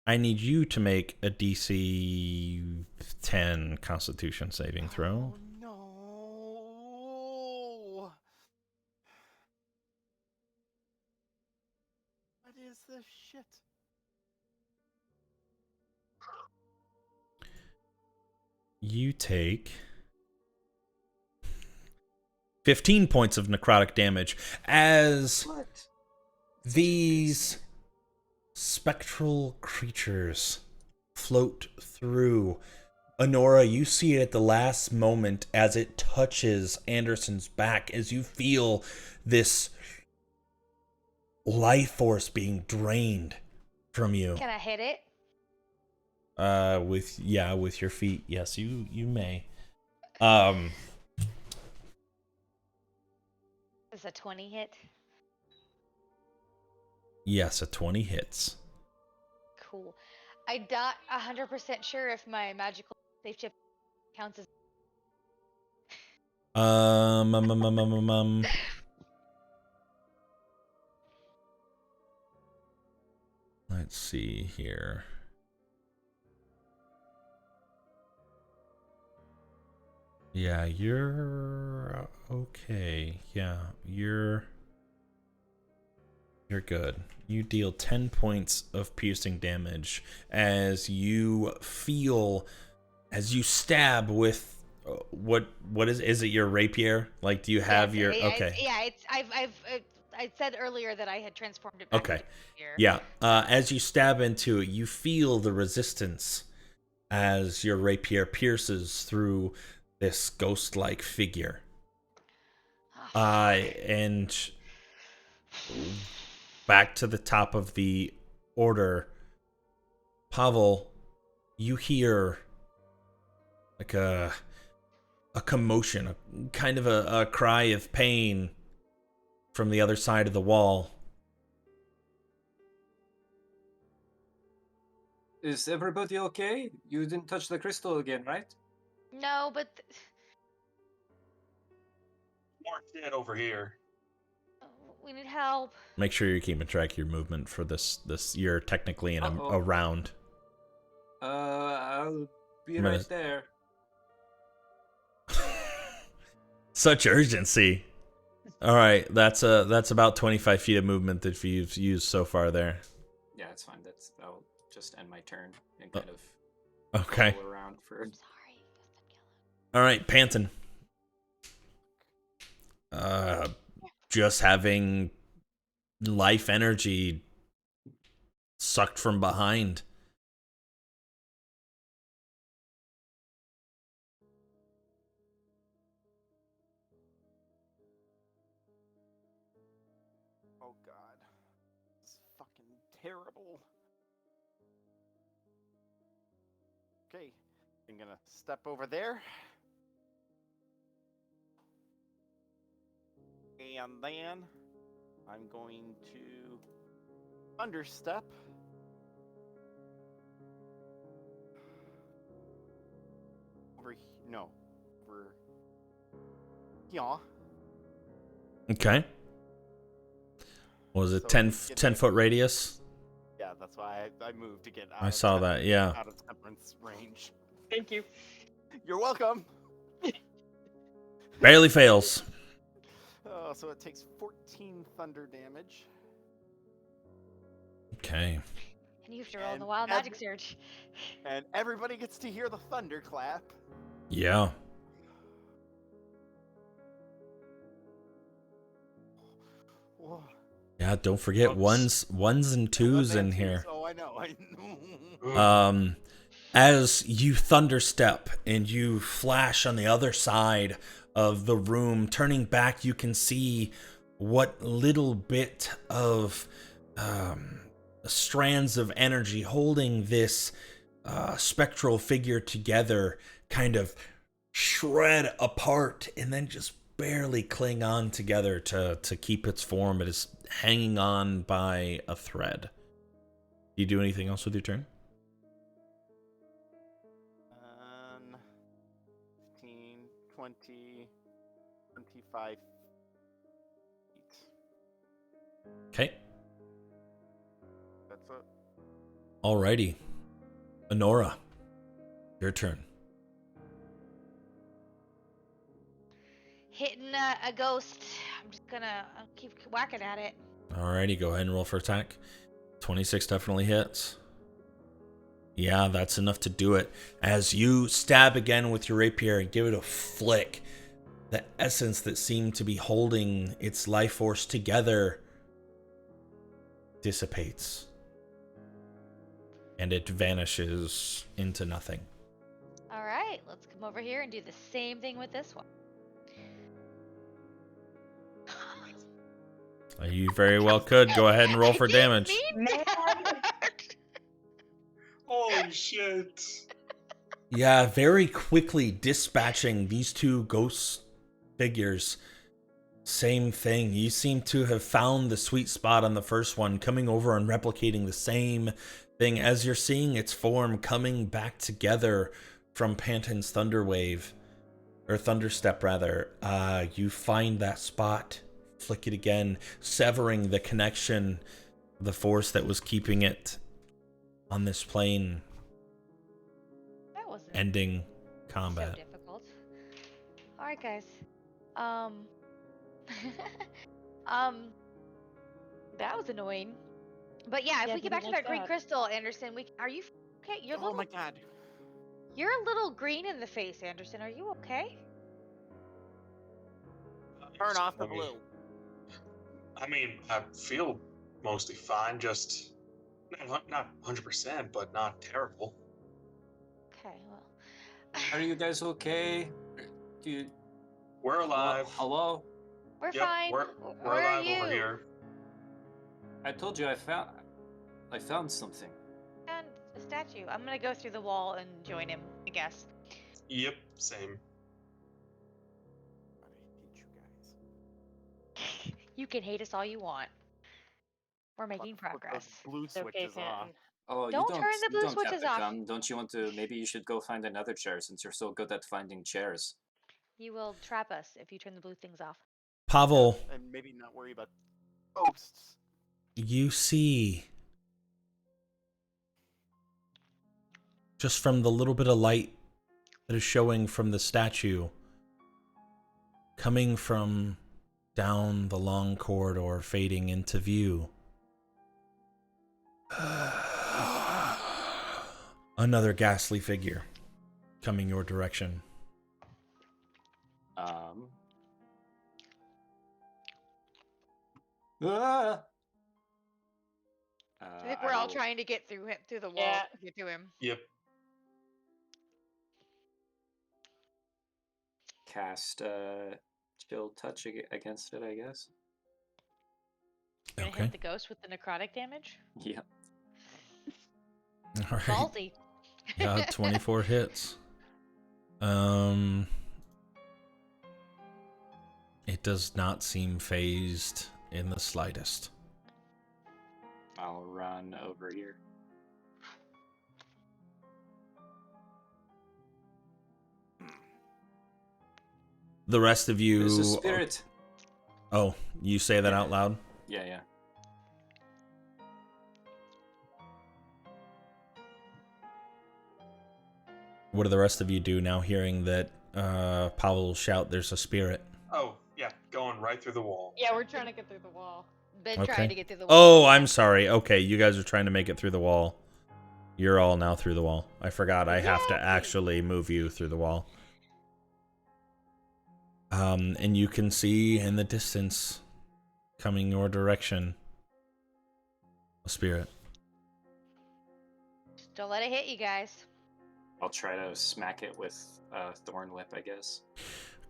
I need you to make a DC 10 Constitution saving throw. Oh no! What is this shit? You take 15 points of necrotic damage as What? these spectral creatures float through. Honora, you see it at the last moment as it touches Anderson's back, as you feel this life force being drained from you. Can I hit it? With your feet. Yes, you may. Is a 20 hit? Yes, a 20 hits. Cool. I'm not 100% sure if my magical safe chip counts as. Let's see here. Yeah, you're okay. Yeah, you're good. You deal 10 points of piercing damage as you feel, as you stab with what is it, your rapier? Like, do you have your okay? I said earlier that I had transformed it back Okay. into here. Yeah. As you stab into it, you feel the resistance as your rapier pierces through this ghost-like figure. Oh, And back to the top of the order, Pavel, you hear like a commotion, a kind of a cry of pain from the other side of the wall. Is everybody okay? You didn't touch the crystal again, right? no, but More shit over here. we need help. Make sure you're keeping track of your movement for this. You're technically in a Uh-oh. round. I'll be I'm right gonna- there. Such urgency. All right, that's about 25 feet of movement that you've used so far there. Yeah, it's fine. I'll just end my turn and kind of Okay. roll around for. I'm sorry. All right, Panton. Just having life energy sucked from behind. Oh god. This is fucking terrible. Okay, I'm gonna step over there. And then I'm going to understep. Over here. Okay. Was it So 10 get 10 foot radius? Yeah, that's why I moved to get out I of saw that, yeah. out of Temperance range. Thank you. You're welcome. Barely fails. Oh, so it takes 14 thunder damage. Okay. And you have to roll in the And wild magic surge. And everybody gets to hear the thunderclap. Yeah. Whoa. Yeah, don't forget Oops. ones and twos in here. Oh, I know. As you thunderstep and you flash on the other side of the room, turning back, you can see what little bit of strands of energy holding this spectral figure together kind of shred apart and then just barely cling on together to keep its form. It is hanging on by a thread. Do you do anything else with your turn? 15, 20, 25 feet. Okay. That's it. Alrighty. Honora, your turn. Hitting a ghost. I'm just gonna keep whacking at it. Alrighty, go ahead and roll for attack. 26 definitely hits. Yeah, that's enough to do it. As you stab again with your rapier and give it a flick, the essence that seemed to be holding its life force together dissipates. And it vanishes into nothing. All right, let's come over here and do the same thing with this one. You very well could. Go ahead and roll for damage. Holy shit. Yeah, very quickly dispatching these two ghost figures. Same thing. You seem to have found the sweet spot on the first one, coming over and replicating the same thing as you're seeing its form coming back together from Panton's Thunderwave, or Thunderstep rather. You find that spot, flick it again, severing the connection, the force that was keeping it on this plane, That wasn't ending combat. so difficult. All right, guys. That was annoying. But yeah, if Yeah, we get didn't back to like that green that. crystal, Anderson, are you okay? Oh my god. You're a little green in the face, Anderson. Are you okay? Turn off the I mean- blue. I mean, I feel mostly fine, just not 100%, but not terrible. Okay, well. Are you guys okay? Do you... We're alive. Hello? We're Yep, fine. we're Where are alive you? over here. I told you I found something. And a statue. I'm gonna go through the wall and join him, I guess. Yep, same. I hate you guys. You can hate us all you want. We're making Put those progress. blue It's okay, switches off. Fenton. Oh, Don't turn the blue you don't switches have to off. come. Don't you want to? Maybe you should go find another chair since you're so good at finding chairs. You will trap us if you turn the blue things off. Pavel, And maybe not worry about ghosts. you see, just from the little bit of light that is showing from the statue, coming from down the long corridor, fading into view, another ghastly figure coming your direction. Ah! I think we're all trying to get through the wall Yeah. to get to him. Yep. Cast chill touch against it, I guess. Gonna Okay. hit the ghost with the necrotic damage. Yeah. All right. Ballsy. Yeah, 24 hits. It does not seem phased in the slightest. I'll run over here. The rest of you. There's a spirit. Oh, you say that out loud? Yeah, yeah. What do the rest of you do now, hearing that Pavel shout, "There's a spirit"? Oh, yeah, going right through the wall. Yeah, we're trying to get through the wall. Been Okay. trying to get through the wall. Oh, I'm sorry. Okay, you guys are trying to make it through the wall. You're all now through the wall. I forgot I have to actually move you through the wall. And you can see in the distance, coming your direction, A spirit. Just don't let it hit you guys. I'll try to smack it with Thorn Whip, I guess.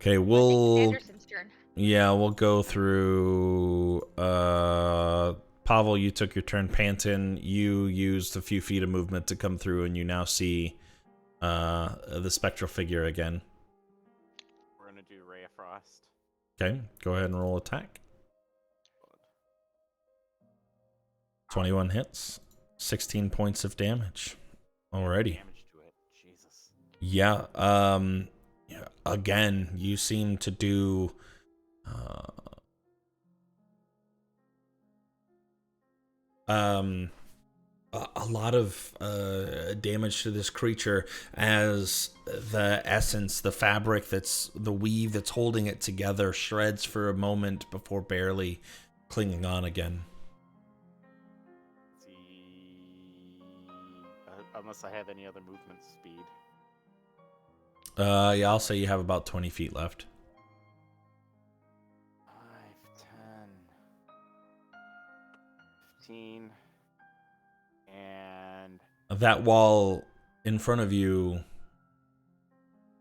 Okay, I think it's we'll Anderson's turn. we'll go through Pavel, you took your turn. Panton, you used a few feet of movement to come through, and you now see the spectral figure again. We're gonna do Ray of Frost. Okay, go ahead and roll attack. 21 hits, 16 points of damage. Alrighty. Damage to it. Jesus. Yeah, again, you seem to do a lot of damage to this creature as the essence, the fabric that's the weave that's holding it together shreds for a moment before barely clinging on again. Let's see. Unless I have any other movement speed. Yeah, I'll say you have about 20 feet left. 5, 10, 15, and That wall in front of you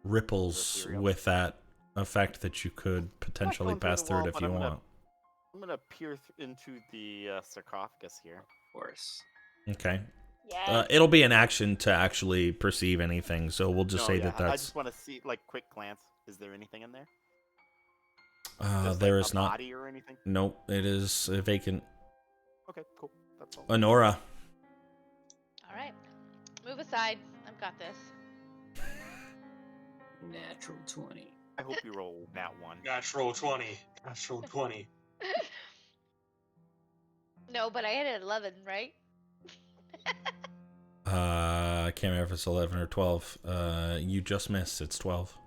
ripples Ethereal. with that effect that you could potentially going through pass the through wall, it if but you I'm gonna- want. I'm gonna peer into the sarcophagus here. Of course. Okay. Yeah. It'll be an action to actually perceive anything, so we'll just No, say yeah, that I that's... just want to see, like, quick glance. Is there anything in there? there Like, is a not. body or anything? Nope, it is vacant. Okay, cool. That's all. Honora. All right. Move aside. I've got this. Natural 20. I hope you roll that one. Natural 20. Natural 20. No, but I hit an 11, right? I can't remember if it's 11 or 12. You just missed. It's 12.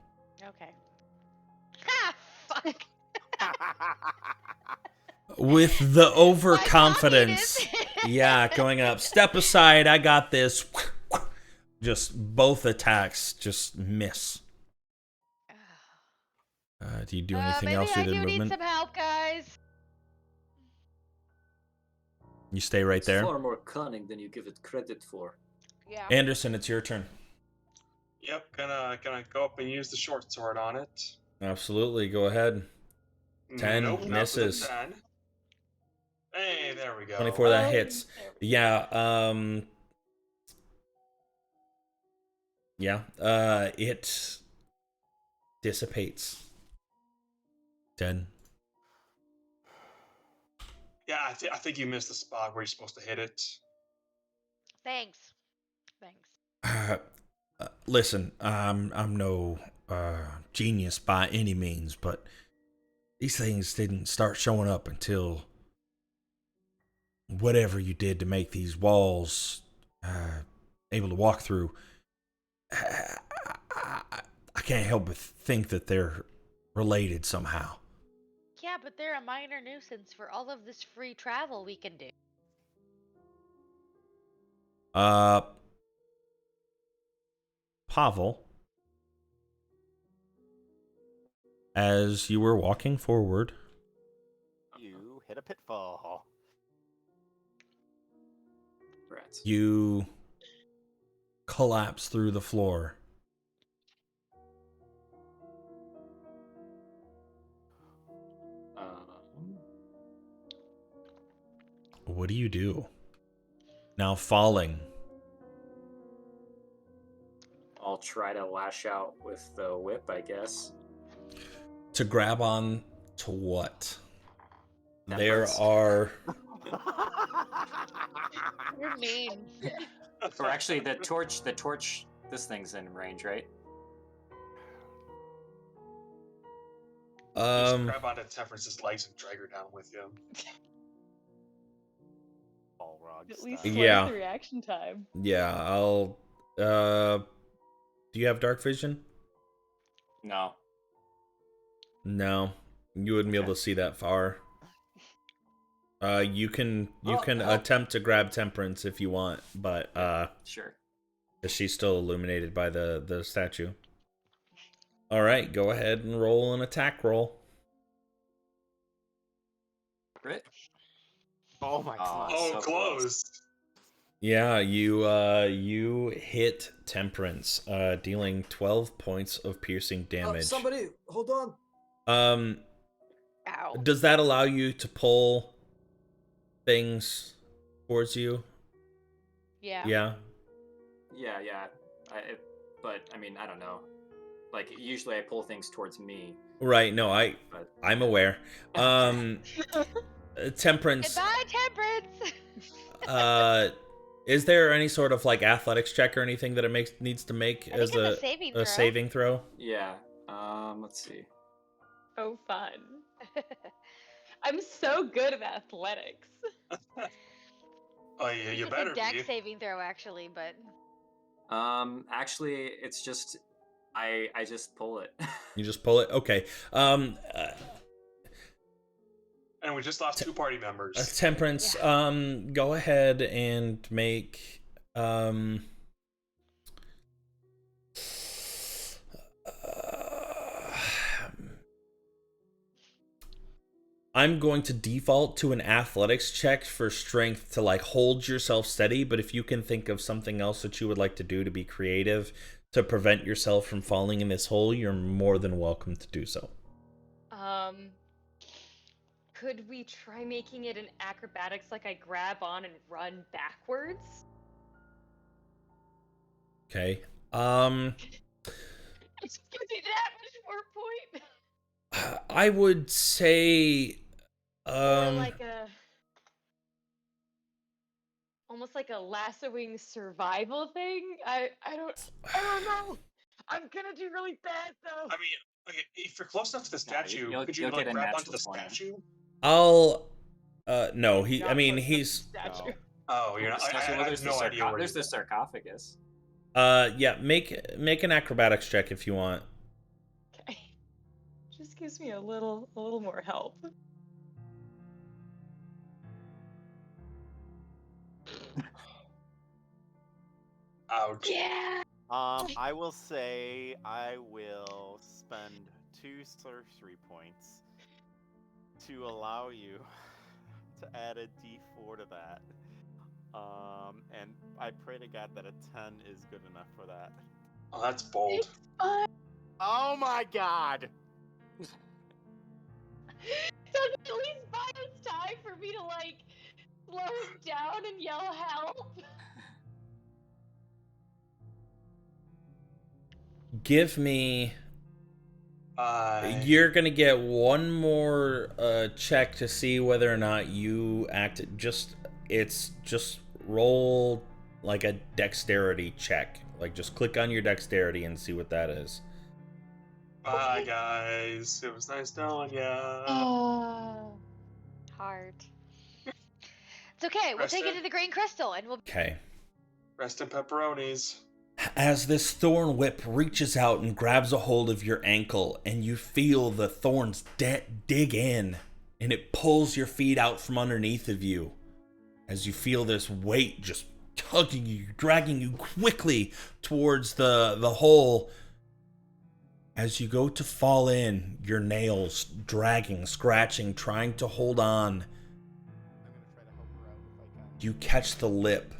Okay. Ha! Fuck. With the My overconfidence. cockiness. Yeah, going up. Step aside. I got this. Just both attacks just miss. Do you do anything maybe else I with do your need movement? some help, guys. You stay right It's there. far more cunning than you give it credit for. Yeah. Anderson, it's your turn. Yep, gonna go up and use the short sword on it. Absolutely. Go ahead. 10 Nope, misses. Not with a 10. Hey, there we go. 24, that hits. Yeah, it dissipates. 10. Yeah, I think you missed the spot where you're supposed to hit it. Thanks. Thanks. Listen, I'm no genius by any means, but these things didn't start showing up until whatever you did to make these walls able to walk through. I can't help but think that they're related somehow. Yeah, but they're a minor nuisance for all of this free travel we can do. Pavel, as you were walking forward, You hit a pitfall. Rats. you collapse through the floor. What do you do? Now falling. I'll try to lash out with the whip, I guess. To grab on to what? That There hurts. are... You're mean. Or actually, the torch, this thing's in range, right? Just grab onto Temperance's legs and drag her down with you. Balrog At least style. twice Yeah. the reaction time. Yeah, I'll... do you have dark vision? No. No. You wouldn't be able to see that far. You can attempt to grab Temperance if you want, but Sure. she's still illuminated by the statue. All right, go ahead and roll an attack roll. Crit. Oh my god. Oh, so close. Yeah, you hit Temperance, dealing 12 points of piercing damage. Somebody, hold on. Ow. Does that allow you to pull things towards you? Yeah. Yeah. Yeah. But I mean, I don't know. Like usually I pull things towards me. Right. No, But I'm aware. Temperance. Goodbye, Temperance. Is there any sort of like athletics check or anything that it needs to make I as think it's a saving throw. saving throw? yeah. Let's see. Oh, fun. I'm so good at athletics. Oh, yeah, you It's better a deck be. saving throw, actually, but Actually, it's just I just pull it. You just pull it. Okay. And we just lost 2 party members. Temperance. Go ahead and make I'm going to default to an athletics check for strength to like hold yourself steady, but if you can think of something else that you would like to do to be creative to prevent yourself from falling in this hole, you're more than welcome to do so. Could we try making it an acrobatics, like I grab on and run backwards? Okay. It's gonna be that much more point. I would say Or like almost like a lassoing survival thing. I don't know. I'm gonna do really bad though. I mean, okay, if you're close enough to the statue, you'll could you get like a grab onto the natural 20. statue? no, Not I mean close enough he's to the statue. Oh, you're not. I have no idea where. There's the sarcophagus. yeah, make an acrobatics check if you want. Okay. Just gives me a little more help. Ouch. Yeah. I will say I will spend 2 sorcery points to allow you to add a d4 to that. And I pray to God that a 10 is good enough for that. Oh, that's bold. It's fun. Oh my god! So at least buy us time for me to like slow him down and yell help. Give me. You're gonna get one more check to see whether or not you act. It's just roll like a dexterity check. Like just click on your dexterity and see what that is. Bye, guys. It was nice knowing ya. Hard. It's okay. We'll take it to the green crystal, and we'll. Okay. Rest in pepperonis. As this thorn whip reaches out and grabs a hold of your ankle, and you feel the thorns dig in, and it pulls your feet out from underneath of you. As you feel this weight just tugging you, dragging you quickly towards the hole. As you go to fall in, your nails dragging, scratching, trying to hold on. I'm gonna try to help her out if I can. You catch the lip,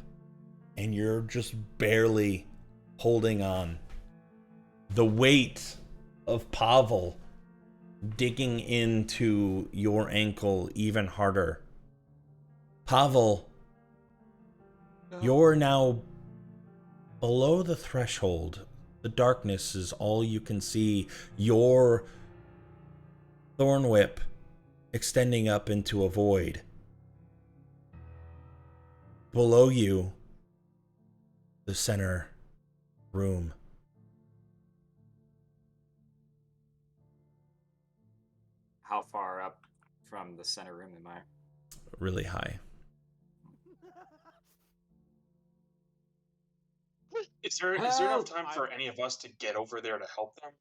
and you're just barely holding on. The weight of Pavel digging into your ankle even harder. Pavel, you're now below the threshold. The darkness is all you can see. Your thorn whip extending up into a void. Below you, the center room. How far up from the center room am I? Really high. Is there enough time for any of us to get over there to help them?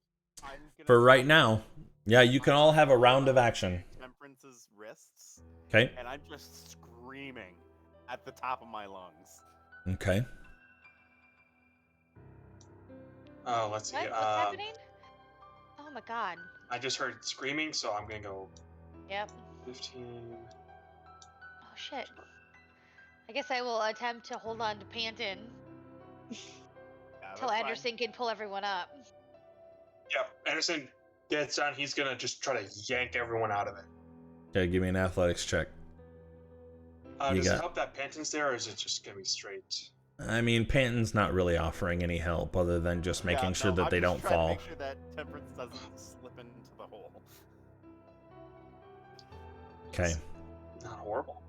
I'm gonna For try right to now. Yeah, you can all have a round of action. Temperance's wrists, Okay. and I'm just screaming at the top of my lungs. Okay. Oh, let's see. What? What's happening? Oh my god. I just heard screaming, so I'm gonna go Yep. 15. Oh shit. I guess I will attempt to hold on to Panton Yeah, till that's fine. Anderson can pull everyone up. Yep. Anderson gets on. He's gonna just try to yank everyone out of it. Okay, give me an athletics check. You Does it got- help that Panton's there, or is it just gonna be straight? I mean, Panton's not really offering any help other than just making Yeah, sure no, that I'm they just don't trying to fall. make sure that Temperance doesn't slip into the hole. Okay. Not horrible.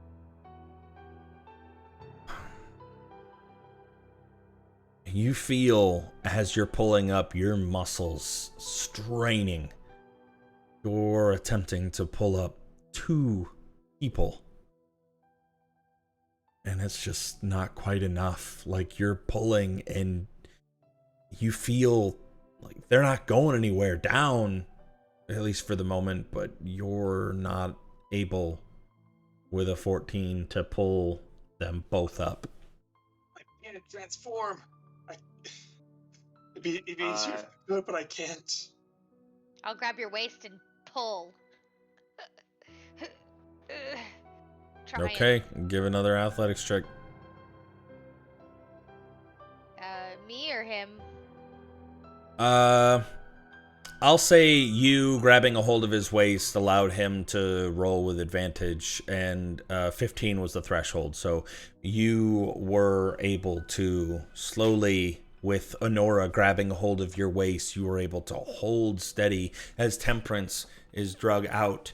You feel as you're pulling up, your muscles straining. You're attempting to pull up 2 people. And it's just not quite enough. Like, you're pulling and you feel like they're not going anywhere down, at least for the moment, but you're not able with a 14 to pull them both up. I can't transform. It'd be easier if I could, but I can't. I'll grab your waist and pull. Trying. Okay, give another athletics check. Me or him? I'll say you grabbing a hold of his waist allowed him to roll with advantage, and 15 was the threshold. So you were able to slowly, with Honora grabbing a hold of your waist, you were able to hold steady as Temperance is drug out.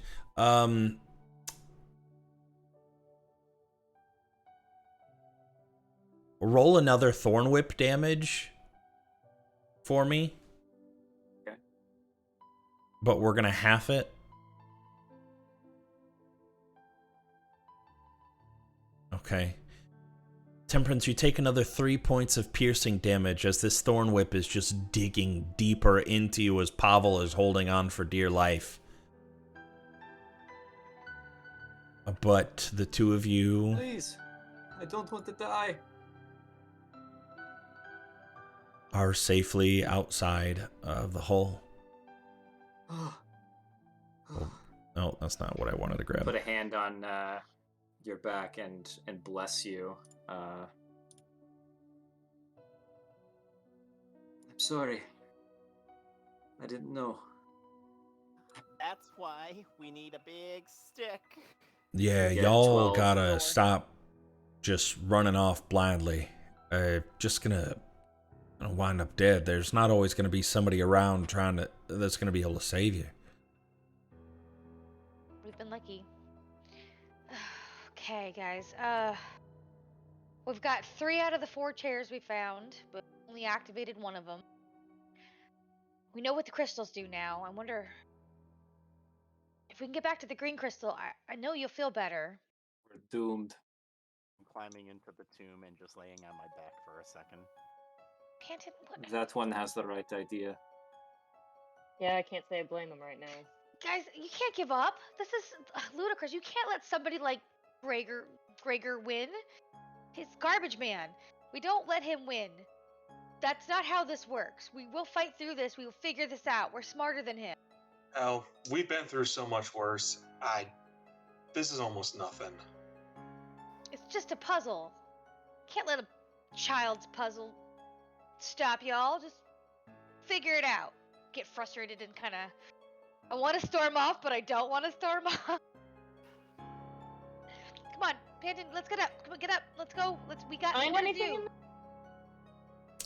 Roll another Thorn Whip damage for me. Okay. But we're going to half it. Okay. Temperance, you take another 3 points of piercing damage as this Thorn Whip is just digging deeper into you as Pavel is holding on for dear life. But the two of you Please, I don't want to die. are safely outside of the hole. Oh, that's not what I wanted to grab. Put a hand on your back and bless you. I'm sorry. I didn't know. That's why we need a big stick. Yeah, You get y'all 12. gotta stop just running off blindly. Just gonna wind up dead. There's not always gonna be somebody around that's gonna be able to save you. We've been lucky. Okay, guys. We've got 3 out of the 4 chairs we found, but only activated one of them. We know what the crystals do now. I wonder if we can get back to the green crystal. I know you'll feel better. We're doomed. I'm climbing into the tomb and just laying on my back for a second. Panton, what? That one has the right idea. Yeah, I can't say I blame him right now. Guys, you can't give up. This is ludicrous. You can't let somebody like Gregor win. He's garbage man. We don't let him win. That's not how this works. We will fight through this. We will figure this out. We're smarter than him. Oh, we've been through so much worse. This is almost nothing. It's just a puzzle. Can't let a child's puzzle stop y'all. Just figure it out. Get frustrated and kind of. I want to storm off, but I don't want to storm off. Come on, Panton, let's get up. Come on, get up. Let's go. We got Find more to anything do.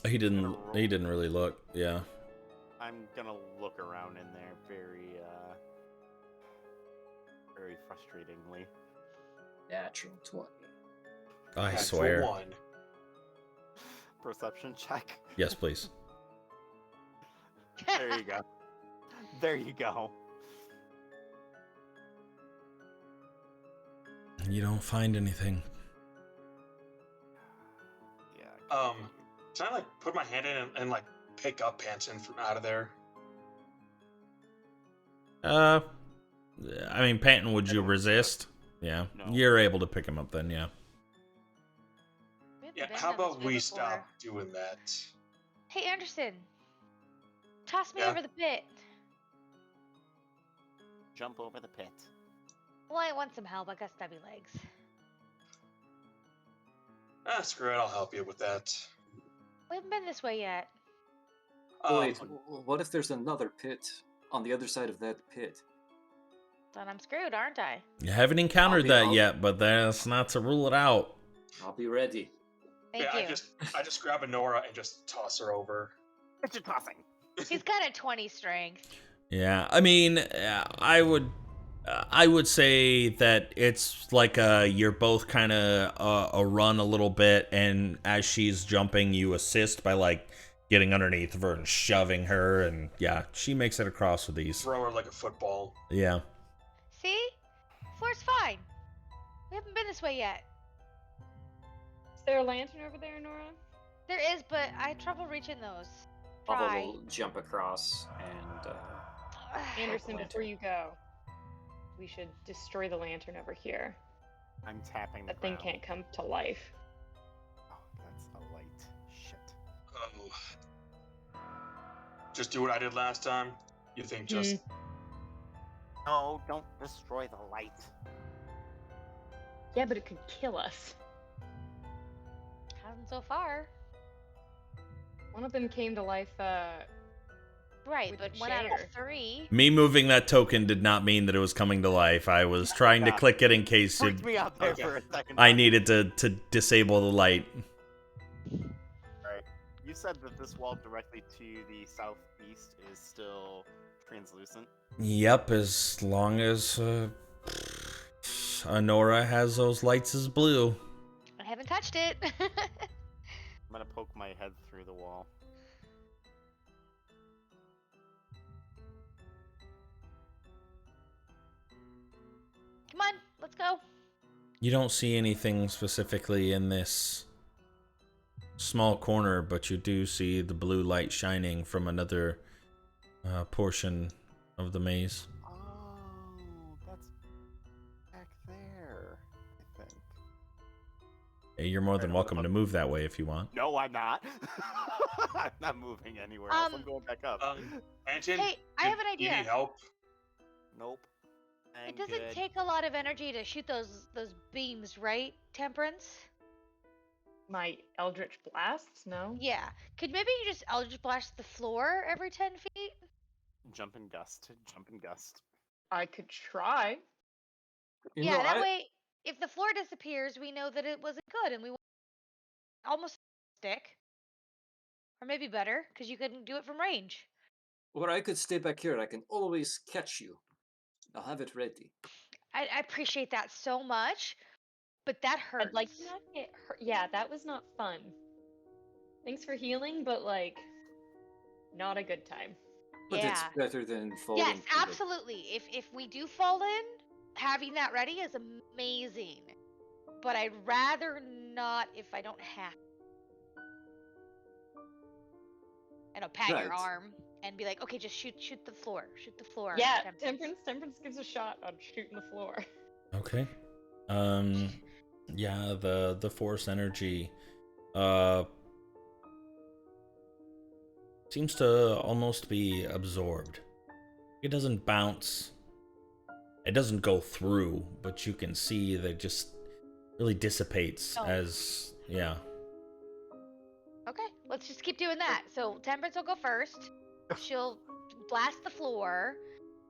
in He didn't really look. Yeah. I'm gonna look around in there very frustratingly. Natural 20. I Natural swear. 1. Perception check. Yes, please. There you go. There you go. You don't find anything. Yeah. Can I put my hand in and pick up Panton from out of there? I mean, Panton, would you resist? Yeah. No. You're able to pick him up then, yeah. We haven't Yeah. been How down this about way we before. stop doing that? Hey, Anderson. Toss me Yeah? over the pit. Jump over the pit. Well, I want some help. I got stubby legs. Screw it. I'll help you with that. We haven't been this way yet. Wait, what if there's another pit on the other side of that pit? Then I'm screwed, aren't I? You haven't encountered I'll that be- yet, but that's not to rule it out. I'll be ready. Thank Yeah, you. I just grab Honora and just toss her over. What you tossing? She's got a 20 strength. Yeah, I mean, I would say that it's like you're both kind of a run a little bit, and as she's jumping, you assist by like getting underneath of her and shoving her, and yeah, she makes it across with ease. Throw her like a football. Yeah. See? Floor's fine. We haven't been this way yet. Is there a lantern over there, Nora? There is, but I had trouble reaching those. Bubba Try. will jump across and Anderson, lantern. before you go, we should destroy the lantern over here. I'm tapping the That thing ground. can't come to life. Oh, that's a light. Shit. Oh. Just do what I did last time. You think just No, don't destroy the light. Yeah, but it could kill us. Hasn't so far. One of them came to life, Right, With but the 1 out of chair. 3. Me moving that token did not mean that it was coming to life. I was trying to Yeah. click it in case Freaked me out there Okay. for a second. I needed to disable the light. Right. You said that this wall directly to the southeast is still translucent. Yep, as long as Honora has those lights as blue. I haven't touched it. I'm gonna poke my head through the wall. Come on, let's go. You don't see anything specifically in this small corner, but you do see the blue light shining from another portion of the maze. Oh, that's back there, I think. Hey, you're more than welcome to move that way if you want. No, I'm not. I'm not moving anywhere else. I'm going back up. Anton, Hey, I have an you idea. need help? Nope. It doesn't take a lot of energy to shoot those beams, right, Temperance? my Eldritch Blasts? No? Yeah. Could maybe you just Eldritch Blast the floor every 10 feet? Jump and gust. Jump and gust. I could try. You Yeah, know, that I- way, if the floor disappears, we know that it wasn't good, and we won't almost stick. Or maybe better, because you couldn't do it from range. Or I could stay back here. I can always catch you. I'll have it ready. I appreciate that so much, but that hurts. I'd like to not get hurt. Yeah, that was not fun. Thanks for healing, but like, not a good time. But yeah. it's better than falling. Yes, to the- absolutely. If we do fall in, having that ready is amazing. But I'd rather not if I don't have. And I'll pat your Right. arm and be like, okay, just shoot the floor. Shoot the floor. Yeah, Temperance. Temperance gives a shot on shooting the floor. Okay. Yeah, the force energy seems to almost be absorbed. It doesn't bounce. It doesn't go through, but you can see that it just really dissipates Oh. as yeah. Okay, let's just keep doing that. So Temperance will go first. She'll blast the floor,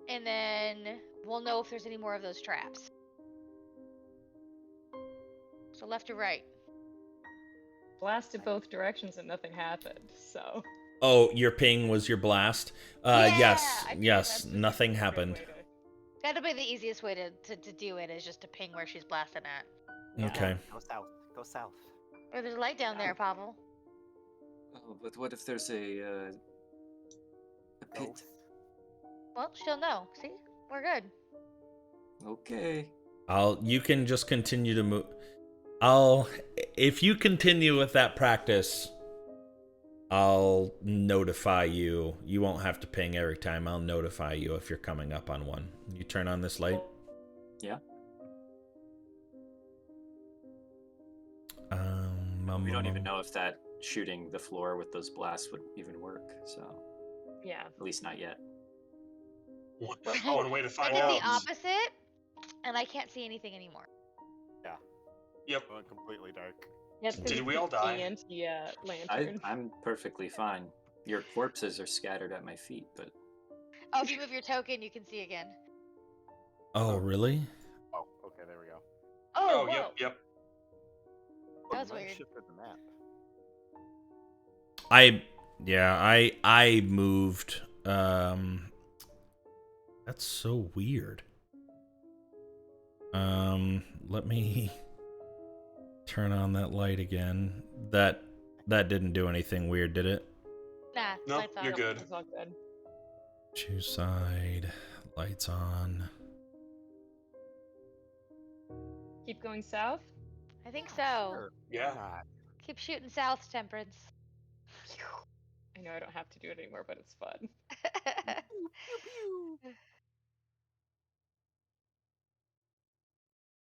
and then we'll know if there's any more of those traps. So left or right? Blasted both directions and nothing happened, so. Oh, your ping was your blast? Yeah, Yes, I think yes, that's nothing a good happened. way to- That'll be the easiest way to do it, is just to ping where she's blasting at. Okay. Go south. Go south. Or there's a light down there, Pavel. Oh, but what if there's a pit? South. Well, she'll know. See? We're good. Okay. You can just continue to move. If you continue with that practice, I'll notify you. You won't have to ping every time. I'll notify you if you're coming up on one. You turn on this light. Yeah. We We don't even know if that shooting the floor with those blasts would even work. So Yeah. at least not yet. One way to I find did out. the opposite, and I can't see anything anymore. Yep. Going completely dark. Yes, Did we all die? Lantern. I'm perfectly fine. Your corpses are scattered at my feet, but Oh, if you move your token, you can see again. Oh, really? Oh, okay, there we go. Oh, yep, whoa. yep. That was You might have weird. shifted the map. I moved. That's so weird. Let me turn on that light again. That didn't do anything weird, did it? Nah, No, lights on. you're good. It's all good. Choose side, lights on. Keep going south. I think so. Sure, Yeah. why not? Keep shooting south, Temperance. I know I don't have to do it anymore, but it's fun. Pew, pew, pew.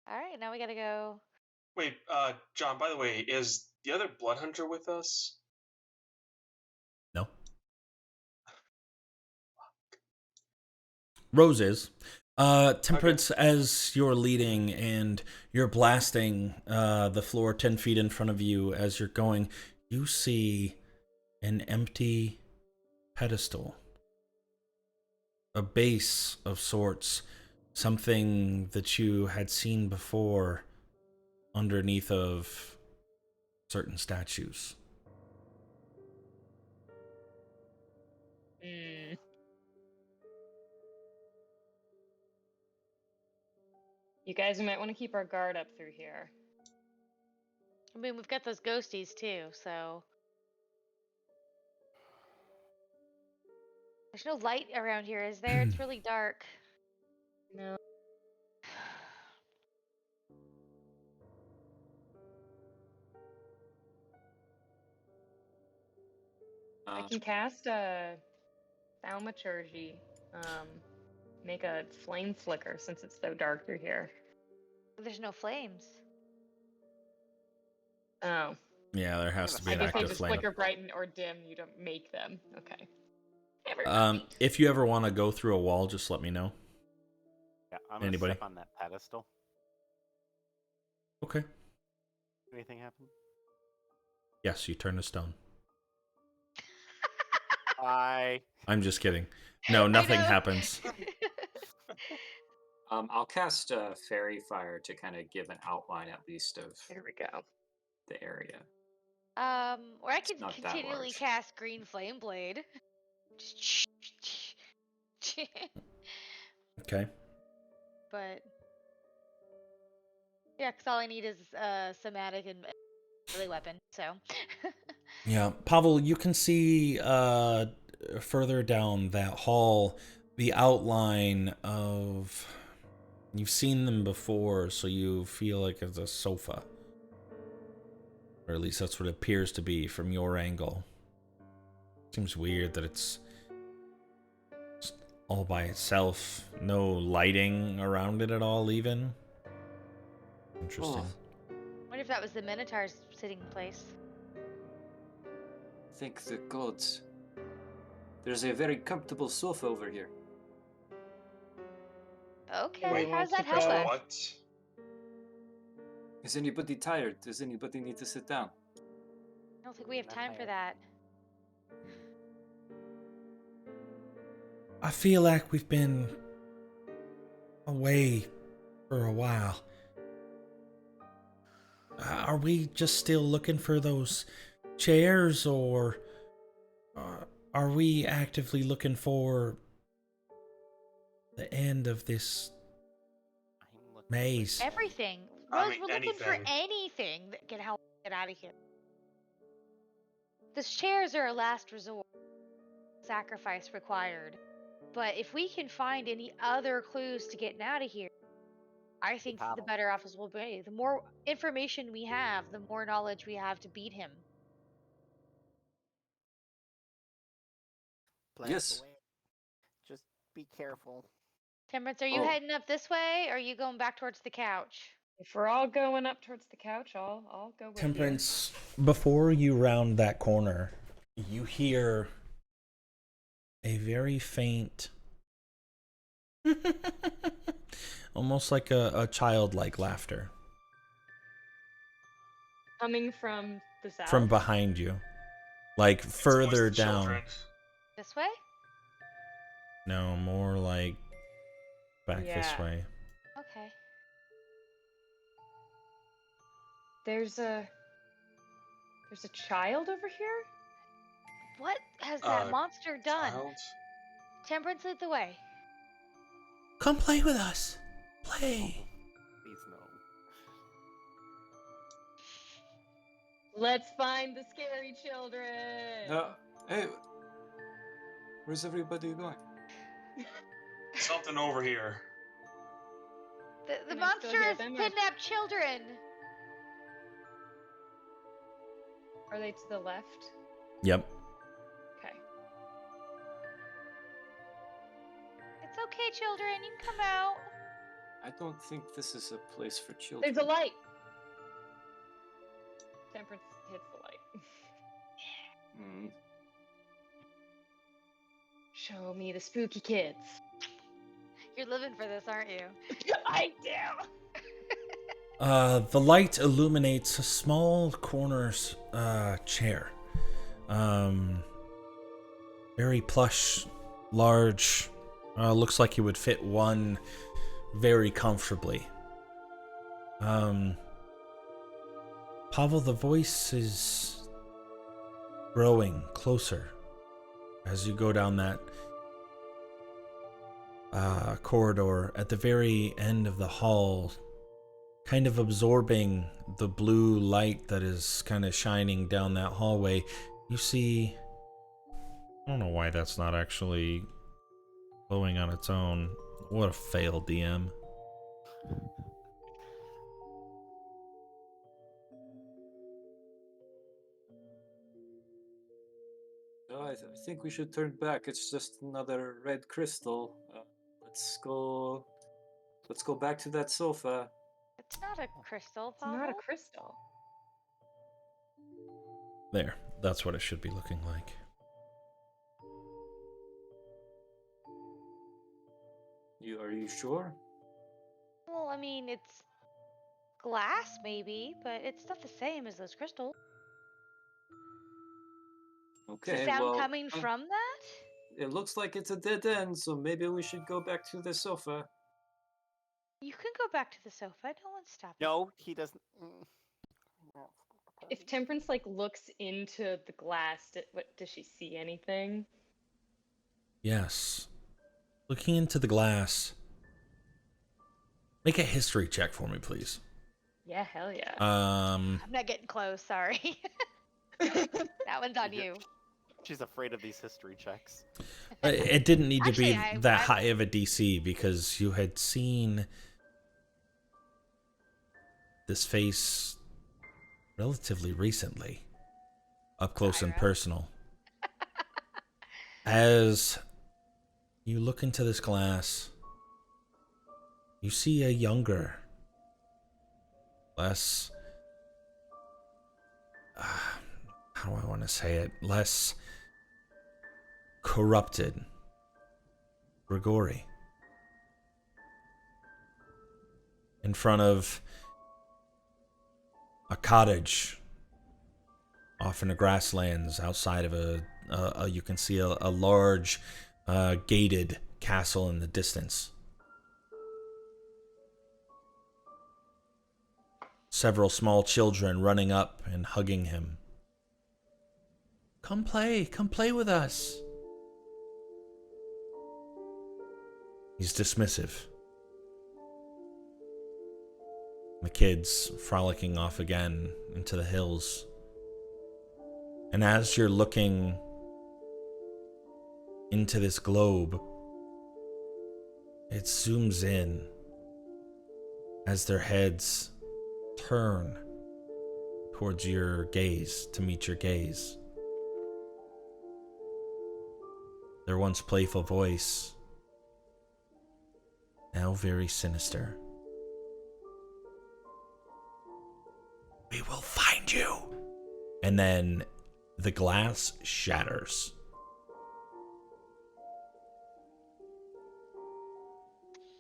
All right, now we gotta go. Wait, John, by the way, is the other blood hunter with us? No. Roses. Temperance, as you're leading and you're blasting the floor 10 feet in front of you as you're going, you see an empty pedestal. A base of sorts. Something that you had seen before underneath of certain statues. You guys might want to keep our guard up through here. I mean, we've got those ghosties too, so. There's no light around here, is there? It's really dark. No. I can cast a thaumaturgy. Make a flame flicker since it's so dark through here. There's no flames. Oh. Yeah, there has to be I an guess they active just flame. flicker brighten or dim. You don't make them. Okay. Never mind. If you ever want to go through a wall, just let me know. Yeah, I'm gonna Anybody? step on that pedestal. Okay. Anything happen? Yes, you turn to stone. I'm just kidding. No, nothing happens. I'll cast Fairy Fire to kind of give an outline at least of There we go. the area. Or I It's could not that continually large. cast Green Flame Blade. Okay. But yeah, because all I need is somatic and melee weapon. So. Yeah, Pavel, you can see further down that hall the outline of. You've seen them before, so you feel like it's a sofa. Or at least that's what it appears to be from your angle. Seems weird that it's just all by itself. No lighting around it at all, even. Interesting. What if that was the Minotaur's sitting place? Thank the gods. There's a very comfortable sofa over here. Okay, Wait, how does that let's help go. us? what? Is anybody tired? Does anybody need to sit down? I don't think we have Not time for bad. that. I feel like we've been away for a while. Are we just still looking for those chairs, or are we actively looking for the end of this looking for maze? Everything. I Rose, mean, we're looking for anything that can help us get out of here. Those chairs are a last resort. Sacrifice required. But if we can find any other clues to getting out of here, I think the Paddle. better off us will be. The more information we have, the more knowledge we have to beat him. Blast Yes. away. Just be careful. Temperance, are you Oh. heading up this way, or are you going back towards the couch? If we're all going up towards the couch, I'll go with Temperance, before you round that corner, you hear a very faint, almost like a childlike laughter. Coming from the south. From behind you. Like It's further always the down. children. This way? No, more like back this Yeah. way. Okay. There's a child over here? What has that monster done? Child? Temperance, lead the way. Come play with us. Play. Please no. Let's find the scary children. Hey, where's everybody going? Something over here. The Can I still monster hear has them, or- kidnapped children. Are they to the left? Yep. Okay. It's okay, children. You can come out. I don't think this is a place for children. There's a light. Temperance hits the light. Mm. Show me the spooky kids. You're living for this, aren't you? I do. The light illuminates a small corner chair. Very plush, large. Looks like it would fit one very comfortably. Pavel, the voice is growing closer as you go down that corridor. At the very end of the hall, kind of absorbing the blue light that is kind of shining down that hallway, you see... I don't know why that's not actually glowing on its own. What a failed DM. No, I think we should turn back. It's just another red crystal. Let's go. Let's go back to that sofa. It's not a crystal, It's Pavel. not a crystal. There, that's what it should be looking like. Are you sure? Well, I mean, it's glass, maybe, but it's not the same as those crystals. Is Okay. the sound well, coming from that? it looks like it's a dead end, so maybe we should go back to the sofa. You can go back to the sofa. No one's stopping. No, he doesn't. If Temperance looks into the glass, does she see anything? Yes. Looking into the glass. Make a history check for me, please. Yeah, hell yeah. I'm not getting close, sorry. That one's on you. She's afraid of these history checks. It didn't need to be Actually, that high of a DC because you had seen this face relatively recently, up close and personal. As you look into this glass, you see a younger, less, how do I want to say it, less corrupted Grigori. In front of a cottage off in the grasslands outside of you can see a large gated castle in the distance. Several small children running up and hugging him. Come play with us. He's dismissive. The kids frolicking off again into the hills. And as you're looking into this globe, it zooms in as their heads turn towards your gaze to meet your gaze. Their once playful voice, now very sinister. We will find you. And then the glass shatters.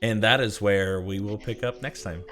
And that is where we will pick up next time.